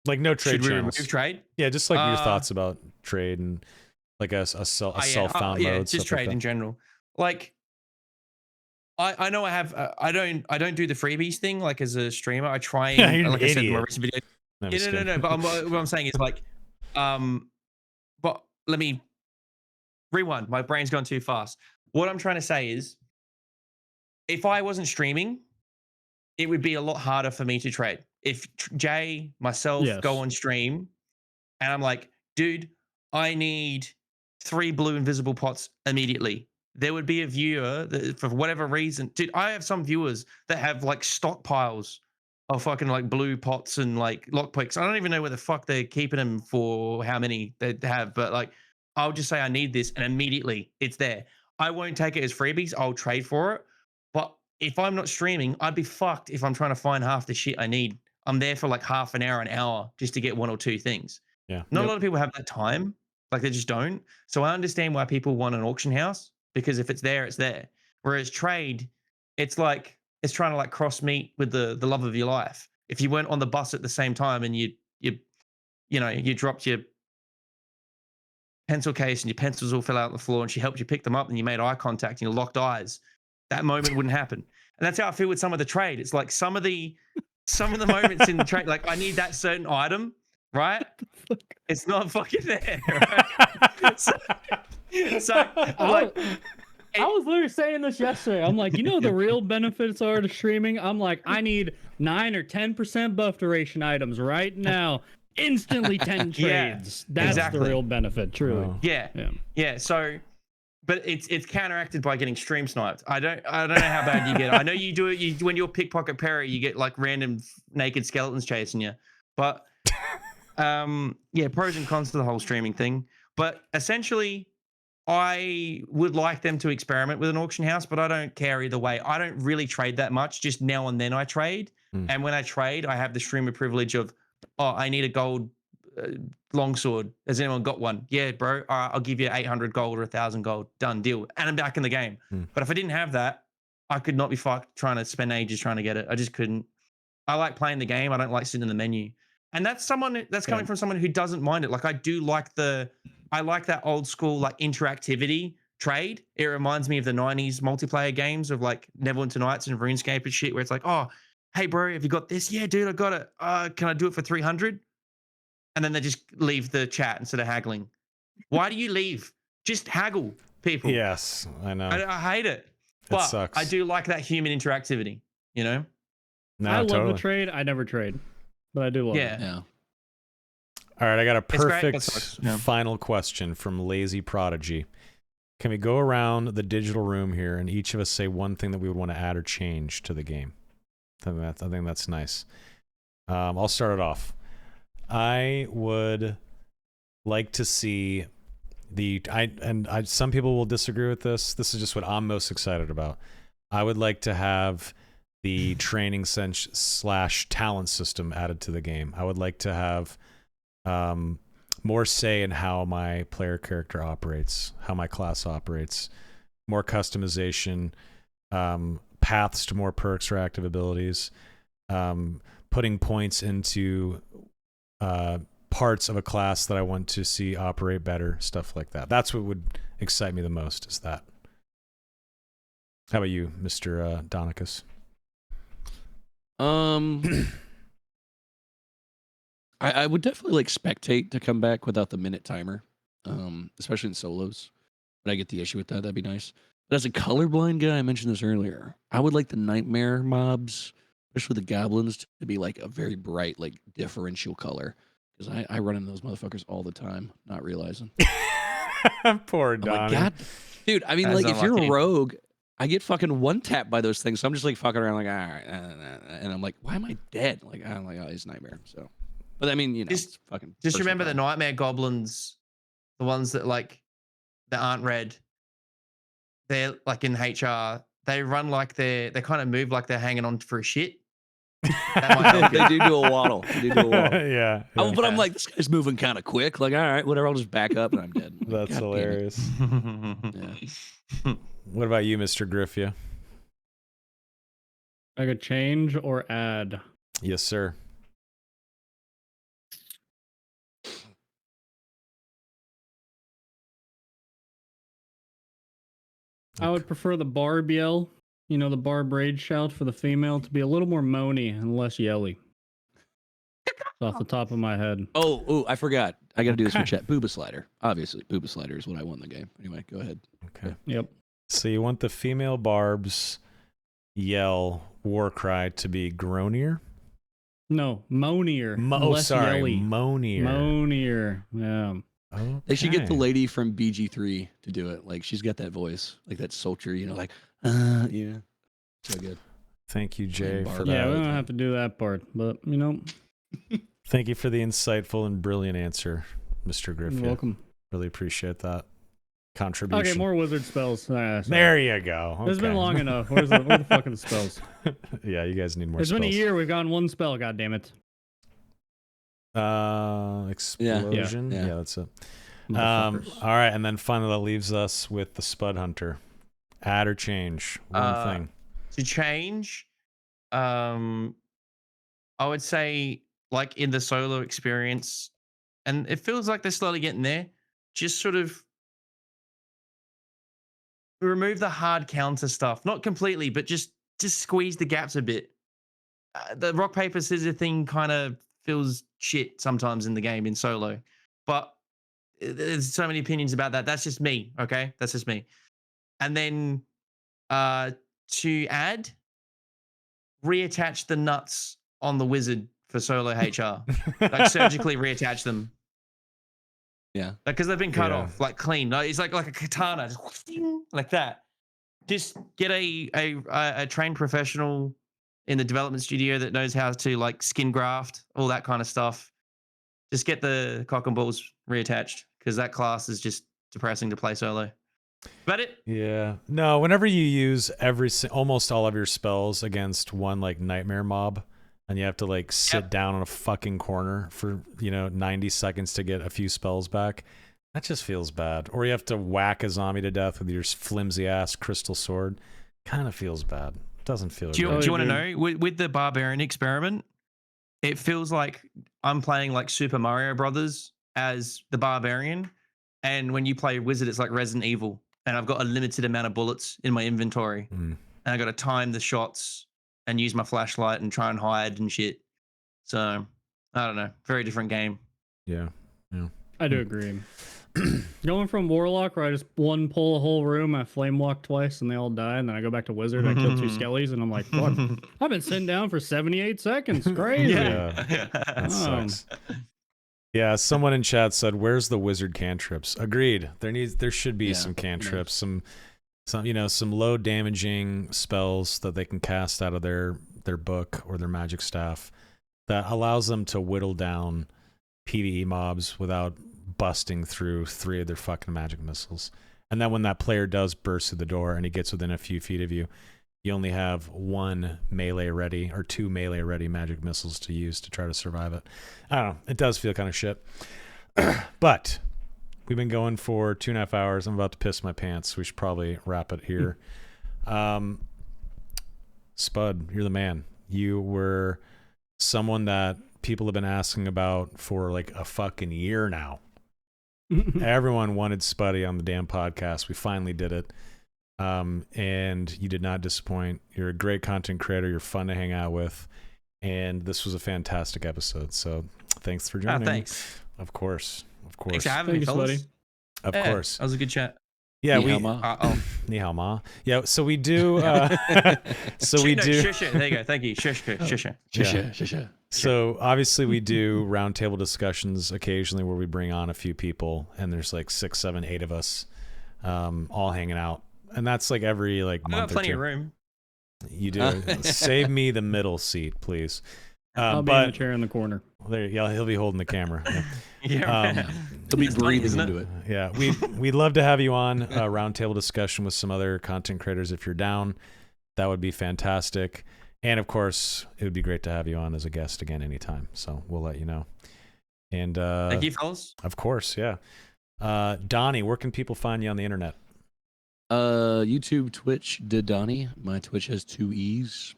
Like no trade Should we channels. remove trade? Yeah, just like your thoughts about trade and like a self-found yeah, mode. just stuff trade like in general. Like, I know I have. I don't do the freebies thing. Like as a streamer, I try and Yeah, you're an like I said in my idiot. recent video. No, I'm Yeah, just no. kidding. But what I'm saying is like, but let me rewind. My brain's gone too fast. What I'm trying to say is, if I wasn't streaming, it would be a lot harder for me to trade. If Jay, myself Yes. go on stream and I'm like, dude, I need 3 blue invisible pots immediately. There would be a viewer that, for whatever reason, dude, I have some viewers that have like stockpiles of fucking like blue pots and like lockpicks. I don't even know where the fuck they're keeping them for, how many they have, but like, I'll just say I need this and immediately it's there. I won't take it as freebies. I'll trade for it. But if I'm not streaming, I'd be fucked if I'm trying to find half the shit I need. I'm there for like half an hour just to get 1 or 2 things. Yeah. Not Yep. a lot of people have that time. Like they just don't. So I understand why people want an auction house, because if it's there, it's there. Whereas trade, it's like it's trying to like cross meet with the love of your life. If you weren't on the bus at the same time and you dropped your pencil case and your pencils all fell out on the floor and she helped you pick them up and you made eye contact and you locked eyes, that moment wouldn't happen. And that's how I feel with some of the trade. It's like some of the moments in the trade, like I need that certain item, right? It's not fucking there, right? so like, I was literally saying this yesterday. I'm like, you know, the real benefits are to streaming. I'm like, I need 9 or 10% buff duration items right now. Instantly 10 Yeah, trades. That's exactly. the real benefit, truly. Oh. yeah. So, but it's counteracted by getting stream sniped. I don't know how bad you get. I know you do it. When you're pickpocket parry, you get like random naked skeletons chasing you. But yeah, pros and cons to the whole streaming thing. But essentially, I would like them to experiment with an auction house, but I don't care either way. I don't really trade that much. Just now and then I trade. And when I trade, I have the streamer privilege of, oh, I need a gold longsword. Has anyone got one? Yeah, bro. All right, I'll give you 800 gold or 1,000 gold. Done deal. And I'm back in the game. But if I didn't have that, I could not be fucked trying to spend ages trying to get it. I just couldn't. I like playing the game. I don't like sitting in the menu. And that's coming from someone who doesn't mind it. Like I like that old school like interactivity trade. It reminds me of the 90s multiplayer games of like Neverwinter Nights and RuneScape and shit, where it's like, oh, hey bro, have you got this? Yeah, dude, I got it. Can I do it for 300? And then they just leave the chat instead of haggling. Why do you leave? Just haggle, people. Yes, I know. I hate it. But sucks. I do like that human interactivity, you know? No, I love totally. the trade. I never trade, but I do love it. Yeah. All right, I got a It's great, but perfect sucks. Yeah. final question from Lazy Prodigy. Can we go around the digital room here and each of us say one thing that we would want to add or change to the game? I think that's nice. I'll start it off. I would like to see some people will disagree with this. This is just what I'm most excited about. I would like to have the training / talent system added to the game. I would like to have more say in how my player character operates, how my class operates, more customization, paths to more perks or active abilities, putting points into parts of a class that I want to see operate better, stuff like that. That's what would excite me the most, is that. How about you, Mr. Donicus? I would definitely like spectate to come back without the minute timer, especially in solos. But I get the issue with that. That'd be nice. But as a colorblind guy, I mentioned this earlier. I would like the nightmare mobs, especially the goblins, to be like a very bright, like differential color. Because I run into those motherfuckers all the time, not realizing. Poor I'm Donnie. like, God, dude. I mean, That's like, if you're a unlucky. rogue, I get fucking one tap by those things. So I'm just like fucking around, like, all right, and I'm like, why am I dead? Like, I'm like, oh, it's nightmare. So, but I mean, you know, it's fucking. Just personal remember the problem. nightmare goblins, the ones that aren't red. They're like in HR. They run like they kind of move like they're hanging on for a shit. That might help you. They do a waddle. They do a waddle. Yeah. Oh, but I'm Yeah. like, this guy's moving kind of quick. Like, all right, whatever. I'll just back up and I'm dead. I'm like, That's God damn it. hilarious. Yeah. What about you, Mr. Griffia? I could change or add. Yes, sir. I would prefer the barb yell, you know, the barb rage shout for the female to be a little more moany and less yelly. Off the top of my head. Oh, I forgot. I got to do this for Okay. chat. Booba slider. Obviously, Booba slider is what I won the game. Anyway, go ahead. Okay. Yep. So you want the female Barb's yell war cry to be groanier? No, moanier. less Sorry, yelly. moanier. Moanier. Yeah. Okay. They should get the lady from BG3 to do it. Like, she's got that voice, like that sultry, you know, like, yeah. So good. Thank you, Jay, Barb. for that. Yeah, we don't have to do that part, but you know, Thank you for the insightful and brilliant answer, Mr. you're Griffith. welcome. Really appreciate that contribution. Okay, more wizard spells. Sorry. There you go. It's been Okay. long enough. Where the fuck are the spells? Yeah, you guys need more It's spells. been a year. We've gotten one spell. God damn it. Explosion. Yeah. Yeah, that's it. Motherfuckers. All right, and then finally that leaves us with the SpudHunter. Add or change one thing. To change, I would say like in the solo experience, and it feels like they're slowly getting there. Just sort of remove the hard counter stuff, not completely, but just squeeze the gaps a bit. The rock paper scissors thing kind of feels shit sometimes in the game in solo, but there's so many opinions about that. That's just me. Okay, that's just me. And then to add, reattach the nuts on the wizard for solo HR, like surgically reattach them. Yeah. Because they've been cut Yeah. off, like clean. Like, it's like a katana, just like that. Just get a trained professional in the development studio that knows how to like skin graft, all that kind of stuff. Just get the cock and balls reattached because that class is just depressing to play solo. About it? Yeah. No, whenever you use almost all of your spells against one like nightmare mob, and you have to like sit down on a fucking corner for 90 seconds to get a few spells back, that just feels bad. Or you have to whack a zombie to death with your flimsy ass crystal sword. Kind of feels bad. Doesn't feel Do you good. want to know with the barbarian experiment? It feels like I'm playing like Super Mario Brothers as the barbarian, and when you play wizard, it's like Resident Evil, and I've got a limited amount of bullets in my inventory, and I got to time the shots and use my flashlight and try and hide and shit. So I don't know, very different game. Yeah. I do agree. Going from Warlock, where I just pull a whole room, I flame walk twice, and they all die, and then I go back to Wizard, I kill 2 skellies, and I'm like, fuck, I've been sitting down for 78 seconds. Crazy. Yeah. That sucks. Yeah, someone in chat said, "Where's the wizard cantrips?" Agreed. There should be some cantrips, some low damaging spells that they can cast out of their book or their magic staff that allows them to whittle down PvE mobs without busting through 3 of their fucking magic missiles. And then when that player does burst through the door and he gets within a few feet of you, you only have one melee ready or two melee ready magic missiles to use to try to survive it. I don't know. It does feel kind of shit. But we've been going for 2.5 hours. I'm about to piss my pants. We should probably wrap it here. Spud, you're the man. You were someone that people have been asking about for like a fucking year now. Everyone wanted Spuddy on the damn podcast. We finally did it. And you did not disappoint. You're a great content creator. You're fun to hang out with. And this was a fantastic episode. So thanks for joining. Thanks. Of course. Thanks for having me, Thanks, fellas. buddy. Of course. That was a good chat. Yeah, Ni we hao ma. Ni hao ma. Yeah, so we do so we do Shush. There you go. Thank you. Shush. Shisha. So obviously we do roundtable discussions occasionally where we bring on a few people and there's like 6, 7, 8 of us all hanging out. And that's like every like I month got plenty or of two. room. You do. Save me the middle seat, please. I'll be in the chair in the corner. There, yeah, he'll be holding the camera. Yeah. Yeah. He'll be It's funny, breathing isn't into it. Yeah, we'd love to have you on a roundtable discussion with some other content creators if you're down. That would be fantastic. And of course, it would be great to have you on as a guest again anytime. So we'll let you know. And Thank you, fellas. of course, yeah. Donnie, where can people find you on the internet? YouTube, Twitch, Donnie. My Twitch has 2 E's.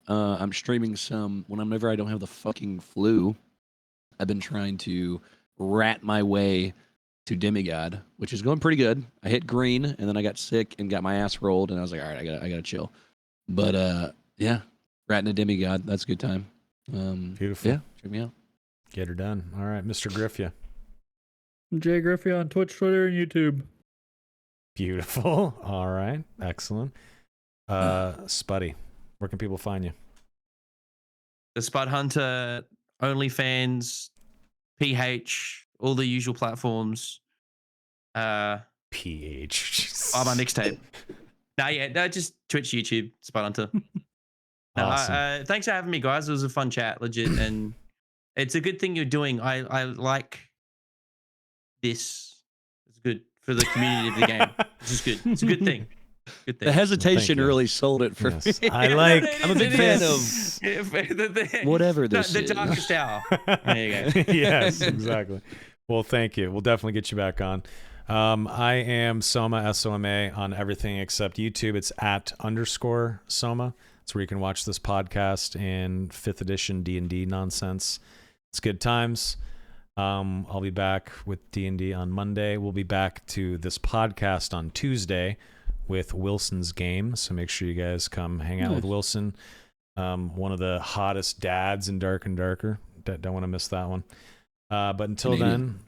I'm streaming some whenever I don't have the fucking flu. I've been trying to rat my way to demigod, which is going pretty good. I hit green and then I got sick and got my ass rolled and I was like, all right, I gotta chill. But yeah, ratting a demigod, that's a good time. Beautiful. Yeah, check me out. Get her done. All right, Mr. Griffia. Jay Griffey on Twitch, Twitter, and YouTube. Beautiful. All right, excellent. Spuddy, where can people find you? TheSpudHunter, OnlyFans, PH, all the usual platforms. PH. Oh, my mixtape. No, just Twitch, YouTube, SpudHunter. No, Awesome. thanks for having me, guys. It was a fun chat, legit, and it's a good thing you're doing. I like this. It's good for the community of the game. This is good. It's a good thing. Good thing. The hesitation you. really sold it for Yes. me. I like. I'm a big fan of whatever this the is. darkest hour. There you go. Yes, exactly. Well, thank you. We'll definitely get you back on. I am Soma, SOMA, on everything except YouTube. It's @_Soma. It's where you can watch this podcast and 5th edition D&D nonsense. It's good times. I'll be back with D&D on Monday. We'll be back to this podcast on Tuesday with Wilson's game. So make sure you guys come hang out with Wilson. One of the hottest dads in Dark and Darker. Don't want to miss that one. But until then,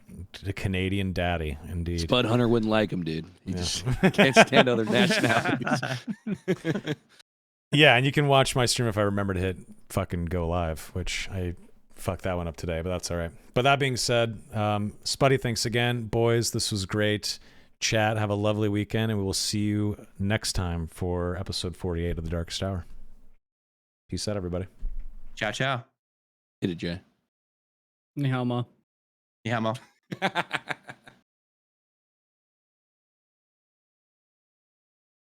the Canadian daddy, indeed. Spud Hunter wouldn't like him, dude. He just can't stand other nationalities. Yeah, and you can watch my stream if I remember to hit fucking go live, which I fucked that one up today, but that's all right. But that being said, Spuddy, thanks again. Boys, this was great. Chat, have a lovely weekend, and we will see you next time for episode 48 of The Darkest Hour. Peace out, everybody. Ciao, ciao. Hit it, Jay. Ni hao ma. Yeah, I'm off.